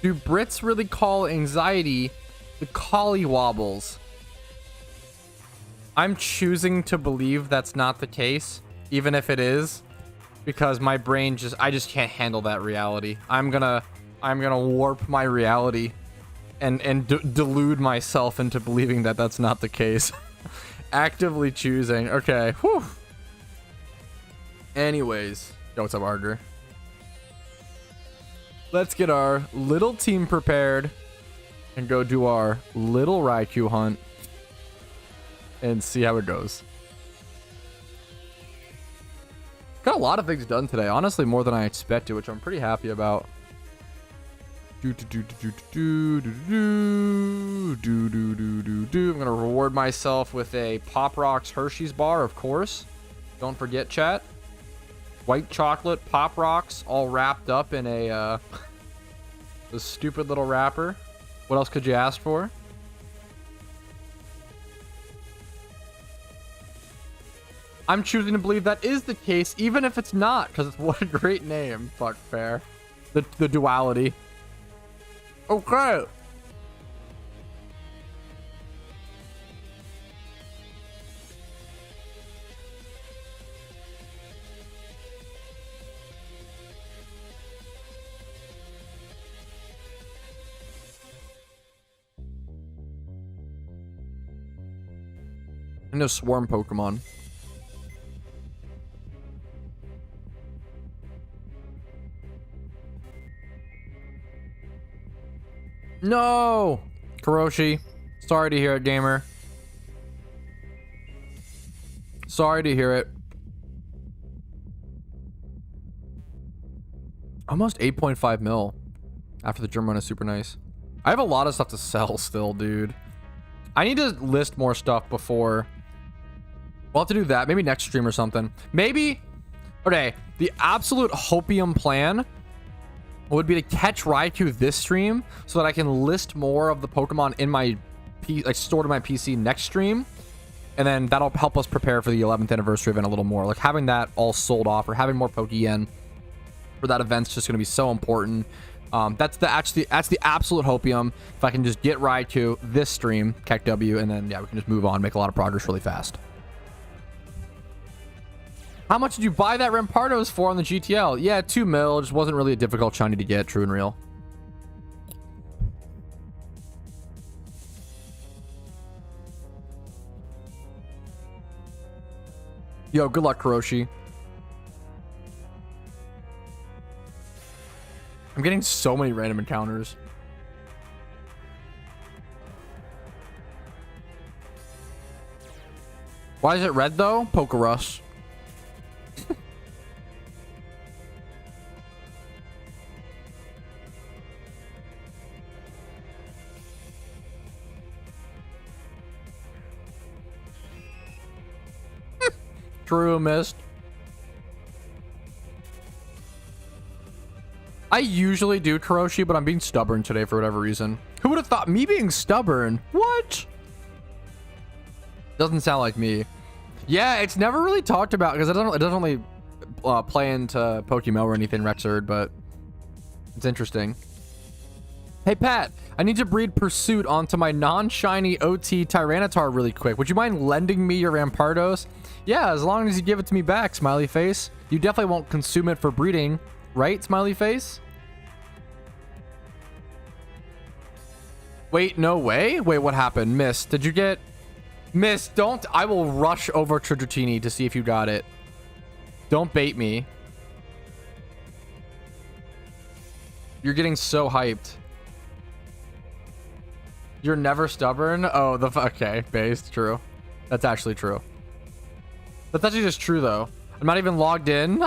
Do Brits really call anxiety the collie wobbles? I'm choosing to believe that's not the case, even if it is, because my brain I just can't handle that reality. I'm gonna warp my reality and delude myself into believing that that's not the case. Actively choosing. Okay. Whew. Anyways, yo, what's up, Arger? Let's get our little team prepared and go do our little Raikou hunt and see how it goes. Got a lot of things done today. Honestly, more than I expected, which I'm pretty happy about. I'm gonna reward myself with a Pop Rocks Hershey's bar, of course. Don't forget, chat. White chocolate Pop Rocks, all wrapped up in a this stupid little wrapper. What else could you ask for? I'm choosing to believe that is the case, even if it's not, because it's what a great name. Fuck fair. The duality. Okay. And a swarm Pokemon. No! Kuroshi. Sorry to hear it, gamer. Sorry to hear it. Almost 8.5 mil after the gym run is super nice. I have a lot of stuff to sell still, dude. I need to list more stuff before. We'll have to do that. Maybe next stream or something. Maybe. Okay. The absolute hopium plan would be to catch Raikou this stream so that I can list more of the Pokemon in my stored in my PC next stream, and then that'll help us prepare for the 11th anniversary event a little more. Like having that all sold off or having more Pokeyen for that event's just going to be so important. That's the absolute hopium. If I can just get Raikou this stream, Kek W, and then yeah, we can just move on, make a lot of progress really fast. How much did you buy that Rampardos for on the GTL? Yeah, 2 mil. Just wasn't really a difficult shiny to get, true and real. Yo, good luck, Kuroshi. I'm getting so many random encounters. Why is it red, though? Pokerus. True, missed. I usually do Kuroshi, but I'm being stubborn today for whatever reason. Who would have thought me being stubborn? What? Doesn't sound like me. Yeah, it's never really talked about because it doesn't really play into PokeMMO or anything, Rexard, but it's interesting. Hey, Pat, I need to breed Pursuit onto my non-shiny OT Tyranitar really quick. Would you mind lending me your Rampardos? Yeah, as long as you give it to me back, smiley face. You definitely won't consume it for breeding, right, smiley face? Wait, no way? Wait, what happened? Miss, did you get... Miss, don't... I will rush over to Dratini to see if you got it. Don't bait me. You're getting so hyped. You're never stubborn? Oh, okay, based. True. That's actually true. That's actually just true, though. I'm not even logged in.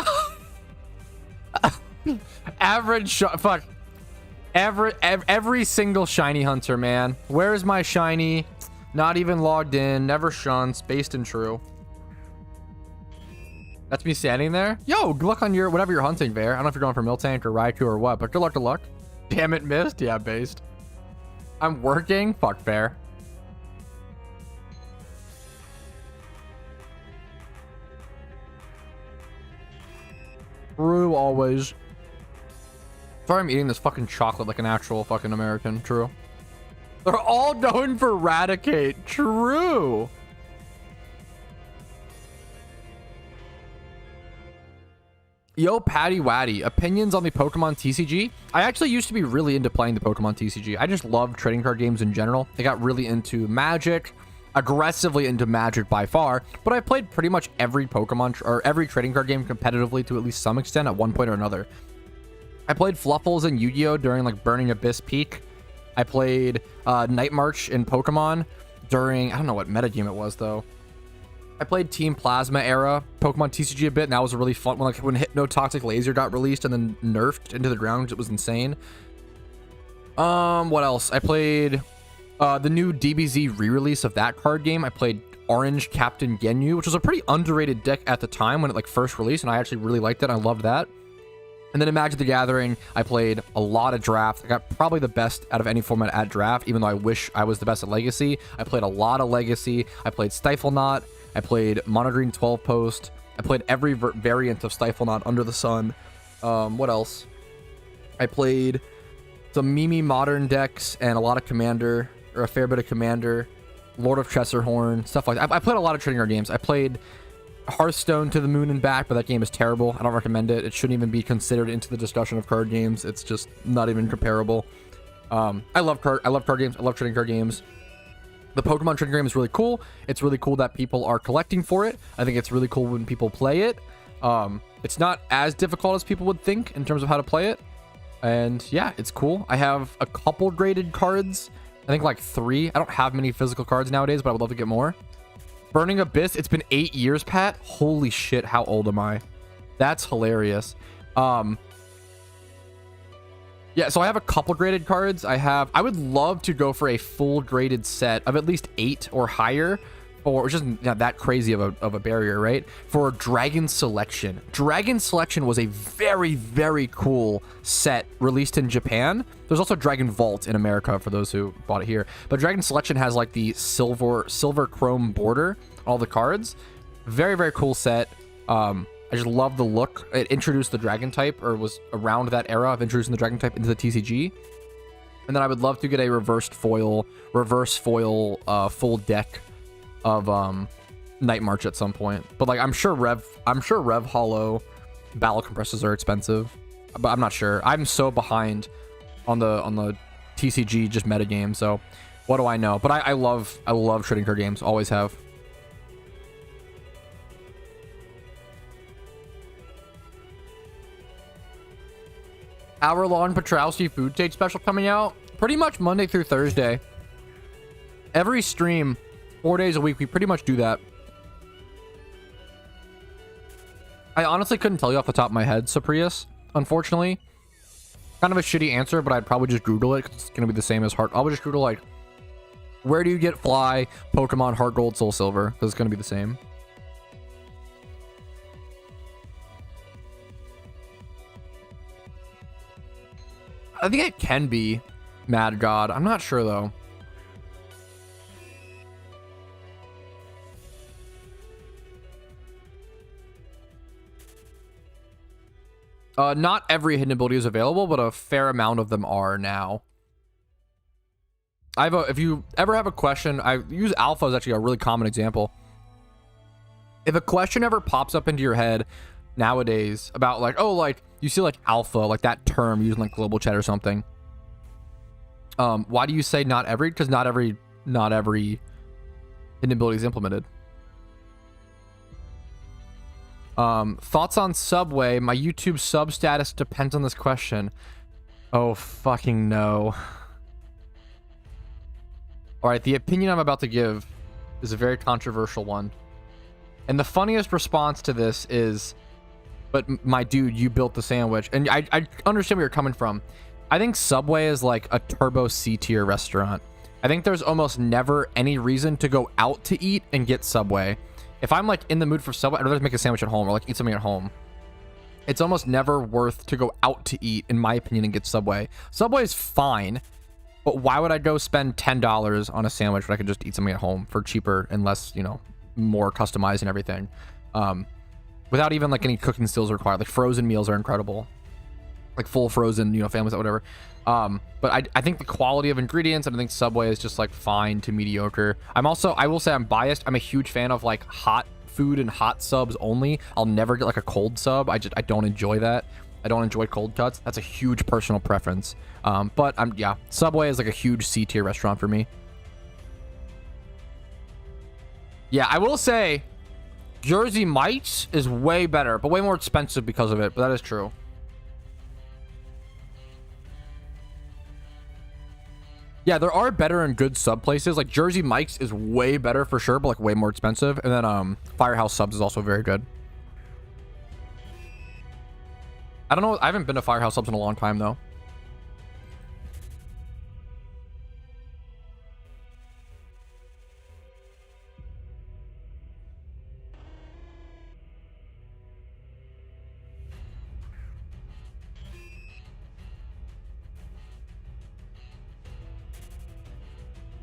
Average fuck. Every single shiny hunter, man. Where is my shiny? Not even logged in. Never shunts. Based and true. That's me standing there. Yo, good luck on your whatever you're hunting, Bear. I don't know if you're going for Miltank or Raikou or what, but good luck, good luck. Damn it, missed. Yeah, based. I'm working. Fuck, Bear. True, always. Sorry, I'm eating this fucking chocolate like an actual fucking American. True. They're all going for Eradicate. True. Yo, Patty Waddy. Opinions on the Pokemon TCG? I actually used to be really into playing the Pokemon TCG. I just love trading card games in general. I got really into Magic, aggressively into Magic by far, but I played pretty much every Pokemon or every trading card game competitively to at least some extent at one point or another. I played Fluffles and Yu-Gi-Oh! During like Burning Abyss peak. I played Night March in Pokemon during, I don't know what metagame it was though. I played Team Plasma era Pokemon TCG a bit, and that was a really fun one. Like when Hypnotoxic Laser got released and then nerfed into the ground, it was insane. What else? I played the new DBZ re-release of that card game. I played Orange Captain Ginyu, which was a pretty underrated deck at the time when it like first released, and I actually really liked it. I loved that. And then in Magic the Gathering, I played a lot of Draft. I got probably the best out of any format at Draft, even though I wish I was the best at Legacy. I played a lot of Legacy. I played Stifle Knot. I played Mono Green 12 Post. I played every variant of Stifle Knot under the sun. What else? I played some Mimi Modern decks and a lot of Commander, or a fair bit of Commander, Lord of Chesserhorn, stuff like that. I played a lot of trading card games. I played Hearthstone to the moon and back, but that game is terrible. I don't recommend it. It shouldn't even be considered into the discussion of card games. It's just not even comparable. I love card games. I love trading card games. The Pokemon trading game is really cool. It's really cool that people are collecting for it. I think it's really cool when people play it. It's not as difficult as people would think in terms of how to play it. And yeah, it's cool. I have a couple graded cards. I think like 3. I don't have many physical cards nowadays, but I would love to get more. Burning Abyss, it's been 8 years, Pat. Holy shit, how old am I? That's hilarious. Yeah, so I have a couple graded cards. I would love to go for a full graded set of at least 8 or higher, or which isn't that crazy of a barrier, right? For Dragon Selection. Dragon Selection was a very, very cool set released in Japan. There's also Dragon Vault in America for those who bought it here. But Dragon Selection has like the silver chrome border, all the cards. Very, very cool set. I just love the look. It introduced the Dragon type, or was around that era of introducing the Dragon type into the TCG. And then I would love to get a reverse foil full deck of Night March at some point. But like I'm sure Rev Hollow Battle Compressors are expensive, but I'm not sure. I'm so behind on the TCG just metagame, so what do I know? But I love trading card games, always have. Hour-long Patrouski food tape special coming out pretty much Monday through Thursday. Every stream, 4 days a week, we pretty much do that. I honestly couldn't tell you off the top of my head, Suprius, unfortunately. Kind of a shitty answer, but I'd probably just Google it, 'cause it's going to be the same as Heart. I'll just Google, like, where do you get Fly, Pokemon, Heart Gold, Soul Silver? Because it's going to be the same. I think it can be Mad God. I'm not sure, though. Not every hidden ability is available, but a fair amount of them are now. If you ever have a question, I use Alpha as actually a really common example. If a question ever pops up into your head nowadays about like, oh, like you see like Alpha, like that term used in like global chat or something. Why do you say not every? Because not every hidden ability is implemented. Thoughts on Subway? My YouTube sub status depends on this question. Oh, fucking no. All right, the opinion I'm about to give is a very controversial one. And the funniest response to this is, but my dude, you built the sandwich. And I understand where you're coming from. I think Subway is like a turbo C-tier restaurant. I think there's almost never any reason to go out to eat and get Subway. If I'm like in the mood for Subway, I'd rather make a sandwich at home or like eat something at home. It's almost never worth to go out to eat, in my opinion, and get Subway. Subway is fine, but why would I go spend $10 on a sandwich when I could just eat something at home for cheaper and less, you know, more customized and everything? Without even like any cooking skills required. Like frozen meals are incredible. like full frozen, you know, families, whatever. But I think the quality of ingredients, and I think Subway is just like fine to mediocre. I will say I'm biased. I'm a huge fan of like hot food and hot subs only. I'll never get like a cold sub. I don't enjoy that. I don't enjoy cold cuts. That's a huge personal preference. But yeah, Subway is like a huge C tier restaurant for me. Yeah, I will say Jersey Mike's is way better, but way more expensive because of it. But that is true. Yeah, there are better and good sub places. Like Jersey Mike's is way better for sure, but like way more expensive. And then Firehouse Subs is also very good. I don't know. I haven't been to Firehouse Subs in a long time though.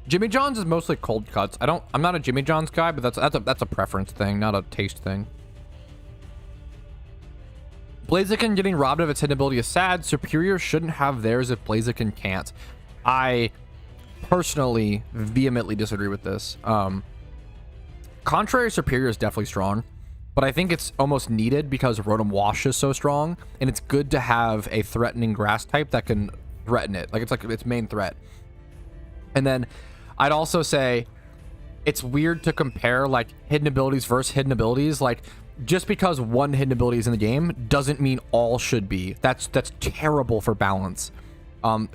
Jimmy John's is mostly cold cuts. I'm not a Jimmy John's guy, but that's a preference thing, not a taste thing. Blaziken getting robbed of its hidden ability is sad. Superior shouldn't have theirs if Blaziken can't. I personally vehemently disagree with this. Contrary Superior is definitely strong, but I think it's almost needed because Rotom Wash is so strong, and it's good to have a threatening grass type that can threaten it. Like it's its main threat. And then I'd also say it's weird to compare like hidden abilities versus hidden abilities. Like just because one hidden ability is in the game doesn't mean all should be. That's terrible for balance.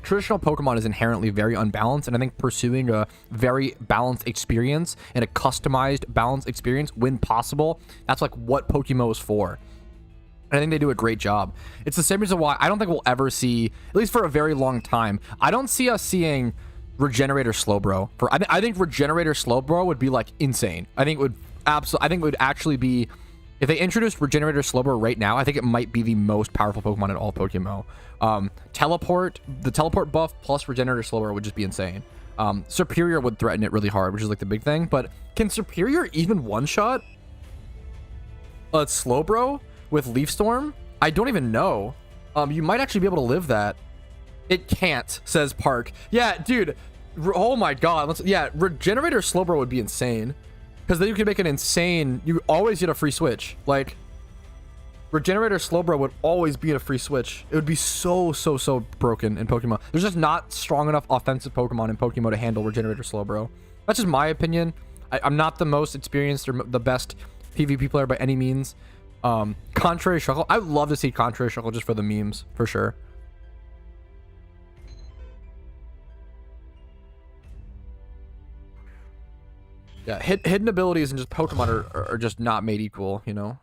Traditional Pokemon is inherently very unbalanced, and I think pursuing a very balanced experience and a customized balanced experience when possible, that's like what PokeMMO is for. And I think they do a great job. It's the same reason why I don't think we'll ever see, at least for a very long time, I don't see us seeing Regenerator Slowbro. I think Regenerator Slowbro would be like insane. I think it would actually be, if they introduced Regenerator Slowbro right now, I think it might be the most powerful Pokemon in all PokeMMO. The teleport buff plus Regenerator Slowbro would just be insane. Superior would threaten it really hard, which is like the big thing. But can Superior even one-shot a Slowbro with Leaf Storm? I don't even know. You might actually be able to live that. It can't, says Park. Yeah, dude. Oh my god. Regenerator Slowbro would be insane. Because then you can make an insane... You always get a free switch. Like, Regenerator Slowbro would always be a free switch. It would be so broken in Pokemon. There's just not strong enough offensive Pokemon in Pokemon to handle Regenerator Slowbro. That's just my opinion. I'm not the most experienced or the best PvP player by any means. Contrary Shuckle. I would love to see Contrary Shuckle just for the memes, for sure. Yeah, hidden abilities and just Pokemon are just not made equal, you know?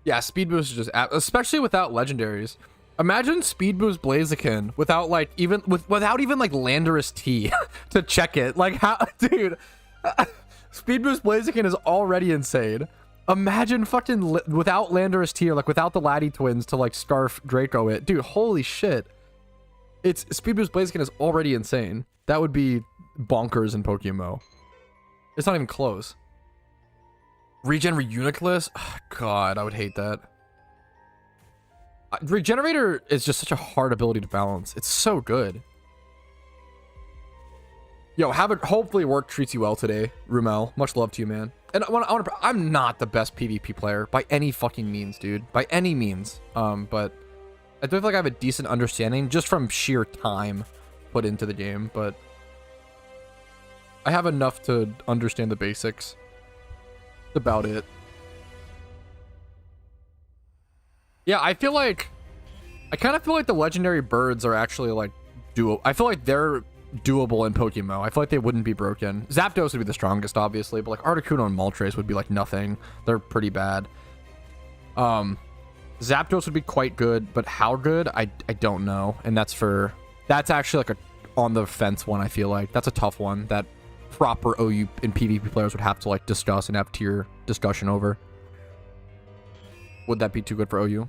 Yeah, Speed Boost is just, especially without legendaries. Imagine Speed Boost Blaziken without like without even like Landorus T to check it. Like how, dude? Speed Boost Blaziken is already insane. Imagine fucking without Landorus T, or like without the Laddie twins to like Scarf Draco it, dude. Holy shit! It's Speed Boost Blaziken is already insane. That would be bonkers in PokeMMO. It's not even close. Regen Reuniculus? Oh, God, I would hate that. Regenerator is just such a hard ability to balance. It's so good. Yo, have it hopefully work treats you well today, Rumel. Much love to you, man. And I'm not the best PvP player by any fucking means, dude. By any means. But I do feel like I have a decent understanding just from sheer time put into the game, but I have enough to understand the basics. That's about it. Yeah, I kind of feel like the legendary birds are actually like I feel like they're doable in PokeMMO. I feel like they wouldn't be broken. Zapdos would be the strongest, obviously, but like Articuno and Moltres would be like nothing. They're pretty bad. Zapdos would be quite good, but how good? I don't know. And that's actually like a on the fence one. I feel like that's a tough one that proper OU and PvP players would have to like discuss and have tier discussion over. Would that be too good for OU?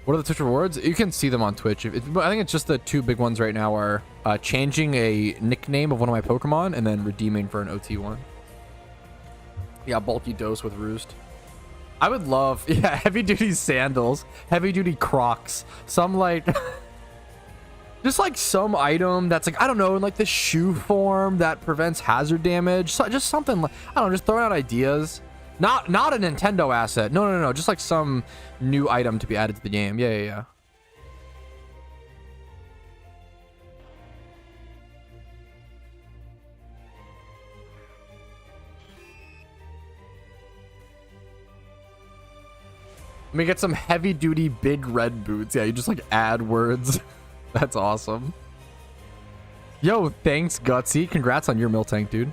What are the Twitch rewards? You can see them on Twitch. I think it's just the two big ones right now are changing a nickname of one of my Pokemon and then redeeming for an OT one. Yeah, bulky dose with Roost. I would love, yeah, heavy duty sandals, heavy duty Crocs, some like, just like some item that's like, I don't know, in like the shoe form that prevents hazard damage. So just something like, I don't know, just throwing out ideas. Not a Nintendo asset. No. Just like some new item to be added to the game. Yeah. Let me get some heavy duty big red boots. Yeah, you just like add words. That's awesome. Yo, thanks, Gutsy. Congrats on your Miltank, dude.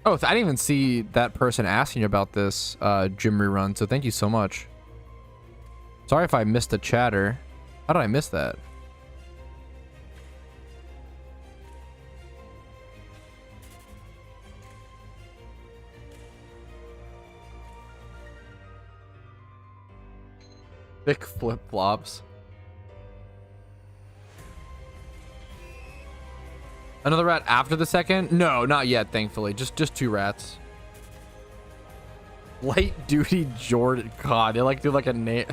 Oh, I didn't even see that person asking about this gym rerun, so thank you so much. Sorry if I missed the chatter. How did I miss that? Thick flip-flops. Another rat after the second? No, not yet, thankfully. Just two rats. Light duty Jordan. God, they like do like a name.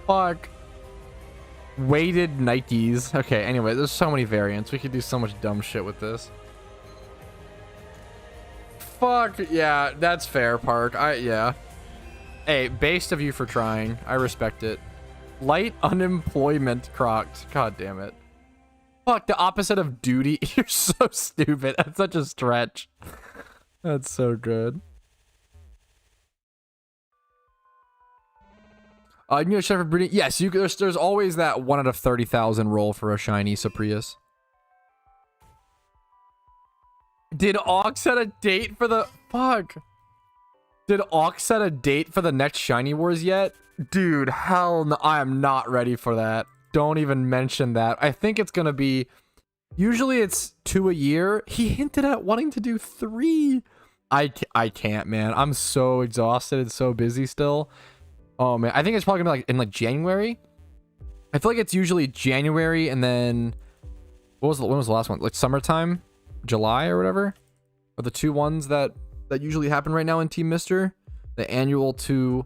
Fuck. Weighted Nikes. Okay, anyway, there's so many variants. We could do so much dumb shit with this. Fuck, yeah, that's fair, Park. Yeah. Hey, based of you for trying. I respect it. Light unemployment Crocs. God damn it. Fuck, the opposite of duty. You're so stupid. That's such a stretch. That's so good. You know, Chef for breeding. Yes, there's always that 1 out of 30,000 roll for a shiny Saprius. Did Aux set a date for the fuck? Did Aux set a date for the next Shiny Wars yet? Dude, hell no, I am not ready for that. Don't even mention that. I think it's gonna be, usually it's 2 a year. He hinted at wanting to do 3. I can't, man. I'm so exhausted and so busy still. Oh man, I think it's probably gonna be like in like January. I feel like it's usually January and then when was the last one? Like summertime, July or whatever. Are the 2 ones that usually happen right now in Team Mister. The annual to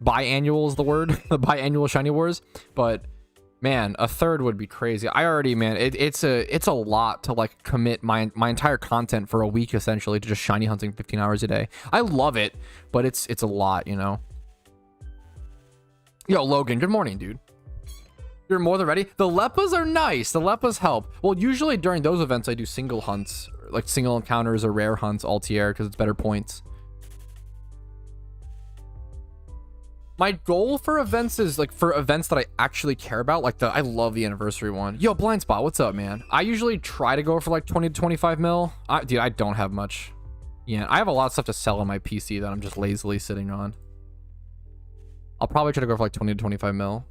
biannual is the word. The biannual Shiny Wars. But man, a 3rd would be crazy. I already, man, it's a lot to like commit my entire content for a week essentially to just shiny hunting 15 hours a day. I love it, but it's a lot, you know. Yo, Logan, good morning, dude. You're more than ready. The Leppas are nice. The Leppas help. Well, usually during those events I do single hunts, like single encounters or rare hunts all tier because it's better points. My goal for events is like for events that I actually care about, like I love the anniversary one. Yo, Blind Spot, what's up, man? I usually try to go for like 20 to 25 mil. Dude, I don't have much. Yeah, I have a lot of stuff to sell on my PC that I'm just lazily sitting on. I'll probably try to go for like 20 to 25 mil.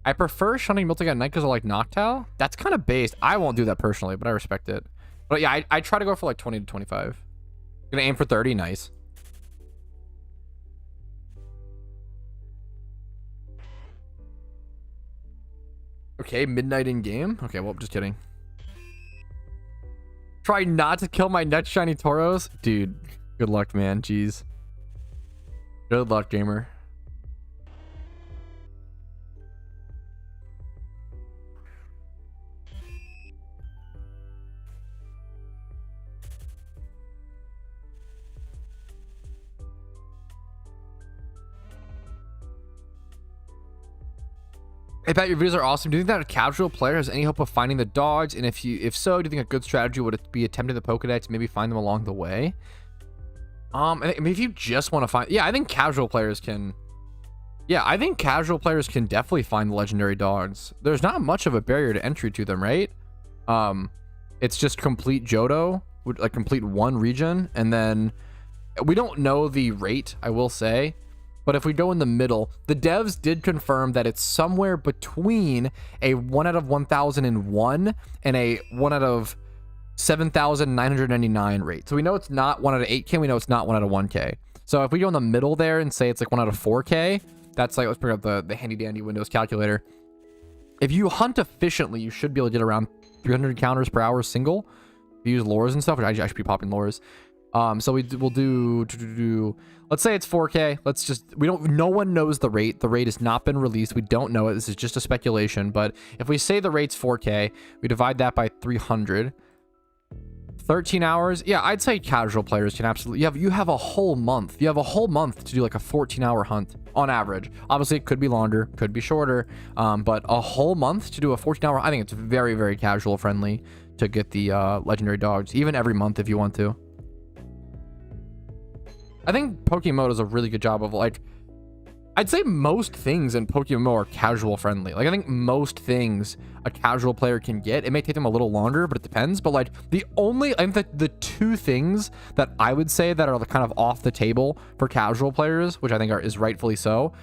I prefer shunning Miltank at night because I like Noctowl. That's kind of based. I won't do that personally, but I respect it. But yeah, I try to go for like 20 to 25. Gonna aim for 30. Nice. Okay, midnight in game. Okay, well, just kidding. Try not to kill my next shiny Tauros. Dude, good luck, man. Jeez. Good luck, gamer. I bet your videos are awesome. Do you think that a casual player has any hope of finding the dogs? And if so, do you think a good strategy would it be attempting the Pokedex, maybe find them along the way? I mean, if you just want to find, yeah, I think casual players can. Yeah, I think casual players can definitely find the legendary dogs. There's not much of a barrier to entry to them, right? It's just complete Johto, like complete one region, and then we don't know the rate, I will say. But if we go in the middle, the devs did confirm that it's somewhere between a 1 out of 1001 and a 1 out of 7,999 rate. So we know it's not 1 out of 8K. We know it's not 1 out of 1K. So if we go in the middle there and say it's like 1 out of 4K, that's like, let's bring up the handy dandy Windows calculator. If you hunt efficiently, you should be able to get around 300 encounters per hour single. If you use lures and stuff, which I should be popping lures. So we'll do, let's say it's 4K. Let's just, no one knows the rate. The rate has not been released. We don't know it. This is just a speculation. But if we say the rate's 4K, we divide that by 300. 13 hours. Yeah, I'd say casual players can absolutely, you have a whole month. You have a whole month to do like a 14-hour hunt on average. Obviously, it could be longer, could be shorter. But a whole month to do a 14-hour, I think it's very, very casual friendly to get the legendary dogs, even every month if you want to. I think PokeMMO does a really good job of like, I'd say most things in PokeMMO are casual friendly. Like I think most things a casual player can get, it may take them a little longer, but it depends. But like I think that the two things that I would say that are kind of off the table for casual players, which I think is rightfully so,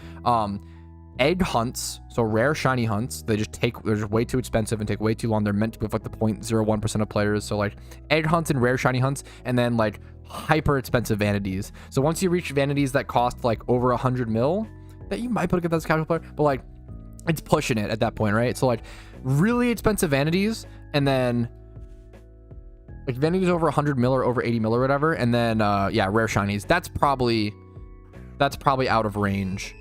egg hunts, so rare shiny hunts, they're just way too expensive and take way too long. They're meant to be with like the 0.01% of players. So like egg hunts and rare shiny hunts, and then like hyper expensive vanities. So once you reach vanities that cost like over 100 mil, that you might put it as a casual player, but like it's pushing it at that point, right? So like really expensive vanities, and then like vanities over 100 mil or over 80 mil or whatever, and then yeah, rare shinies. That's probably out of range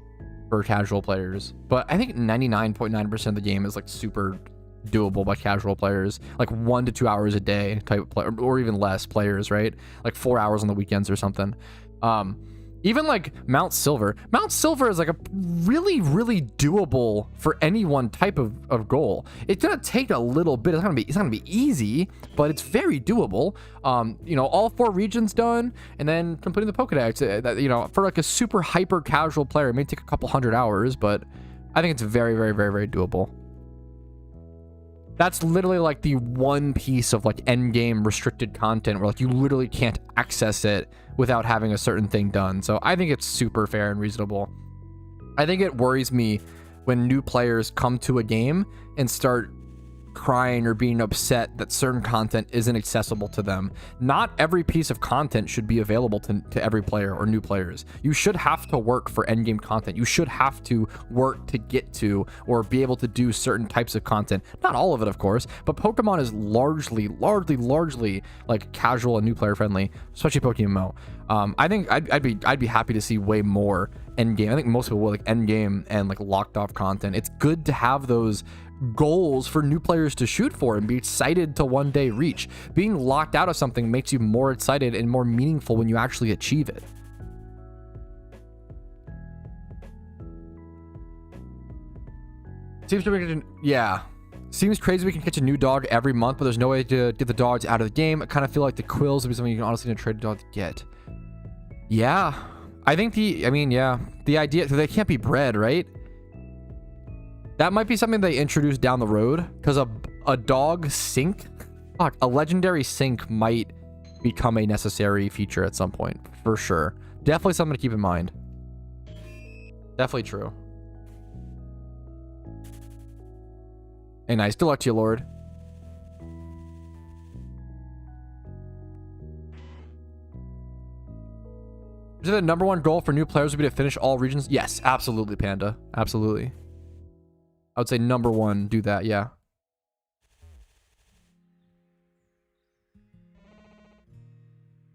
for casual players. But I think 99.9% of the game is like super doable by casual players, like 1 to 2 hours a day type play, or even less players, right? Like 4 hours on the weekends or something. Even like Mount Silver is like a really, really doable for any one type of goal. It's gonna take a little bit. It's not gonna be easy, but it's very doable. You know, all 4 regions done, and then completing the Pokedex. That, you know, for like a super hyper casual player, it may take a couple 100 hours, but I think it's very, very, very, very doable. That's literally like the one piece of like end game restricted content where like you literally can't access it without having a certain thing done. So I think it's super fair and reasonable. I think it worries me when new players come to a game and start crying or being upset that certain content isn't accessible to them. Not every piece of content should be available to every player or new players. You should have to work for endgame content. You should have to work to get to or be able to do certain types of content. Not all of it, of course, but Pokemon is largely like casual and new player friendly, especially PokeMMO. I think I'd be happy to see way more endgame. I think most people will like endgame and like locked off content. It's good to have those goals for new players to shoot for and be excited to one day reach. Being locked out of something makes you more excited and more meaningful when you actually achieve it. Seems crazy we can catch a new dog every month, but there's no way to get the dogs out of the game. I kind of feel like the quills would be something you can honestly trade a dog to get. Yeah, I think the idea, so they can't be bred, right? That might be something they introduce down the road, because a dog sync, a legendary sync might become a necessary feature at some point, for sure. Definitely something to keep in mind. Definitely true. Hey, nice. Good luck to you, Lord. Is it the #1 goal for new players would be to finish all regions? Yes, absolutely, Panda. Absolutely. I would say #1, do that, yeah.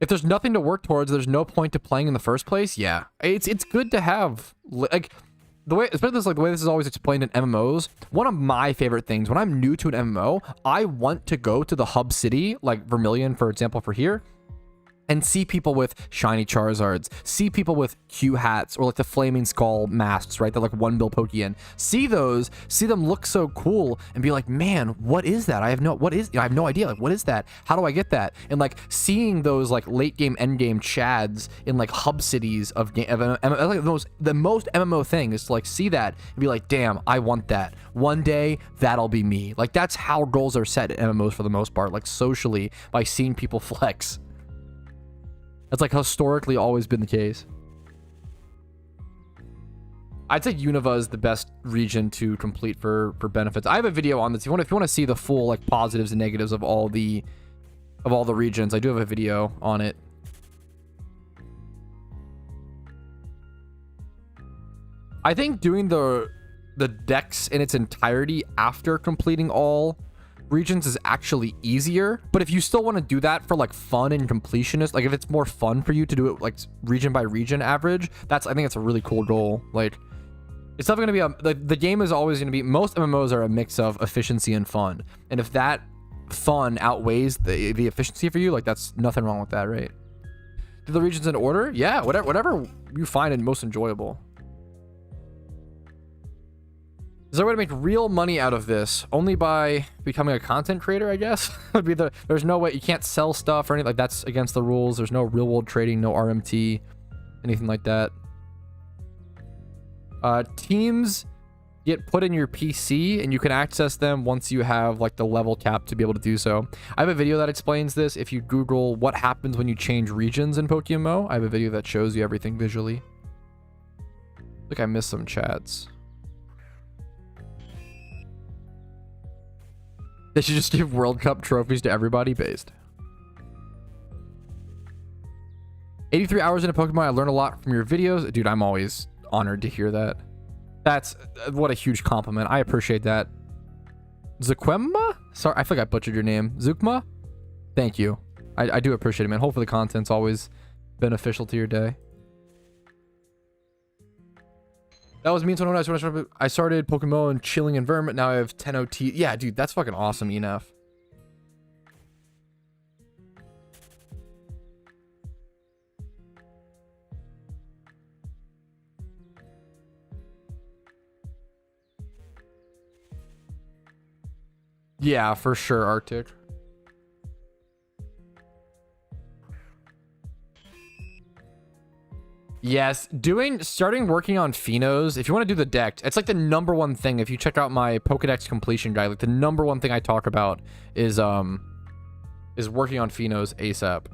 If there's nothing to work towards, there's no point to playing in the first place. Yeah, it's good to have like the way, especially this, like the way this is always explained in MMOs. One of my favorite things when I'm new to an MMO, I want to go to the hub city, like Vermilion, for example, for here, and see people with shiny Charizards, see people with Q hats or like the flaming skull masks, right? They're like 1 bill Pokeyen. See those, see them look so cool and be like, man, what is that? I have no idea. Like, what is that? How do I get that? And like seeing those like late game, end game chads in like hub cities of game, like the most MMO thing is to like see that and be like, damn, I want that. One day that'll be me. Like that's how goals are set in MMOs for the most part, like socially, by seeing people flex. That's like historically always been the case. I'd say Unova is the best region to complete for benefits. I have a video on this. If you want to see the full like positives and negatives of all the of all the regions. I do have a video on it. I think doing the decks in its entirety after completing all regions is actually easier, but if you still want to do that for like fun and completionist, like if it's more fun for you to do it like region by region average, I think it's a really cool goal. Like it's not going to be the game is always going to be, most MMOs are a mix of efficiency and fun, and if that fun outweighs the efficiency for you, like that's nothing wrong with that, right? Do the regions in order? Yeah, whatever you find it most enjoyable. Is there a way to make real money out of this? Only by becoming a content creator, I guess. Would be there's no way, you can't sell stuff or anything, like that's against the rules. There's no real world trading, no RMT, anything like that. Teams get put in your PC and you can access them once you have like the level cap to be able to do so. I have a video that explains this. If you Google what happens when you change regions in PokeMMO, I have a video that shows you everything visually. I think I missed some chats. They should just give World Cup trophies to everybody based. 83 hours into Pokemon. I learned a lot from your videos. Dude, I'm always honored to hear that. That's what a huge compliment. I appreciate that. Zukwemma? Sorry, I feel like I butchered your name. Zukma? Thank you. I do appreciate it, man. Hopefully the content's always beneficial to your day. That was me when I started PokeMMO and chilling in Vermont. Now I have 10 OT. Yeah, dude, that's fucking awesome, Enaf. Yeah, for sure, Arctic. Yes, starting working on Phenos, if you want to do the deck, it's like the #1 thing. If you check out my Pokedex completion guide, like the #1 thing I talk about is working on Phenos ASAP.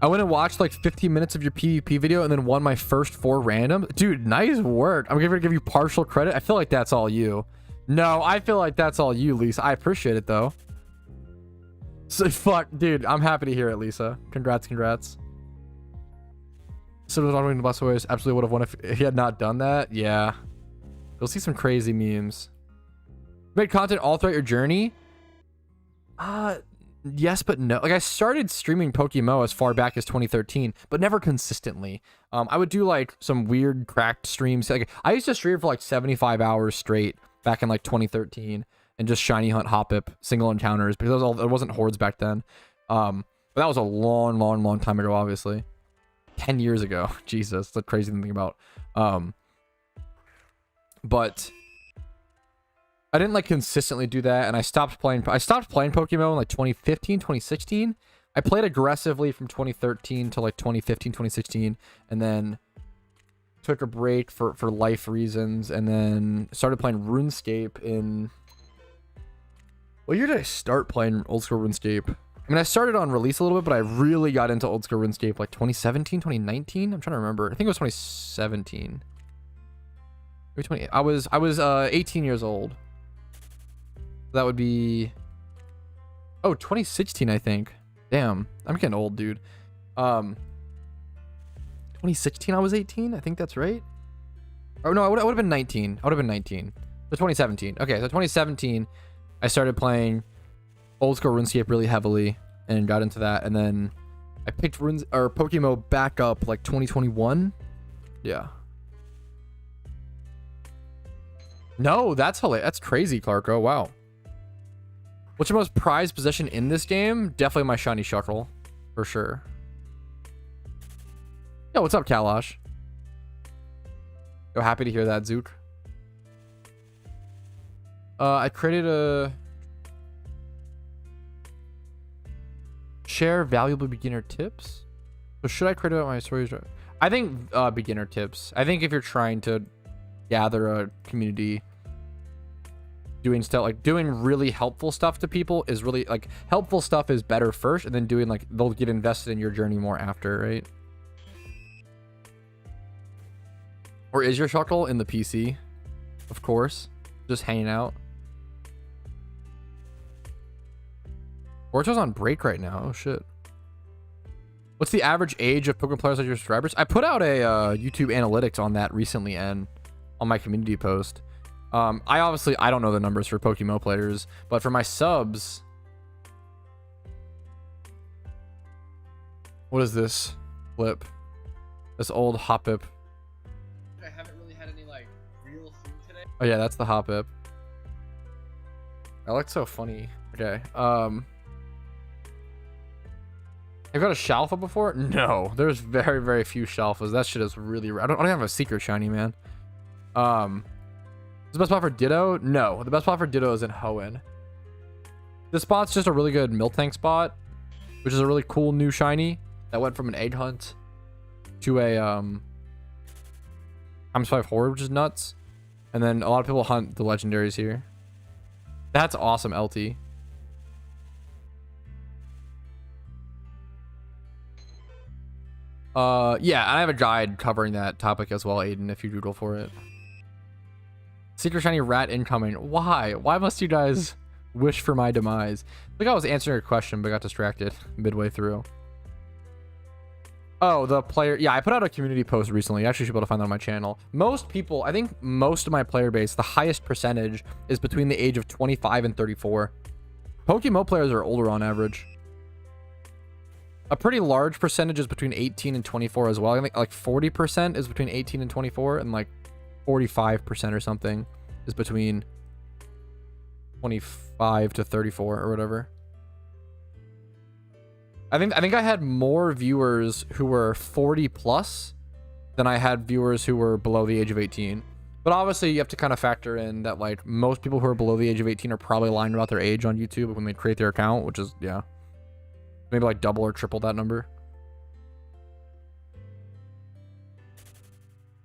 I went and watched like 15 minutes of your PvP video and then won my first 4 random. Dude, nice work. I'm gonna give you partial credit. I feel like that's all you. No, I feel like that's all you, Lisa. I appreciate it, though. So, fuck, dude. I'm happy to hear it, Lisa. Congrats. So, was honoring the bus ways. Absolutely would have won if he had not done that. Yeah. You'll see some crazy memes. Made content all throughout your journey? Yes, but no. Like, I started streaming PokeMMO as far back as 2013, but never consistently. I would do, like, some weird cracked streams. Like, I used to stream for, like, 75 hours straight back in like 2013 and just shiny hunt Hoppip single encounters because it wasn't hordes back then. But that was a long time ago, obviously. 10 years ago. Jesus, that's a crazy thing to think about. But I didn't like consistently do that, and I stopped playing Pokemon in like 2015, 2016. I played aggressively from 2013 to like 2015, 2016, and then took a break for life reasons, and then started playing RuneScape in... What year did I start playing old school RuneScape? I mean, I started on release a little bit, but I really got into old school RuneScape like 2017, 2019. I'm trying to remember. I think it was 2017. Maybe 20. I was 18 years old. That would be... Oh, 2016, I think. Damn, I'm getting old, dude. 2016 I was 18. I think that's right. Oh no, I would have been 19. I would have been 19. So 2017. Okay, so 2017 I started playing old school RuneScape really heavily and got into that, and then I picked PokeMMO back up like 2021. Yeah. No, that's hilarious. That's crazy, Clark. Oh wow. What's your most prized possession in this game? Definitely my shiny Shuckle, for sure. Yo, what's up, Kalash? Yo, happy to hear that, Zook. I created a... Share valuable beginner tips? So should I create my stories? I think beginner tips. I think if you're trying to gather a community, doing stuff like doing really helpful stuff to people is really like helpful stuff is better first, and then doing like they'll get invested in your journey more after, right? Or is your Shuckle in the PC? Of course. Just hanging out. Orcho's on break right now. Oh, shit. What's the average age of Pokemon players like your subscribers? I put out a YouTube analytics on that recently and on my community post. I don't know the numbers for PokeMMO players, but for my subs... What is this flip? This old Hoppip. I haven't really had any like real food today. Oh yeah, that's the Hoppip. That looks so funny. Okay. Have you got a Shalfa before? No, there's very, very few Shalfas. That shit is really rare. I don't have a secret shiny, man. Is the best spot for Ditto? No, the best spot for Ditto is in Hoenn. This spot's just a really good Miltank spot, which is a really cool new shiny that went from an egg hunt to a X5 Horde, which is nuts. And then a lot of people hunt the legendaries here. That's awesome, LT. Yeah, I have a guide covering that topic as well, Aiden, if you Google for it. Secret shiny rat incoming. Why? Why must you guys wish for my demise? I think I was answering a question, but got distracted midway through. Oh, the player. Yeah, I put out a community post recently. You actually should be able to find that on my channel. Most people, I think most of my player base, the highest percentage is between the age of 25 and 34. PokeMMO players are older on average. A pretty large percentage is between 18 and 24 as well. I think like 40% is between 18 and 24, and like 45% or something is between 25 to 34 or whatever. I think I had more viewers who were 40 plus than I had viewers who were below the age of 18. But obviously you have to kind of factor in that like most people who are below the age of 18 are probably lying about their age on YouTube when they create their account, which is, yeah, maybe like double or triple that number.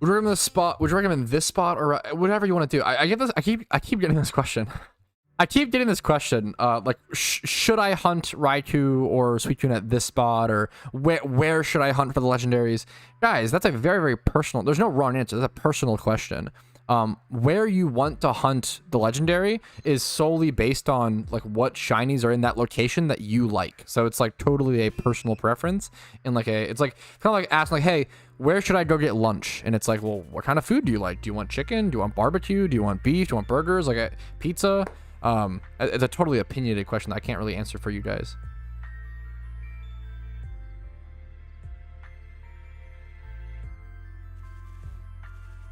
Would you recommend this spot? Would you recommend this spot or whatever you want to do? I get this. I keep getting this question. I keep getting this question. Like, should I hunt Raikou or Suicune at this spot, or where should I hunt for the legendaries? Guys, that's a very, very personal. There's no wrong answer. That's a personal question. Where you want to hunt the legendary is solely based on like what shinies are in that location that you like. So it's like totally a personal preference, and like it's like kind of like asking like, hey, where should I go get lunch? And it's like, well, what kind of food do you like? Do you want chicken? Do you want barbecue? Do you want beef? Do you want burgers? Like a pizza? It's a totally opinionated question that I can't really answer for you guys.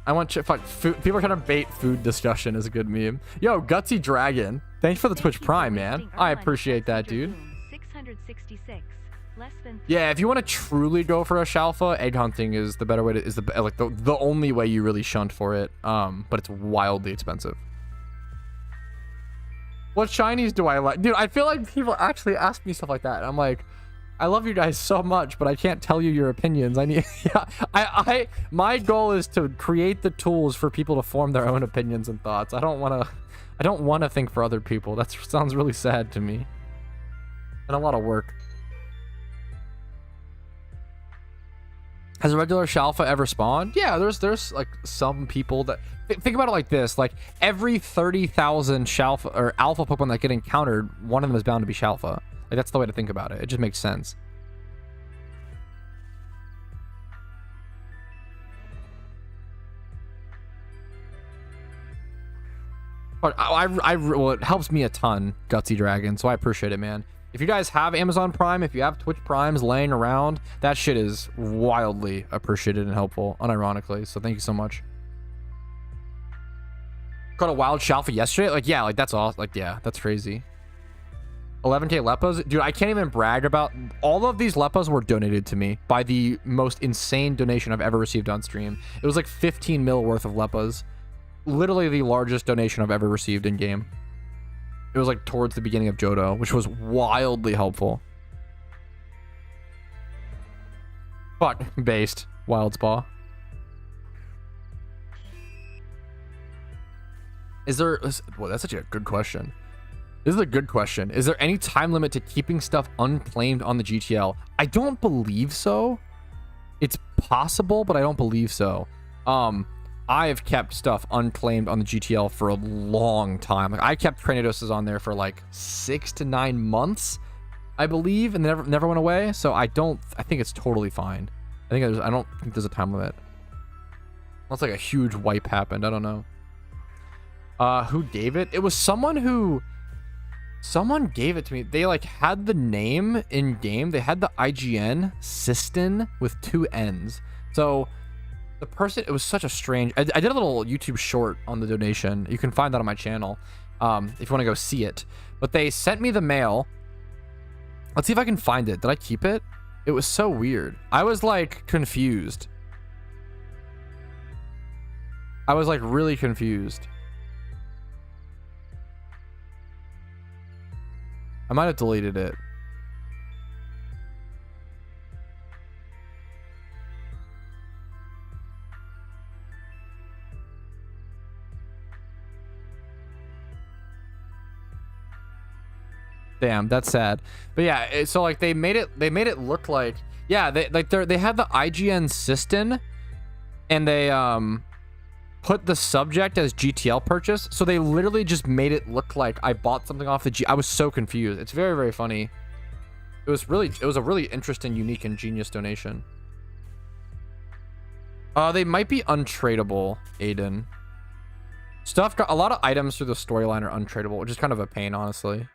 I want food. People are trying to bait food discussion is a good meme. Yo, Gutsy Dragon, thanks for the Twitch Prime, man. I appreciate that, dude. 666, less than yeah, if you want to truly go for a Shalfa, egg hunting is the better way to, the only way you really shunt for it. But it's wildly expensive. What shinies do I like? Dude, I feel like people actually ask me stuff like that. I'm like, I love you guys so much, but I can't tell you your opinions. I need, yeah, my goal is to create the tools for people to form their own opinions and thoughts. I don't want to think for other people. That sounds really sad to me. And a lot of work. Has a regular Shalfa ever spawned? Yeah, there's like some people that think about it like this: like every 30,000 Shalfa or Alpha Pokemon that get encountered, one of them is bound to be Shalfa. Like that's the way to think about it. It just makes sense. But well, it helps me a ton, Gutsy Dragon. So I appreciate it, man. If you guys have Amazon Prime, if you have Twitch Primes laying around, that shit is wildly appreciated and helpful, unironically. So thank you so much. Got a wild Shalfa yesterday? Like, yeah, like that's awesome. Like, yeah, that's crazy. 11k Leppas? Dude, I can't even brag about... All of these Leppas were donated to me by the most insane donation I've ever received on stream. It was like 15 mil worth of Leppas. Literally the largest donation I've ever received in game. It was like towards the beginning of JOHTO, which was wildly helpful. Fuck, based. Wild Spa. Is there... Well, that's such a good question. This is a good question. Is there any time limit to keeping stuff unclaimed on the GTL? I don't believe so. It's possible, but I don't believe so. I have kept stuff unclaimed on the GTL for a long time. Like I kept Cranidoses on there for like 6 to 9 months, I believe, and never went away. So I think it's totally fine. I don't think there's a time limit. Unless like a huge wipe happened. I don't know. Who gave it? It was someone gave it to me. They like had the name in game. They had the IGN Sistin with 2 N's. So the person, it was such a strange, I did a little YouTube short on the donation. You can find that on my channel if you want to go see it. But they sent me the mail. Let's see if I can find it. Did I keep it? It was so weird. I was like confused. I was like really confused. I might have deleted it. Damn, that's sad. But yeah, so like they made it look like, yeah, they had the IGN Sistin, and they put the subject as GTL purchase. So they literally just made it look like I bought something off the I was so confused. It's very, very funny. It was a really interesting, unique, and genius donation. They might be untradeable, Aiden. A lot of items through the storyline are untradeable, which is kind of a pain, honestly.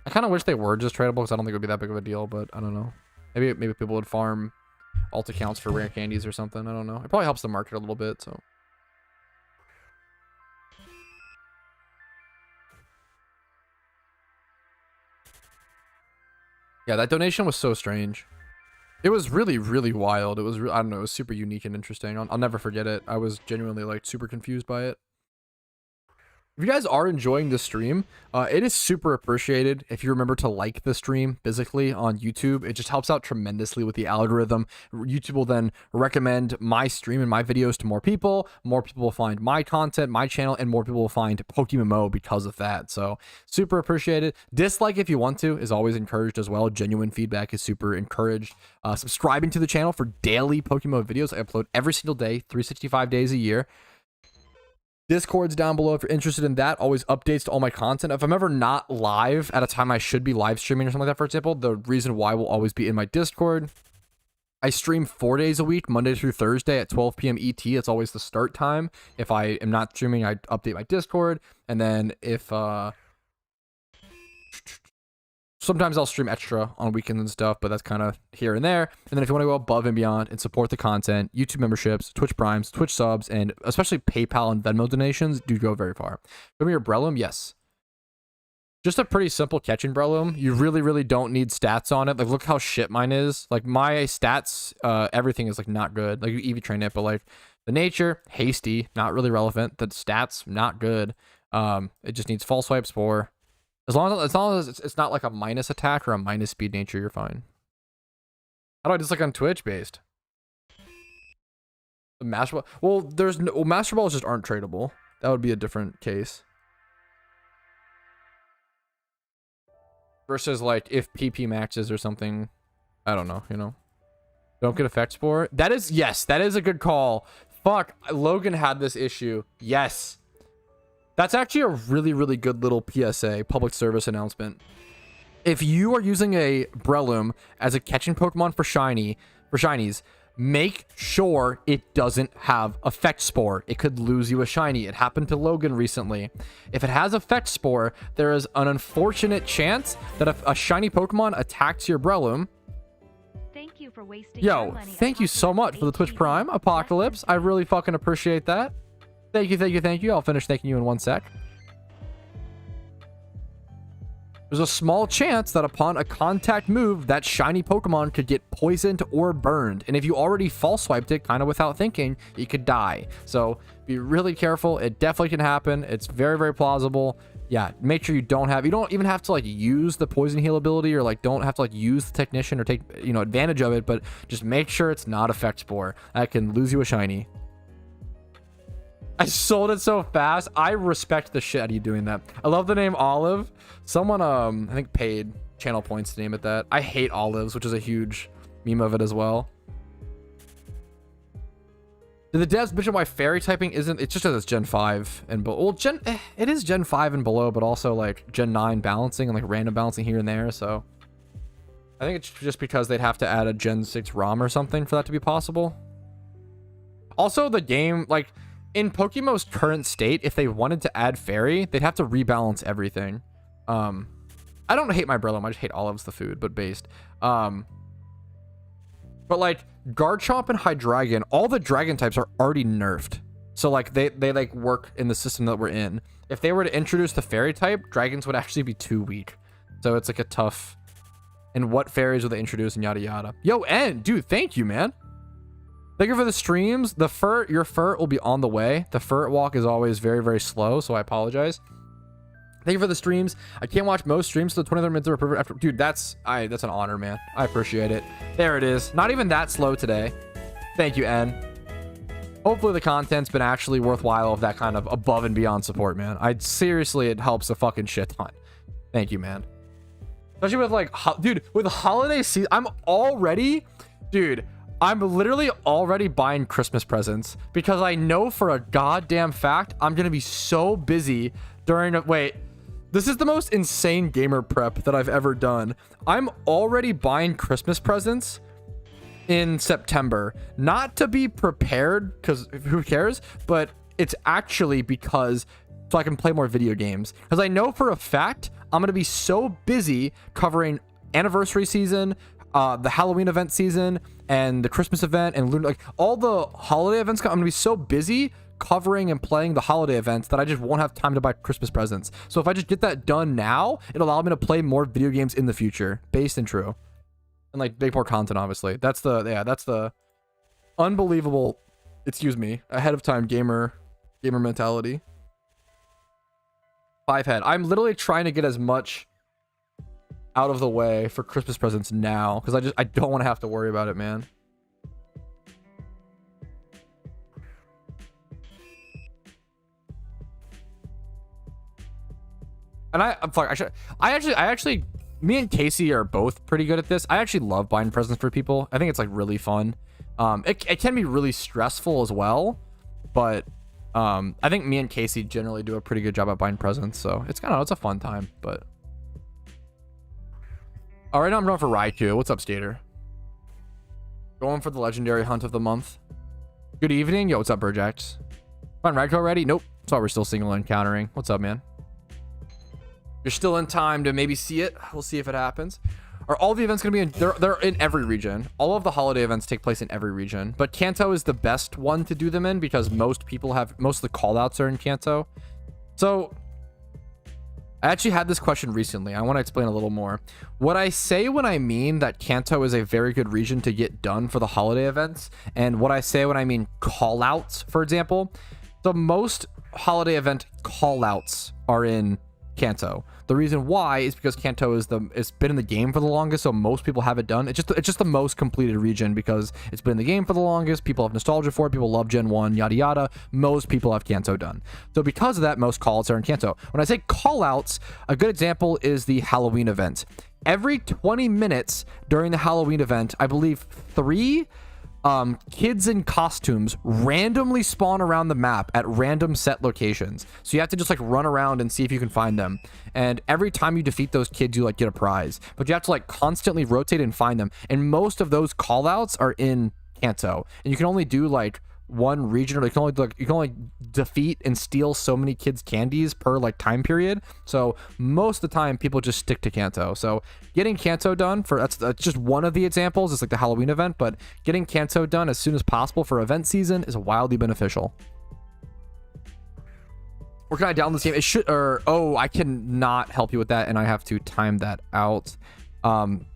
I kind of wish they were just tradable because I don't think it would be that big of a deal, but I don't know. Maybe people would farm alt accounts for rare candies or something. I don't know. It probably helps the market a little bit, so. Yeah, that donation was so strange. It was really, really wild. It was, I don't know, it was super unique and interesting. I'll never forget it. I was genuinely like super confused by it. If you guys are enjoying the stream, it is super appreciated if you remember to like the stream physically on YouTube. It just helps out tremendously with the algorithm. YouTube will then recommend my stream and my videos to more people. More people will find my content, my channel, and more people will find PokeMMO because of that. So super appreciated. Dislike if you want to is always encouraged as well. Genuine feedback is super encouraged. Subscribing to the channel for daily PokeMMO videos. I upload every single day, 365 days a year. Discord's down below if you're interested in that. Always updates to all my content. If I'm ever not live at a time I should be live streaming or something like that, for example, the reason why will always be in my Discord. I stream 4 days a week, Monday through Thursday at 12 p.m. ET. It's always the start time. If I am not streaming, I update my Discord. And then if sometimes I'll stream extra on weekends and stuff, but that's kind of here and there. And then if you want to go above and beyond and support the content, YouTube memberships, Twitch Primes, Twitch subs, and especially PayPal and Venmo donations do go very far. Give me your Breloom, yes. Just a pretty simple catching Breloom. You really, really don't need stats on it. Like, look how shit mine is. Like, my stats, everything is, like, not good. Like, you EV train it, but, like, the nature, hasty, not really relevant. The stats, not good. It just needs false swipe spore. As long as it's not like a minus attack or a minus speed nature, you're fine. How do I just like on Twitch based? The Master Ball. Well, there's no Master Balls just aren't tradable. That would be a different case. Versus like if PP maxes or something. I don't know, you know. Don't get effect spore. That is, yes, that is a good call. Fuck, Logan had this issue. Yes. That's actually a really, really good little PSA, public service announcement. If you are using a Breloom as a catching Pokemon for shinies, make sure it doesn't have effect spore. It could lose you a shiny. It happened to Logan recently. If it has effect spore, there is an unfortunate chance that if a shiny Pokemon attacks your Breloom. Thank you for wasting Yo, thank you so much for the Twitch Prime, Apocalypse. I really fucking appreciate that. Thank you, thank you, thank you. I'll finish thanking you in 1 sec. There's a small chance that upon a contact move, that shiny Pokemon could get poisoned or burned. And if you already false swiped it kind of without thinking, you could die. So be really careful. It definitely can happen. It's very, very plausible. Yeah, make sure you don't even have to like use the poison heal ability or like don't have to like use the technician or take, you know, advantage of it, but just make sure it's not effect spore. That can lose you a shiny. I sold it so fast. I respect the shit out of you doing that. I love the name Olive. Someone, I think paid channel points to name it that. I hate olives, which is a huge meme of it as well. Did the devs mention why fairy typing isn't? It's just that it's Gen 5 and below. Well, it is Gen 5 and below, but also like Gen 9 balancing and like random balancing here and there. So I think it's just because they'd have to add a Gen 6 ROM or something for that to be possible. Also, the game, like in PokeMMO's current state, if they wanted to add fairy, they'd have to rebalance everything. I don't hate my Breloom, I just hate Olives the food, but based. But like Garchomp and Hydreigon, all the dragon types are already nerfed. So like they like work in the system that we're in. If they were to introduce the fairy type, dragons would actually be too weak. So it's like a tough. And what fairies will they introduce and yada yada. Yo, N, dude, thank you, man. Thank you for the streams. Your fur will be on the way. The fur walk is always very, very slow, so I apologize. Thank you for the streams. I can't watch most streams, so the 23 minutes are perfect after. Dude, that's an honor, man. I appreciate it. There it is. Not even that slow today. Thank you, N. Hopefully the content's been actually worthwhile of that kind of above and beyond support, man. Seriously, it helps a fucking shit ton. Thank you, man. Especially with like, dude, with the holiday season, I'm literally already buying Christmas presents because I know for a goddamn fact I'm gonna be so busy during this is the most insane gamer prep that I've ever done. I'm already buying Christmas presents in September, not to be prepared because who cares, but it's actually because so I can play more video games, because I know for a fact I'm going to be so busy covering anniversary season, the Halloween event season, and the Christmas event, and like all the holiday events. I'm going to be so busy covering and playing the holiday events that I just won't have time to buy Christmas presents. So if I just get that done now, it'll allow me to play more video games in the future, based and true, and like make more content. Obviously, that's the unbelievable, excuse me, ahead of time gamer mentality. 5 head. I'm literally trying to get as much out of the way for Christmas presents now because I don't want to have to worry about it, man. And I'm sorry, I actually me and Casey are both pretty good at this. I actually love buying presents for people. I think it's like really fun. It can be really stressful as well, but I think me and Casey generally do a pretty good job at buying presents, so it's a fun time. But all right, now I'm going for Raikou. What's up, Stater? Going for the legendary hunt of the month. Good evening. Yo, what's up, Burjax? Find Raikou already? Nope. That's why we're still single encountering. What's up, man? You're still in time to maybe see it. We'll see if it happens. Are all the events going to be in... They're in every region. All of the holiday events take place in every region. But Kanto is the best one to do them in because most of the callouts are in Kanto. So, I actually had this question recently. I want to explain a little more. What I say when I mean that Kanto is a very good region to get done for the holiday events, and what I say when I mean callouts, for example, the most holiday event callouts are in Kanto. The reason why is because Kanto it's been in the game for the longest, so most people have it done. It's just the most completed region because it's been in the game for the longest. People have nostalgia for it. People love Gen 1, yada yada. Most people have Kanto done. So because of that, most callouts are in Kanto. When I say callouts, a good example is the Halloween event. Every 20 minutes during the Halloween event, I believe 3 kids in costumes randomly spawn around the map at random set locations. So you have to just like run around and see if you can find them. And every time you defeat those kids, you like get a prize. But you have to like constantly rotate and find them. And most of those callouts are in Kanto. And you can only do like one region, or you can only defeat and steal so many kids' candies per like time period. So most of the time people just stick to Kanto. So getting Kanto done that's just one of the examples. It's like the Halloween event, but getting Kanto done as soon as possible for event season is wildly beneficial. Or can I download this game? It should, I cannot help you with that, and I have to time that out.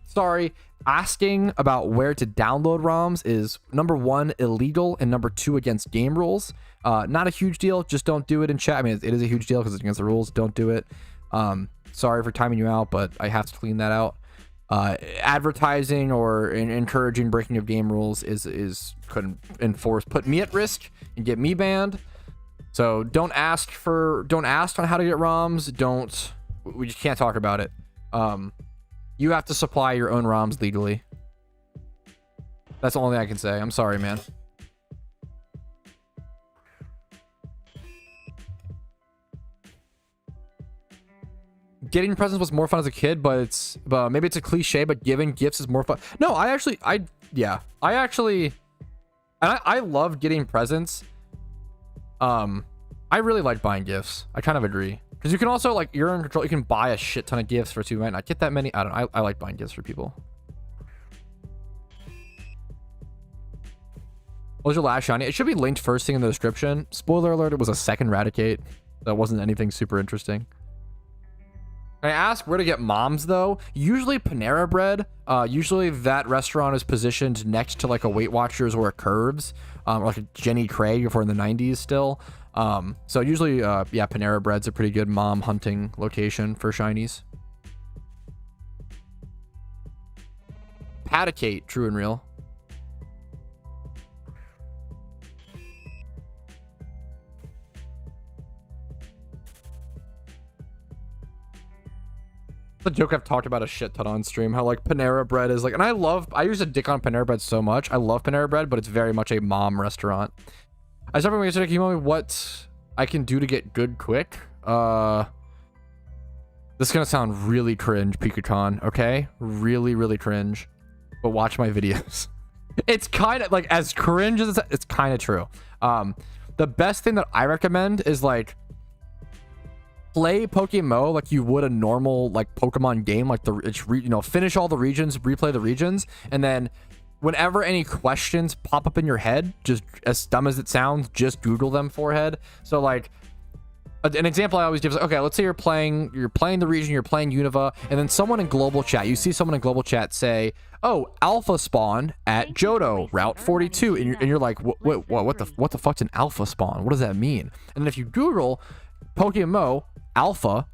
Sorry. Asking about where to download ROMs is number 1, illegal, and number 2, against game rules. Not a huge deal. Just don't do it in chat. I mean, it is a huge deal because it's against the rules. Don't do it. Sorry for timing you out, but I have to clean that out. Advertising or encouraging breaking of game rules couldn't put me at risk and get me banned. So don't ask on how to get ROMs. We just can't talk about it. You have to supply your own ROMs legally. That's the only thing I can say. I'm sorry, man. getting presents was more fun as a kid, but maybe it's a cliche, but giving gifts is more fun. No, I love getting presents. I really like buying gifts. I kind of agree. Because you can also, like, you're in control. You can buy a shit ton of gifts for 2. You might not get that many. I don't know. I like buying gifts for people. What was your last shiny? It should be linked first thing in the description. Spoiler alert, it was a second Raticate. That wasn't anything super interesting. Can I ask where to get moms, though? Usually Panera Bread. Usually that restaurant is positioned next to, like, a Weight Watchers or a Curves. Or like a Jenny Craig before in the 90s still. So usually, yeah, Panera Bread's a pretty good mom hunting location for shinies. Paticate, true and real. The joke I've talked about a shit ton on stream, how like Panera Bread is like, and I use a dick on Panera Bread so much. I love Panera Bread, but it's very much a mom restaurant. I started from yesterday. Can you tell me what I can do to get good quick? This is gonna sound really cringe, Pikachu, okay? Really, really cringe. But watch my videos. It's kind of like as cringe as it's kind of true. The best thing that I recommend is like play PokeMMO like you would a normal like Pokemon game, like finish all the regions, replay the regions, and then whenever any questions pop up in your head, just as dumb as it sounds, just Google them forehead. So like an example I always give is, okay, let's say you're playing the region, you're playing Unova, and then someone in global chat, you see someone in global chat say, oh, alpha spawn at JOHTO route 42, and you're like, what the fuck's an alpha spawn? What does that mean? And then if you Google PokeMMO alpha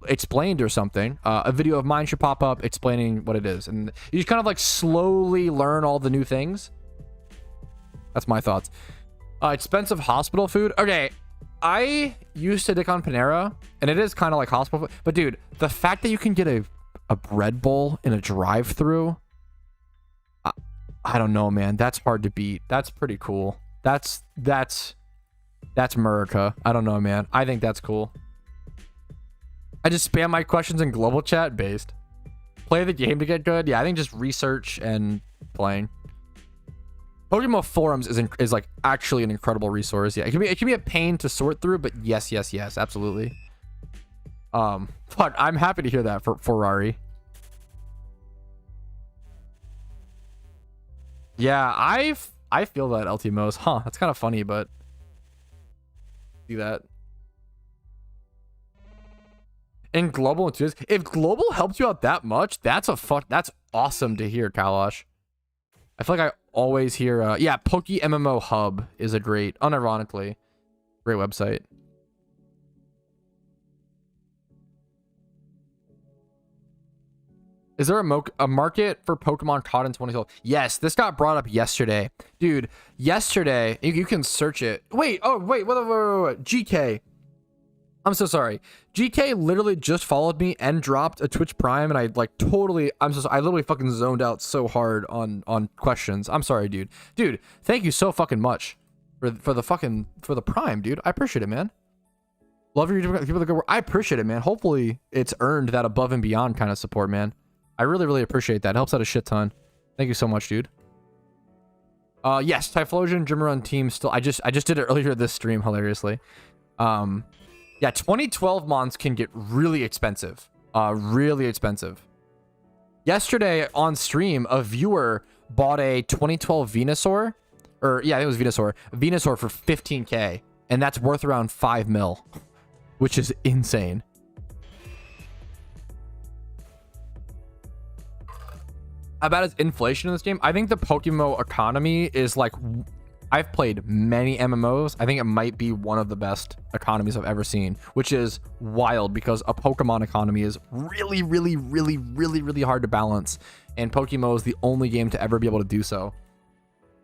explained or something, a video of mine should pop up explaining what it is, and you just kind of like slowly learn all the new things. That's my thoughts. Expensive hospital food. Okay, I used to dick on Panera, and it is kind of like hospital food, but dude, the fact that you can get a bread bowl in a drive-through, I don't know, man. That's hard to beat. That's pretty cool. That's America. I don't know, man. I think that's cool. I just spam my questions in global chat based. Play the game to get good. Yeah, I think just research and playing. PokeMMO forums is like actually an incredible resource. Yeah, it can be a pain to sort through, but yes, absolutely. Fuck, I'm happy to hear that for Ferrari. Yeah, I feel that LTMOs. Huh, that's kind of funny, but see that. In global, if global helps you out that much, that's awesome to hear, Kalash. I feel like I always hear, yeah, PokeMMO Hub is a great, unironically, great website. Is there a market for Pokemon caught in 2012? Yes, this got brought up yesterday. Dude, yesterday, you can search it. Wait, wait, GK. I'm so sorry. GK literally just followed me and dropped a Twitch Prime, and I like totally, I literally fucking zoned out so hard on questions. I'm sorry, dude. Dude, thank you so fucking much for the Prime, dude. I appreciate it, man. Love your people that go. I appreciate it, man. Hopefully it's earned that above and beyond kind of support, man. I really, really appreciate that. It helps out a shit ton. Thank you so much, dude. Yes, Typhlosion, Gym Run team still. I just did it earlier this stream, hilariously. Yeah, 2012 mons can get really expensive. Really expensive. Yesterday on stream, a viewer bought a 2012 Venusaur, or yeah, I think it was Venusaur for 15K, and that's worth around 5 mil, which is insane. About its inflation in this game, I think the PokeMMO economy is like, I've played many MMOs. I think it might be one of the best economies I've ever seen, which is wild because a Pokemon economy is really, really, really, really, really hard to balance. And PokeMMO is the only game to ever be able to do so.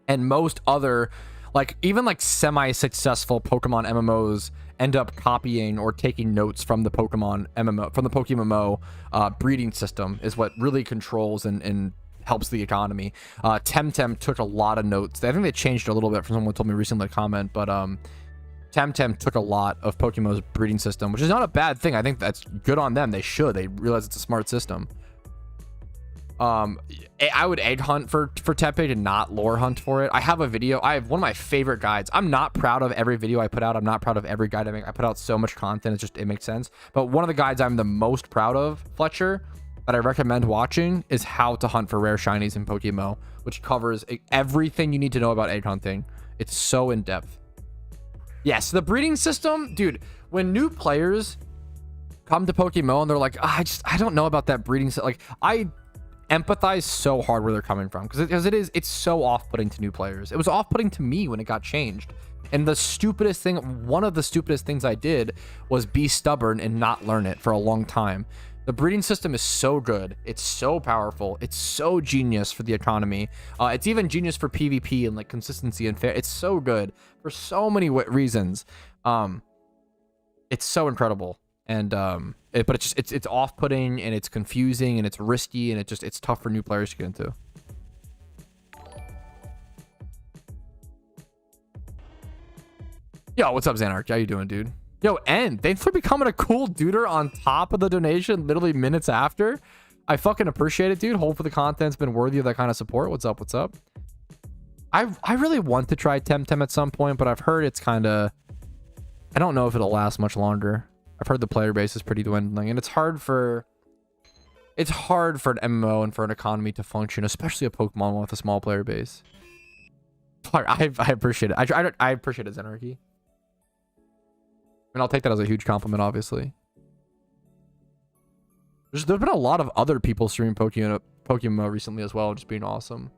And most other, like even like semi-successful Pokemon MMOs end up copying or taking notes from the Pokemon MMO, from the PokeMMO breeding system is what really controls and helps the economy. Temtem took a lot of notes. I think they changed it a little bit from someone told me recently in a comment, but Temtem took a lot of PokeMMO's breeding system, which is not a bad thing. I think that's good on them. They should. They realize it's a smart system. I would egg hunt for Tepe and not lore hunt for it. I have a video. I have one of my favorite guides. I'm not proud of every video I put out. I'm not proud of every guide I make. I put out so much content. It makes sense. But one of the guides I'm the most proud of, Fletcher, that I recommend watching is how to hunt for rare shinies in PokeMMO, which covers everything you need to know about egg hunting. It's so in depth. Yes, the breeding system, dude, when new players come to PokeMMO and they're like, oh, I don't know about that breeding system. Like, I empathize so hard where they're coming from because it's so off-putting to new players. It was off-putting to me when it got changed. And the stupidest thing, one of the stupidest things I did was be stubborn and not learn it for a long time. The breeding system is so good. It's so powerful. It's so genius for the economy. It's even genius for PvP and like consistency and fair. It's so good for so many reasons. It's so incredible. And but it's off-putting and it's confusing and it's risky and it's tough for new players to get into. Yo, what's up, Xanarch? How you doing, dude? Yo, and thanks for becoming a cool duder on top of the donation literally minutes after. I fucking appreciate it, dude. Hopefully the content's been worthy of that kind of support. What's up? What's up? I really want to try Temtem at some point, but I've heard it's kind of... I don't know if it'll last much longer. I've heard the player base is pretty dwindling, and it's hard for an MMO and for an economy to function, especially a Pokemon with a small player base. I appreciate it. I appreciate it, Zenarchy. And I'll take that as a huge compliment, obviously. There's been a lot of other people streaming PokeMMO recently as well, just being awesome.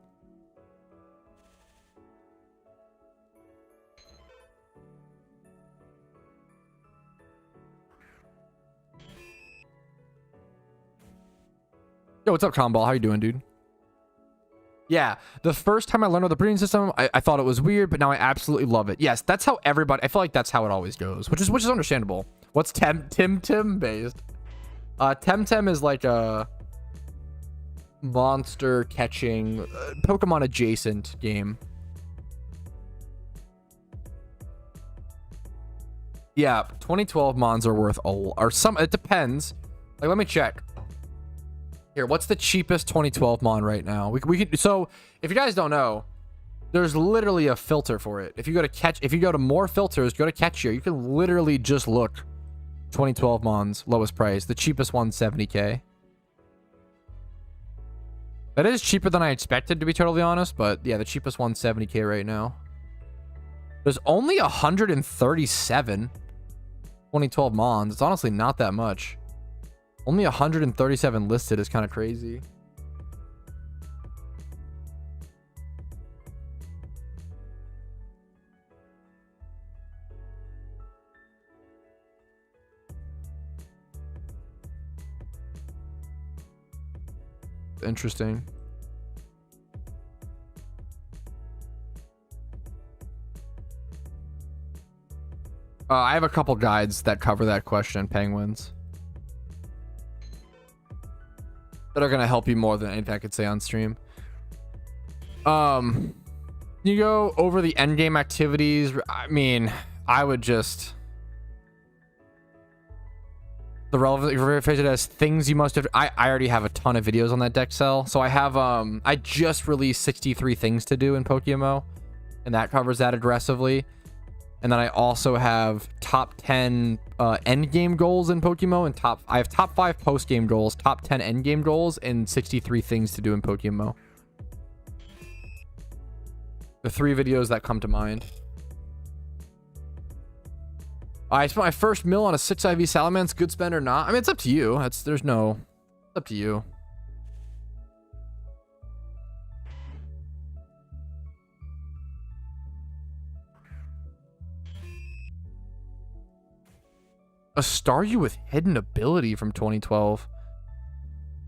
Yo, what's up, Comball? How you doing, dude? Yeah, the first time I learned about the breeding system, I thought it was weird, but now I absolutely love it. Yes, that's how everybody... I feel like that's how it always goes, which is understandable. What's Temtem based? Temtem is like a monster catching, Pokemon adjacent game. Yeah, 2012 Mons are worth it depends. Like, let me check. Here, what's the cheapest 2012 Mon right now? We could, so if you guys don't know, there's literally a filter for it. If you go to more filters, go to catch here, you can literally just look 2012 Mons, lowest price. The cheapest one, 70k. That is cheaper than I expected, to be totally honest, but yeah, the cheapest one, 70k right now. There's only 137 2012 Mons. It's honestly not that much. Only 137 listed is kind of crazy. Interesting. I have a couple guides that cover that question, penguins, that are going to help you more than anything I could say on stream. You go over the end game activities. I mean, I would just... The relevant, rephrase it as things you must have... I already have a ton of videos on that deck cell. So I have, I just released 63 things to do in PokeMMO, and that covers that aggressively. And then I also have top 10 end game goals in PokeMMO, and I have top 5 post game goals, top 10 end game goals, and 63 things to do in PokeMMO. The 3 videos that come to mind. I spent my first mil on a 6 IV Salamence. Good spend or not? I mean, it's up to you. It's up to you. A Staryu with hidden ability from 2012.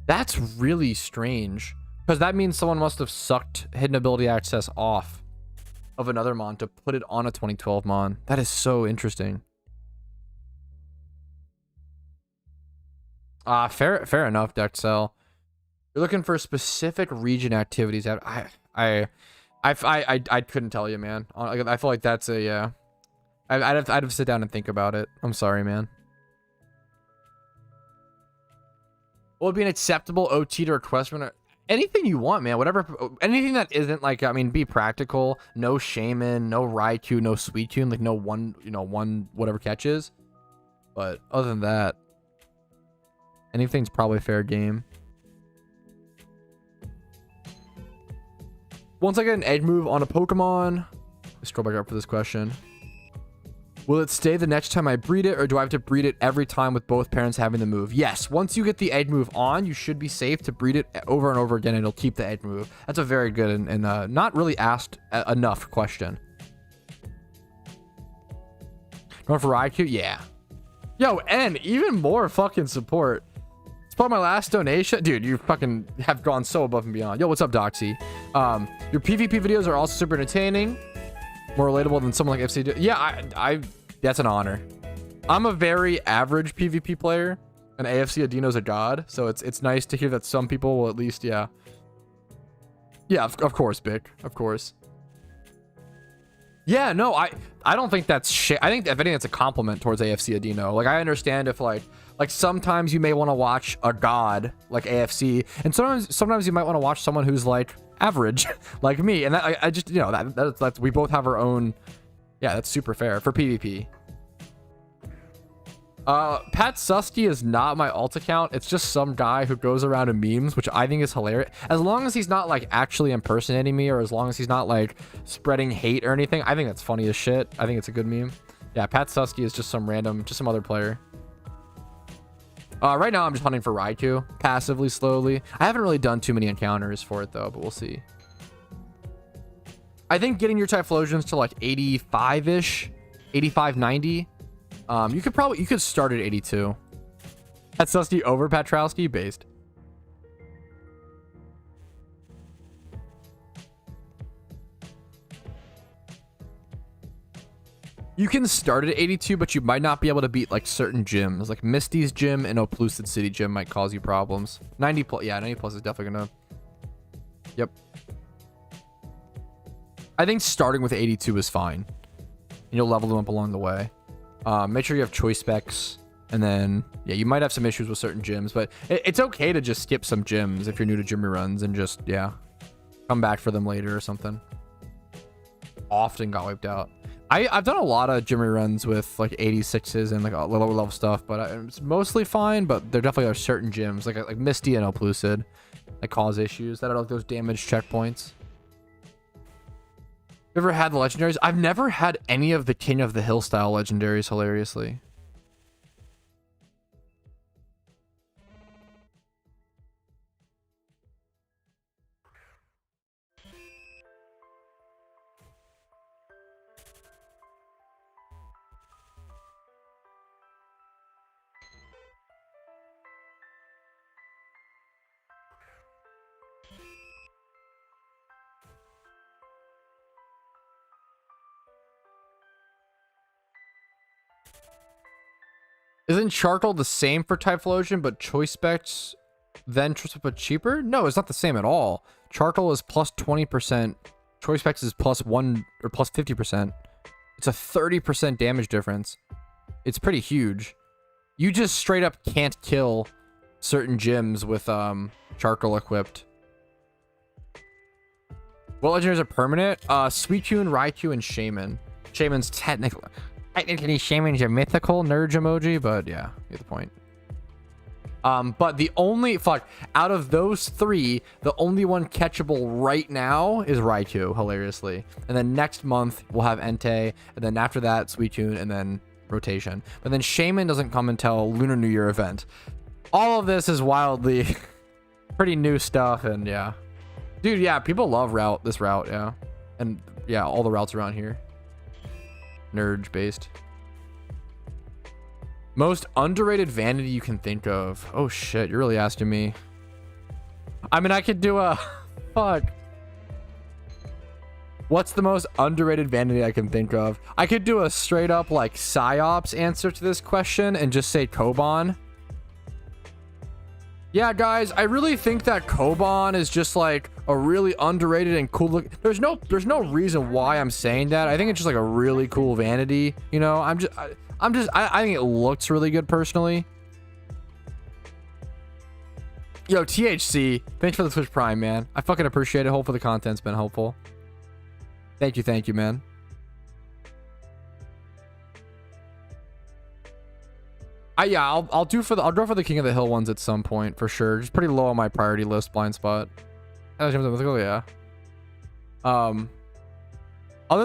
That's really strange, because that means someone must have sucked hidden ability access off of another Mon to put it on a 2012 Mon. That is so interesting. Fair enough, Dexel. You're looking for specific region activities. I couldn't tell you, man. I feel like that's a I'd have to sit down and think about it. I'm sorry, man. What would be an acceptable OT to request from anything you want, man? Whatever, anything that isn't like, I mean, be practical. No Shaman, no Raichu, no Suicune, like no one, you know, one whatever catches. But other than that, anything's probably fair game. Once I get an edge move on a Pokemon, let's scroll back up for this question. Will it stay the next time I breed it, or do I have to breed it every time with both parents having the move? Yes, once you get the edge move on, you should be safe to breed it over and over again, and it'll keep the edge move. That's a very good and not really asked enough question. Going for Raikou? Yeah. Yo, and even more fucking support. It's part of my last donation. Dude, you fucking have gone so above and beyond. Yo, what's up, Doxy? Your PvP videos are also super entertaining. More relatable than someone like FC. Yeah, I that's an honor. I'm a very average PvP player, and AFC Adino's a god, so it's nice to hear that some people will at least, yeah, of course, Bick, of course. Yeah, no, I don't think that's shit. I think if anything, it's a compliment towards AFC Adino. Like, I understand if like sometimes you may want to watch a god like AFC, and sometimes you might want to watch someone who's like average like me, and that, I just, you know, that's we both have our own. Yeah, that's super fair for PvP. Patrouski is not my alt account. It's just some guy who goes around in memes, which I think is hilarious. As long as he's not like actually impersonating me, or as long as he's not like spreading hate or anything, I think that's funny as shit. I think it's a good meme. Yeah, Patrouski is just some other player. Right now I'm just hunting for Raikou passively, slowly. I haven't really done too many encounters for it though, but we'll see. I think getting your Typhlosions to like 85-ish, 85, 90. You could start at 82. Patrouski over Patrouski based. You can start at 82, but you might not be able to beat like certain gyms. Like Misty's gym and Oplucid City gym might cause you problems. 90 plus, yeah, 90 plus is definitely gonna. Yep. I think starting with 82 is fine. And you'll level them up along the way. Make sure you have choice specs, and then yeah, you might have some issues with certain gyms, but it's okay to just skip some gyms if you're new to gym reruns and just, yeah, come back for them later or something. Often got wiped out. I've done a lot of gym reruns with like 86s and like a lower level stuff, but it's mostly fine. But there definitely are certain gyms like Misty and Oplucid that cause issues that are like those damaged checkpoints. You ever had the legendaries? I've never had any of the King of the Hill style legendaries, hilariously. Isn't Charcoal the same for Typhlosion, but choice specs then but cheaper? No, it's not the same at all. Charcoal is plus 20%. Choice specs is plus 1 or plus 50%. It's a 30% damage difference. It's pretty huge. You just straight up can't kill certain gyms with Charcoal equipped. What legendaries are permanent? Suicune, Raichu, and Shaman. Shaman's technically Shaman's a mythical nerd emoji, but yeah, you get the point. But the only out of those three, the only one catchable right now is Raichu, hilariously. And then next month we'll have Entei, and then after that Suicune, and then rotation. But then Shaman doesn't come until Lunar New Year event. All of this is wildly pretty new stuff, and yeah. Dude, yeah, people love this route, yeah. And yeah, all the routes around here. Nerd based. Most underrated vanity you can think of. Oh shit, you're really asking me. I mean, I could do a fuck. What's the most underrated vanity I can think of? I could do a straight up like psyops answer to this question and just say Koban. Yeah, guys, I really think that Koban is just like a really underrated and cool look. There's no reason why I'm saying that. I think it's just like a really cool vanity. You know, I think it looks really good personally. Yo, THC, thanks for the Twitch Prime, man. I fucking appreciate it. Hopefully the content's been helpful. Thank you, man. I'll go for the King of the Hill ones at some point for sure. Just pretty low on my priority list. Blind spot. Yeah. Other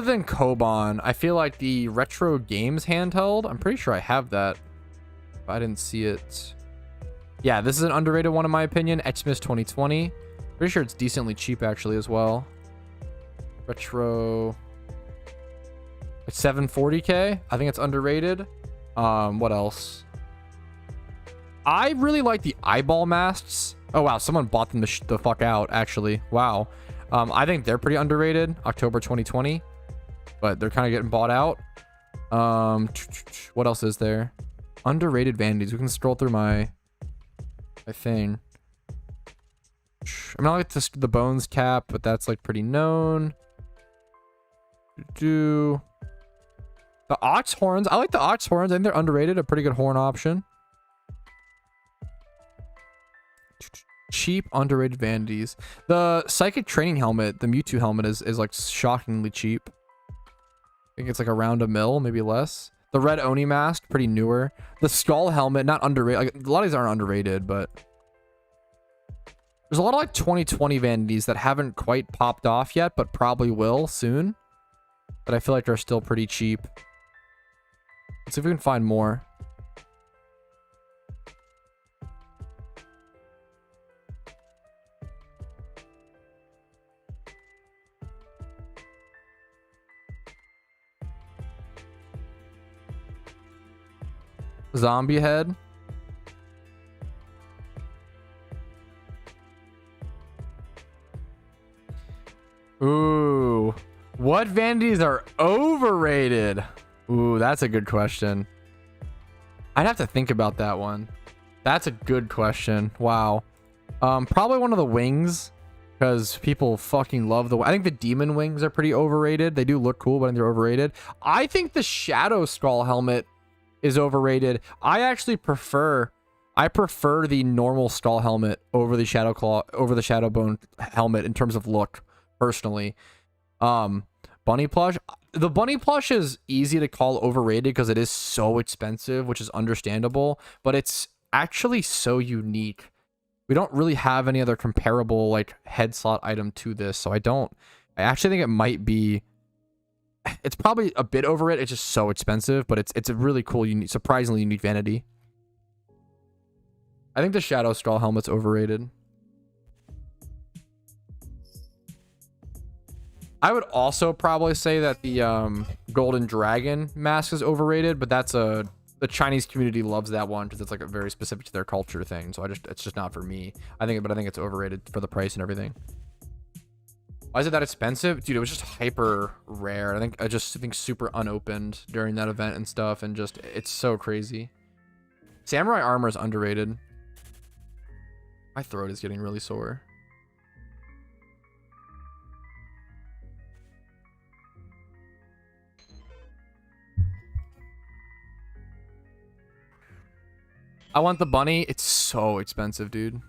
than Koban, I feel like the retro games handheld. I'm pretty sure I have that. If I didn't see it. Yeah, this is an underrated one in my opinion. Xmas 2020. Pretty sure it's decently cheap actually as well. Retro. It's 740k. I think it's underrated. What else? I really like the eyeball masks. Oh wow, someone bought them the fuck out actually. Wow. I think they're pretty underrated. October 2020, but they're kind of getting bought out. What else is there? Underrated vanities. We can scroll through my thing. I mean, I like the bones cap, but that's like pretty known. The ox horns. I like the ox horns. I think they're underrated. A pretty good horn option. Cheap underrated vanities. The psychic training helmet, the Mewtwo helmet, is like shockingly cheap. I think it's like around $1 maybe less. The red Oni mask, pretty newer. The skull helmet, not underrated. Like, a lot of these aren't underrated, but there's a lot of like 2020 vanities that haven't quite popped off yet, but probably will soon. But I feel like they're still pretty cheap. Let's see if we can find more. Zombie head. Ooh, what vanities are overrated? Ooh, that's a good question. I'd have to think about that one. That's a good question. Wow. Probably one of the wings, because people fucking love I think the demon wings are pretty overrated. They do look cool, but I think they're overrated. I think the Shadow Skull helmet is overrated. I actually prefer the normal skull helmet over the Shadow Bone helmet in terms of look, personally. Bunny plush. The bunny plush is easy to call overrated because it is so expensive, which is understandable, but it's actually so unique. We don't really have any other comparable like head slot item to this, so I actually think it might be. It's probably a bit over it. It's just so expensive, but it's a really cool, unique, surprisingly unique vanity. I think the Shadow Skull helmet's overrated. I would also probably say that the Golden Dragon mask is overrated, but that's the Chinese community loves that one because it's like a very specific to their culture thing. So it's just not for me. I think it's overrated for the price and everything. Why is it that expensive? Dude, it was just hyper rare. I just think super unopened during that event and stuff, and just it's so crazy. Samurai armor is underrated. My throat is getting really sore. I want the bunny. It's so expensive, dude.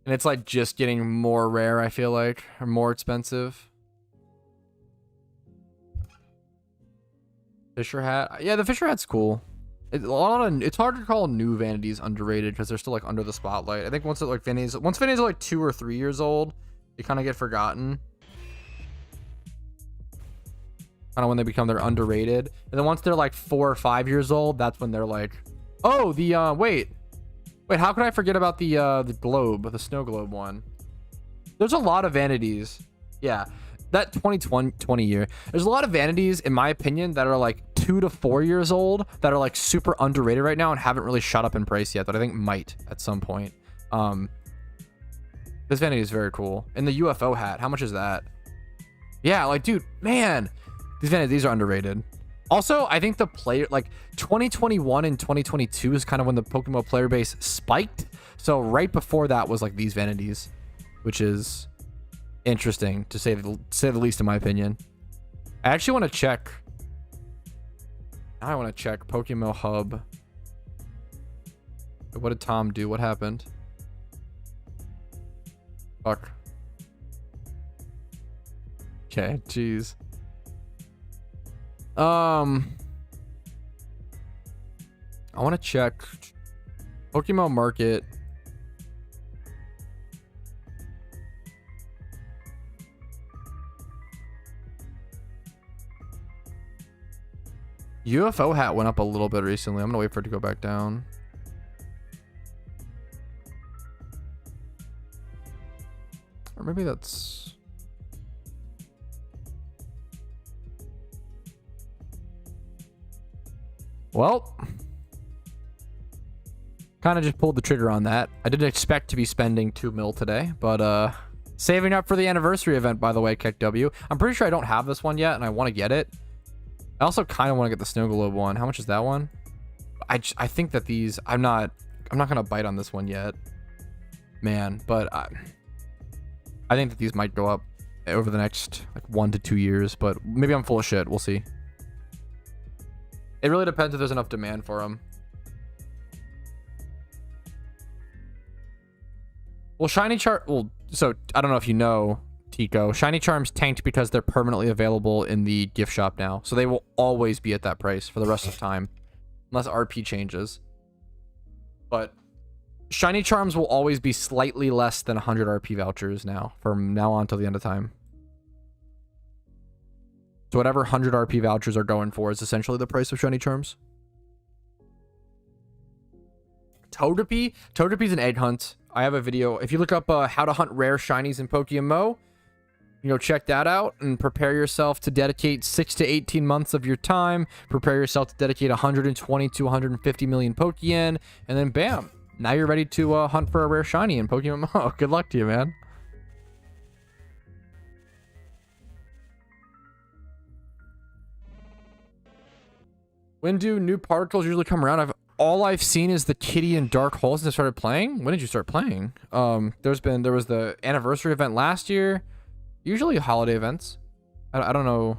And it's like just getting more rare, I feel like, or more expensive. Fisher hat. Yeah, the Fisher hat's cool. It's hard to call new vanities underrated because they're still like under the spotlight. I think once vanities are like 2 or 3 years old, they kind of get forgotten. Kind of when they become they're underrated. And then once they're like 4 or 5 years old, that's when they're like, oh, wait, how could I forget about the globe, the snow globe one? There's a lot of vanities. Yeah, that 2020 year. There's a lot of vanities, in my opinion, that are like 2 to 4 years old that are like super underrated right now and haven't really shot up in price yet, that I think might at some point. This vanity is very cool. And the UFO hat, how much is that? Yeah, like, dude, man, these are underrated. Also, I think the player, like 2021 and 2022 is kind of when the Pokemon player base spiked. So right before that was like these vanities, which is interesting to say the least, in my opinion. I actually want to check. I want to check PokeMMO Hub. What did Tom do? What happened? Fuck. Okay, jeez. I want to check Pokemon Market. UFO hat went up a little bit recently. I'm gonna wait for it to go back down. Or maybe that's... Well, kind of just pulled the trigger on that. I didn't expect to be spending 2 mil today, but saving up for the anniversary event, by the way, KW. I'm pretty sure I don't have this one yet, and I want to get it. I also kind of want to get the Snow Globe one. How much is that one? I think that these... I'm not gonna bite on this one yet, man. But I think that these might go up over the next like 1 to 2 years. But maybe I'm full of shit. We'll see. It really depends if there's enough demand for them. Well, Shiny Charm... Well, so I don't know if you know, Tico. Shiny Charms tanked because they're permanently available in the gift shop now. So they will always be at that price for the rest of time. Unless RP changes. But Shiny Charms will always be slightly less than 100 RP vouchers now. From now on till the end of time. So whatever 100 RP vouchers are going for is essentially the price of Shiny Charms. Togepi? Togepi's an egg hunt. I have a video. If you look up how to hunt rare shinies in PokeMMO, you know, check that out and prepare yourself to dedicate 6 to 18 months of your time. Prepare yourself to dedicate 120 to 150 million Pokeyen, and then bam, now you're ready to hunt for a rare shiny in PokeMMO. Good luck to you, man. When do new particles usually come around? All I've seen is the kitty and dark holes since I started playing. When did you start playing? There was the anniversary event last year. Usually holiday events. I don't know.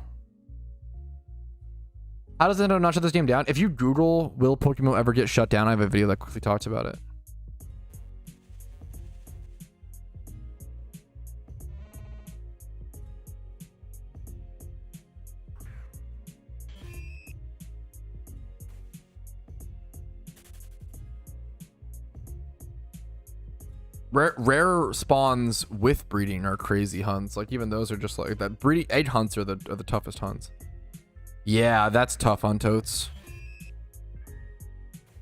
How does Nintendo not shut this game down? If you Google, will PokeMMO ever get shut down? I have a video that quickly talks about it. Rare spawns with breeding are crazy hunts. Like even those are just like that. Breeding egg hunts are the toughest hunts. Yeah, that's tough on totes.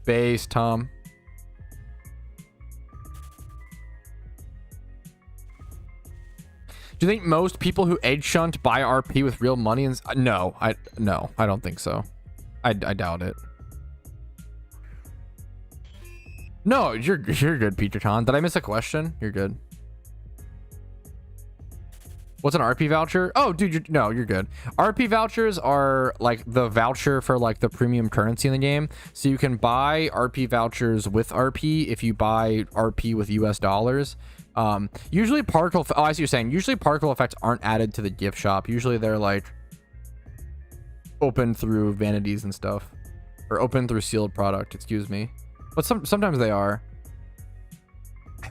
Base, Tom. Do you think most people who egg shunt buy RP with real money? And no, I don't think so. I doubt it. No, you're good, PeterCon. Did I miss a question? You're good. What's an RP voucher? Oh, dude, you're good. RP vouchers are like the voucher for like the premium currency in the game. So you can buy RP vouchers with RP if you buy RP with US dollars. Usually particle... Oh, I see what you're saying. Usually particle effects aren't added to the gift shop. Usually they're like open through vanities and stuff. Or open through sealed product, excuse me. But sometimes they are.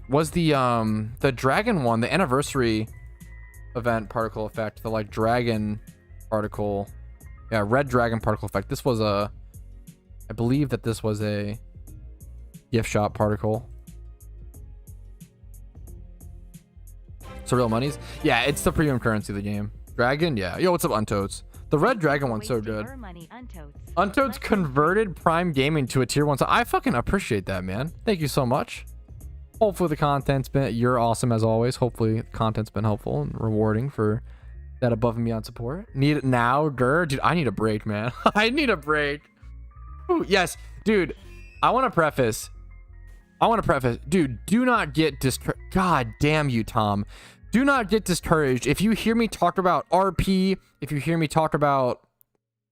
Was the dragon one, the anniversary event particle effect, the like dragon particle, yeah, red dragon particle effect. This was I believe that this was a gift shop particle. So real monies? Yeah, it's the premium currency of the game. Dragon, yeah. Yo, what's up, Untoads? The red dragon one's so good. Untoads converted Prime Gaming to a tier 1. So I fucking appreciate that, man. Thank you so much. Hopefully the content's been... You're awesome as always. Hopefully the content's been helpful and rewarding for that above and beyond support. Need it now, Gur? Dude, I need a break, man. I need a break. Ooh, yes, dude. I want to preface. Dude, do not get discouraged. God damn you, Tom. Do not get discouraged. If you hear me talk about RP, if you hear me talk about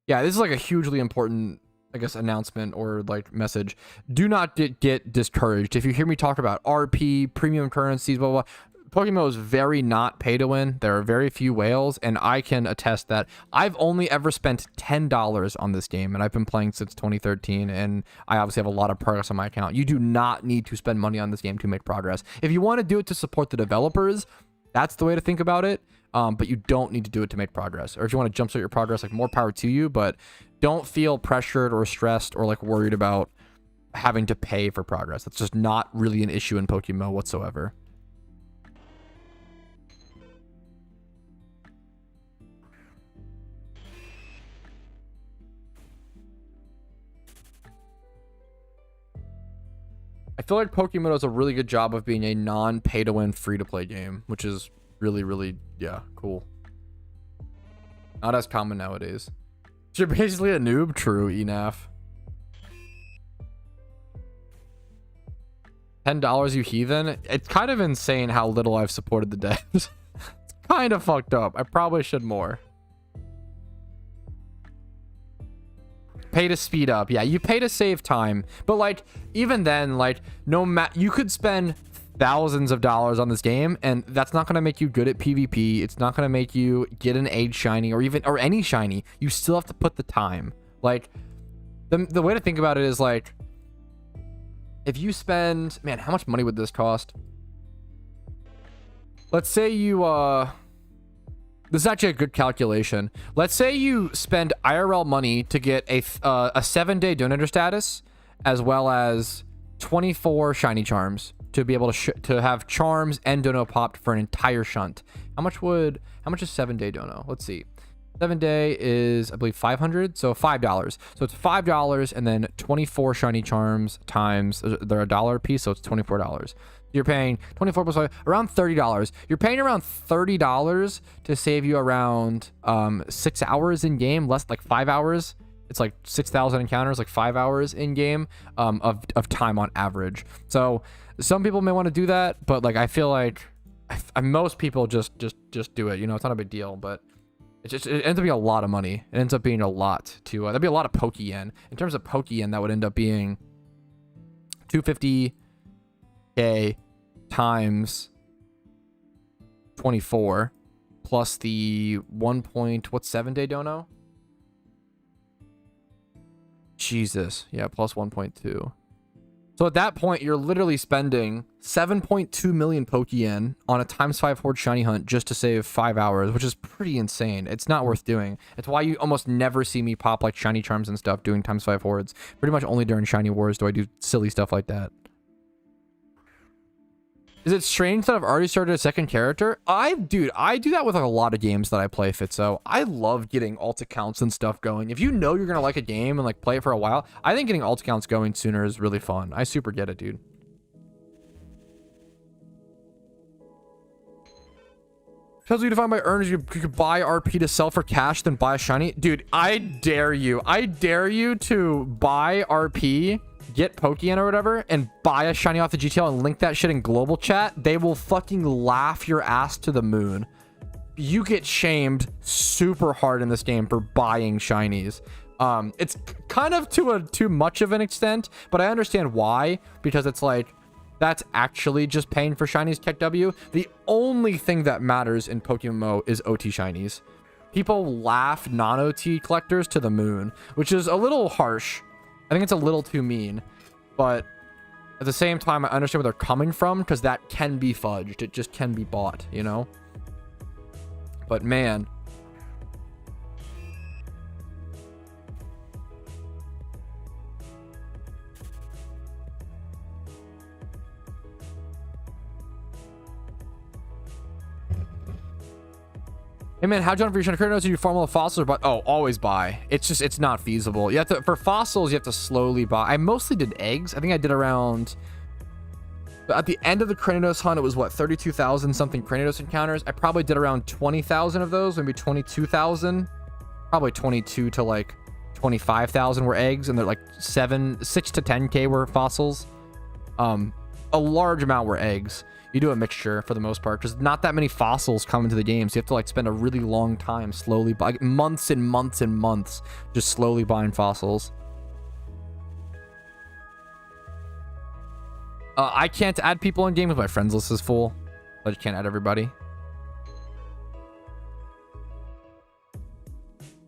Yeah, this is like a hugely important, I guess, announcement or like message. Do not get discouraged. If you hear me talk about RP, premium currencies, blah, blah, blah, PokeMMO is very not pay to win. There are very few whales, and I can attest that I've only ever spent $10 on this game, and I've been playing since 2013, and I obviously have a lot of progress on my account. You do not need to spend money on this game to make progress. If you want to do it to support the developers, that's the way to think about it. But you don't need to do it to make progress. Or if you want to jumpstart your progress, like, more power to you, but don't feel pressured or stressed or like worried about having to pay for progress. That's just not really an issue in PokeMMO whatsoever. I feel like PokeMMO does a really good job of being a non-pay-to-win, free-to-play game, which is really, really, yeah, cool. Not as common nowadays. So you're basically a noob? True, Enaf. $10, you heathen? It's kind of insane how little I've supported the devs. It's kind of fucked up. I probably should more. Pay to speed up. Yeah, you pay to save time. But like, even then, like, you could spend thousands of dollars on this game, and that's not going to make you good at PvP. It's not going to make you get an age shiny or any shiny. You still have to put the time. Like, the way to think about it is like, if you spend, man, how much money would this cost? Let's say you this is actually a good calculation. Let's say you spend IRL money to get a 7-day donator status, as well as 24 shiny charms to be able to have charms and dono popped for an entire shunt. How much is 7-day dono? Let's see. 7-day is, I believe, 500, so $5. So it's $5 and then 24 shiny charms times, they're $1 a piece, so it's $24. You're paying 24 plus 5, around $30. You're paying around $30 to save you around 6 hours in game, less like 5 hours. It's like 6,000 encounters, like 5 hours in game of time on average. So some people may want to do that, but like, I feel like most people just do it. You know, it's not a big deal, but it ends up being a lot of money. It ends up being a lot to that'd be a lot of Pokeyen. In terms of Pokeyen, that would end up being 250k times 24 plus the 7-day dono. Jesus, yeah, plus 1.2. So at that point, you're literally spending 7.2 million Pokeyen on a ×5 horde shiny hunt just to save 5 hours, which is pretty insane. It's not worth doing. It's why you almost never see me pop like shiny charms and stuff doing ×5 hordes. Pretty much only during shiny wars do I do silly stuff like that. Is it strange that I've already started a second character? Dude, I do that with like a lot of games that I play, Fitzo. I love getting alt accounts and stuff going. If you know you're gonna like a game and like play it for a while, I think getting alt accounts going sooner is really fun. I super get it, dude. Tells you to find by earners, you could buy RP to sell for cash, then buy a shiny. Dude, I dare you. I dare you to buy RP, get Pokeyen or whatever, and buy a shiny off the GTL and link that shit in global chat. They will fucking laugh your ass to the moon. You get shamed super hard in this game for buying shinies. It's kind of too much of an extent, but I understand why, because it's like, that's actually just paying for shinies Tech W. The only thing that matters in PokeMMO is OT shinies. People laugh non-OT collectors to the moon, which is a little harsh. I think it's a little too mean, but at the same time, I understand where they're coming from, because that can be fudged. It just can be bought, you know? But man. Hey man, how'd you for your shiny notes? Do you farm all the fossils or buy? Oh, always buy. It's not feasible. You have to, for fossils, you have to slowly buy. I mostly did eggs. I think I did around, at the end of the Cranidos hunt, it was what, 32,000 something Cranidos encounters. I probably did around 20,000 of those, maybe 22,000. Probably 22 to like 25,000 were eggs, and they're like 6 to 10k were fossils. a large amount were eggs. You do a mixture for the most part. There's not that many fossils come into the game, so you have to like spend a really long time slowly, like months and months and months, just slowly buying fossils. I can't add people in game if my friends list is full. I just can't add everybody.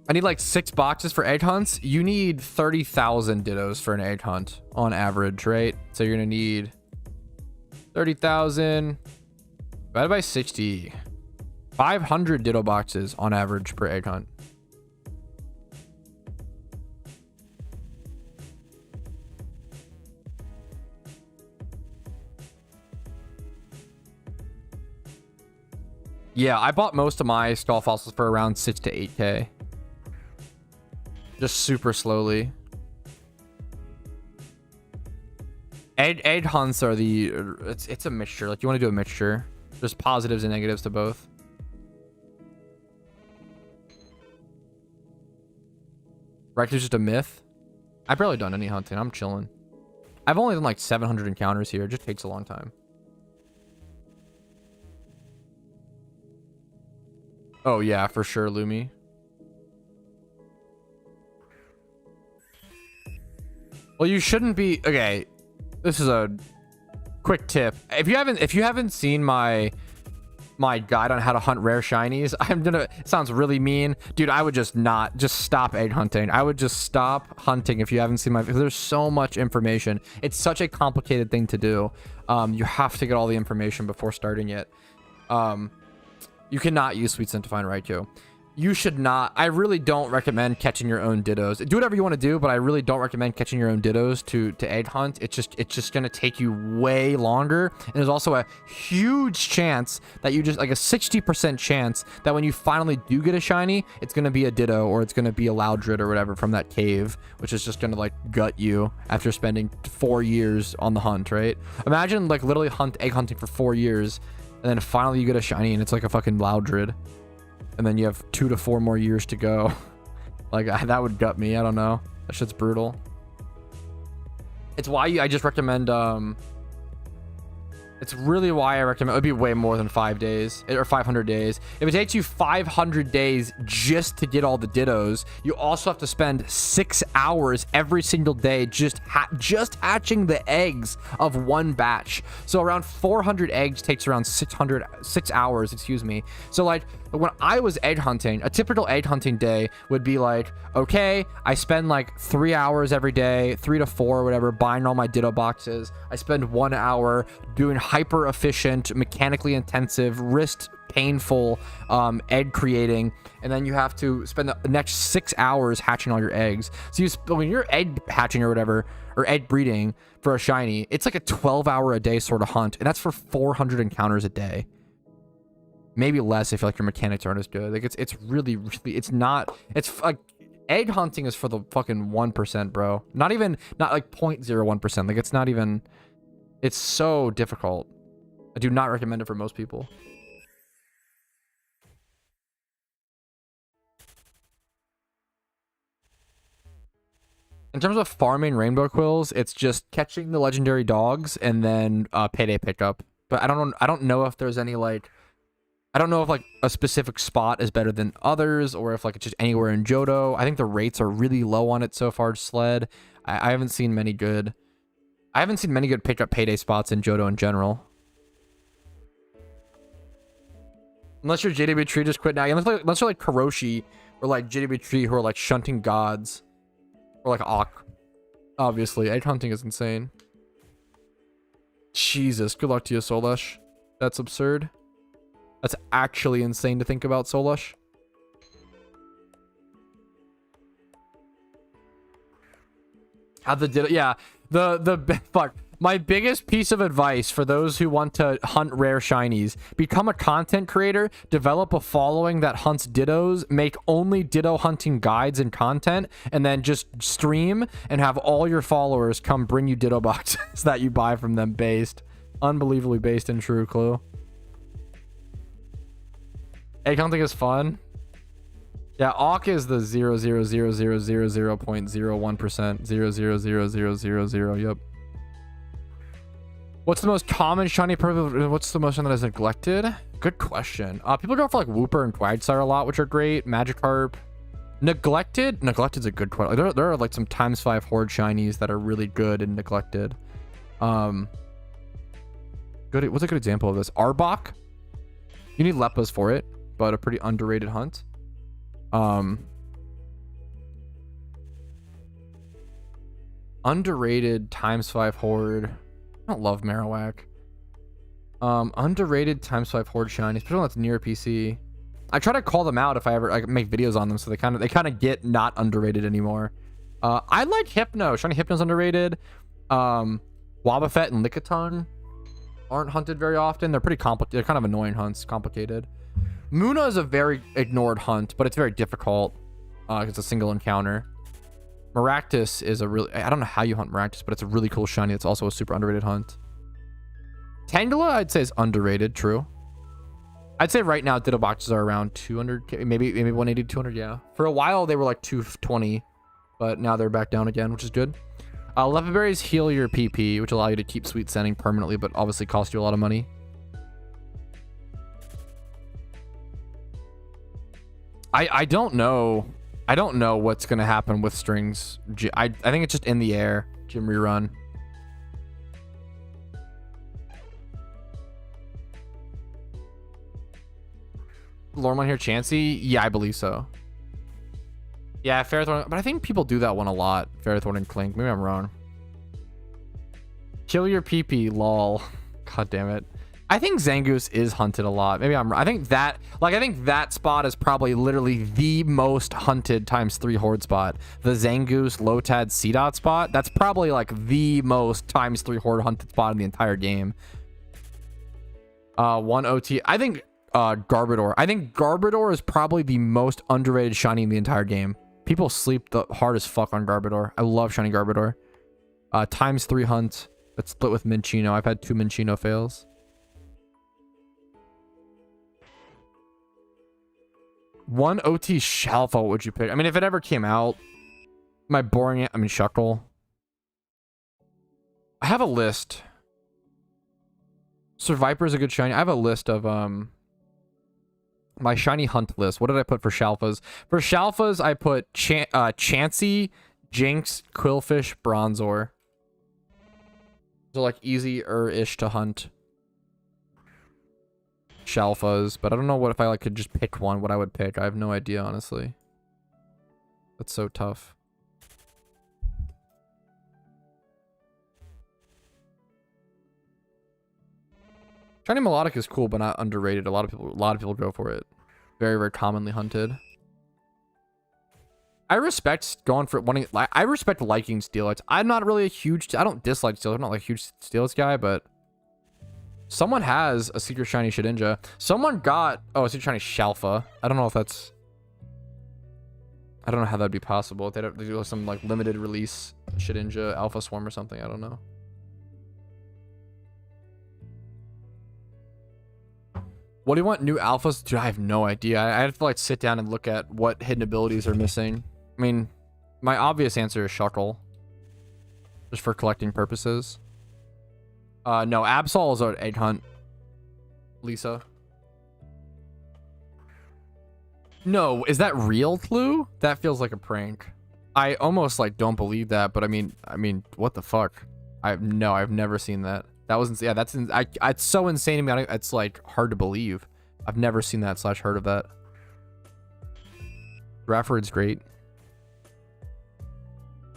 I need like 6 boxes for egg hunts. You need 30,000 dittos for an egg hunt on average, right? So you're gonna need 30,000 divided by 60. 500 ditto boxes on average per egg hunt. Yeah, I bought most of my skull fossils for around 6 to 8K. Just super slowly. Egg hunts are the... It's a mixture. Like, you want to do a mixture. There's positives and negatives to both. Raikou's just a myth. I've barely done any hunting. I'm chilling. I've only done like 700 encounters here. It just takes a long time. Oh, yeah, for sure, Lumi. Well, you shouldn't be... Okay, this is a quick tip. If you haven't seen my guide on how to hunt rare shinies, it sounds really mean, dude. I would just stop egg hunting. I would just stop hunting if you haven't seen because there's so much information. It's such a complicated thing to do. You have to get all the information before starting it. You cannot use Sweet Scent to find Raikou. You should not. I really don't recommend catching your own dittos. Do whatever you want to do, but I really don't recommend catching your own dittos to egg hunt. It's just going to take you way longer. And there's also a huge chance that you just like a 60% chance that when you finally do get a shiny, it's going to be a ditto or it's going to be a Loudred or whatever from that cave, which is just going to like gut you after spending 4 years on the hunt, right? Imagine like literally egg hunting for 4 years and then finally you get a shiny and it's like a fucking Loudred. And then you have 2 to 4 more years to go. Like, that would gut me. I don't know. That shit's brutal. It's why I just recommend, it's really why I recommend, it would be way more than 5 days, or 500 days. If it takes you 500 days just to get all the dittos, you also have to spend 6 hours every single day just hatching the eggs of one batch. So around 400 eggs takes around 6 hours, excuse me. So like, when I was egg hunting, a typical egg hunting day would be like, okay, I spend like 3 hours every day, 3 to 4 or whatever, buying all my ditto boxes. I spend 1 hour doing hyper efficient, mechanically intensive, wrist painful egg creating, and then you have to spend the next 6 hours hatching all your eggs. So when you're egg hatching or whatever, or egg breeding for a shiny, it's like a 12-hour a day sort of hunt, and that's for 400 encounters a day. Maybe less if like your mechanics aren't as good. Like it's really it's not. It's like egg hunting is for the fucking 1%, bro. Not like 0.01%. Like it's not even. It's so difficult. I do not recommend it for most people. In terms of farming rainbow quills, it's just catching the legendary dogs and then payday pickup. But I don't know if there's any like. I don't know if like a specific spot is better than others or if like it's just anywhere in JOHTO. I think the rates are really low on it so far, Sled. I haven't seen many good pickup payday spots in JOHTO in general. Unless you're JW Tree, just quit now. Unless you're like Karoshi or like JW Tree who are like shunting gods. Or like Awk. Obviously, egg hunting is insane. Jesus, good luck to you, Solash. That's absurd. That's actually insane to think about, Solash. Yeah, fuck. My biggest piece of advice for those who want to hunt rare shinies: become a content creator, develop a following that hunts dittos, make only ditto hunting guides and content, and then just stream and have all your followers come bring you ditto boxes that you buy from them based. Unbelievably based and true, Clue. Egg hunting is fun. Yeah, Awk is the 0.00000.01%. 0.00000. Yep. What's the most common shiny Pokemon? What's the most one that is neglected? Good question. People go for like Wooper and Quagsire a lot, which are great. Magikarp. Neglected's a good question. There are like some ×5 horde shinies that are really good and neglected. What's a good example of this? Arbok. You need Leppas for it, but a pretty underrated hunt. Underrated ×5 horde. I don't love Marowak. Underrated ×5 horde shiny, especially when that's near PC. I try to call them out if I ever make videos on them, so they kind of get not underrated anymore. I like Hypno. Shiny Hypno's underrated. Wobbuffet and Lickitung aren't hunted very often. They're pretty complicated. They're kind of annoying hunts, complicated. Muna is a very ignored hunt, but it's very difficult. It's a single encounter. Maractus is a really, I don't know how you hunt Maractus, but it's a really cool shiny. It's also a super underrated hunt. Tangela, I'd say, is underrated. True. I'd say right now Ditto boxes are around 200, maybe 180, 200. Yeah. For a while they were like 220, but now they're back down again, which is good. Leopard berries heal your PP, which allow you to keep sweet sending permanently, but obviously cost you a lot of money. I don't know. I don't know what's going to happen with strings. I think it's just in the air. Gym rerun. Lormon here, Chansey? Yeah, I believe so. Yeah, Ferrothorn. But I think people do that one a lot. Ferrothorn and Clink. Maybe I'm wrong. Kill your PP, lol. God damn it. I think Zangoose is hunted a lot. Maybe I'm. I think that spot is probably literally the most hunted ×3 horde spot. The Zangoose Lotad C-Dot spot. That's probably like the most ×3 horde hunted spot in the entire game. 1 OT. I think Garbodor. I think Garbodor is probably the most underrated shiny in the entire game. People sleep the hard as fuck on Garbodor. I love shiny Garbodor. ×3 hunt. That's split with Minccino. I've had 2 Minccino fails. 1 OT Shalfa, what would you pick? I mean, if it ever came out, my boring, I mean, Shuckle. I have a list. Sir Viper is a good shiny. I have a list of my shiny hunt list. What did I put for Shalfas? For Shalfas, I put Chansey, Jinx, Quillfish, Bronzor. So like easier-ish to hunt Shalfas, but I don't know what if I like could just pick one, what I would pick. I have no idea, honestly. That's so tough. Shiny Melodic is cool, but not underrated. A lot of people go for it. Very, very commonly hunted. I respect going for wanting. I respect liking Steelites. I'm not really a huge. I don't dislike Steelites. I'm not like a huge Steelites guy, but someone has a secret shiny Shedinja. Someone got a secret shiny Shalfa. I don't know if that's. I don't know how that'd be possible. They do some like limited release Shedinja Alpha Swarm or something. I don't know. What do you want? New alphas? Dude, I have no idea. I have to like sit down and look at what hidden abilities are missing. I mean, my obvious answer is Shuckle. Just for collecting purposes. No, Absol is an egg hunt. Lisa. No, is that real, Tlu? That feels like a prank. I almost like don't believe that, but I mean, what the fuck? I've never seen that. That wasn't, yeah, it's so insane to me. It's like hard to believe. I've never seen that / heard of that. Rafford's great.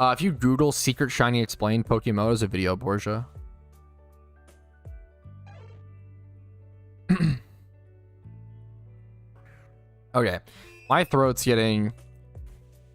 If you Google Secret Shiny Explained Pokemon, there's a video, Borgia. Okay. My throat's getting...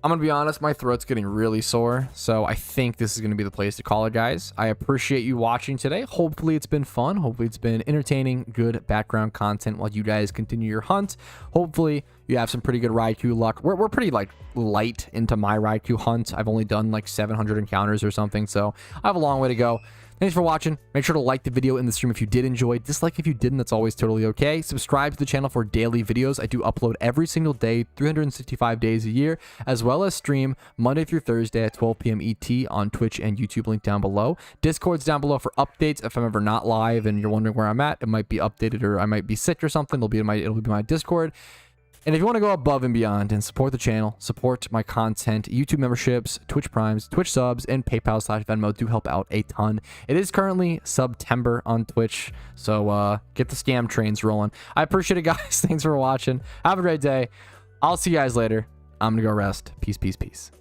I'm going to be honest, my throat's getting really sore, so I think this is going to be the place to call it, guys. I appreciate you watching today. Hopefully it's been fun. Hopefully it's been entertaining, good background content while you guys continue your hunt. Hopefully you have some pretty good Raikou luck. We're pretty like light into my Raikou hunt. I've only done like 700 encounters or something, so I have a long way to go. Thanks for watching. Make sure to like the video in the stream if you did enjoy. Dislike if you didn't. That's always totally okay. Subscribe to the channel for daily videos. I do upload every single day, 365 days a year, as well as stream Monday through Thursday at 12 p.m. ET on Twitch and YouTube, link down below. Discord's down below for updates. If I'm ever not live and you're wondering where I'm at, it might be updated or I might be sick or something. It'll be my Discord. And if you want to go above and beyond and support the channel, support my content, YouTube memberships, Twitch Primes, Twitch subs, and PayPal/Venmo do help out a ton. It is currently September on Twitch, so get the scam trains rolling. I appreciate it, guys. Thanks for watching. Have a great day. I'll see you guys later. I'm going to go rest. Peace, peace, peace.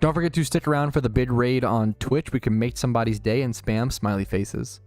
Don't forget to stick around for the big raid on Twitch. We can make somebody's day and spam smiley faces.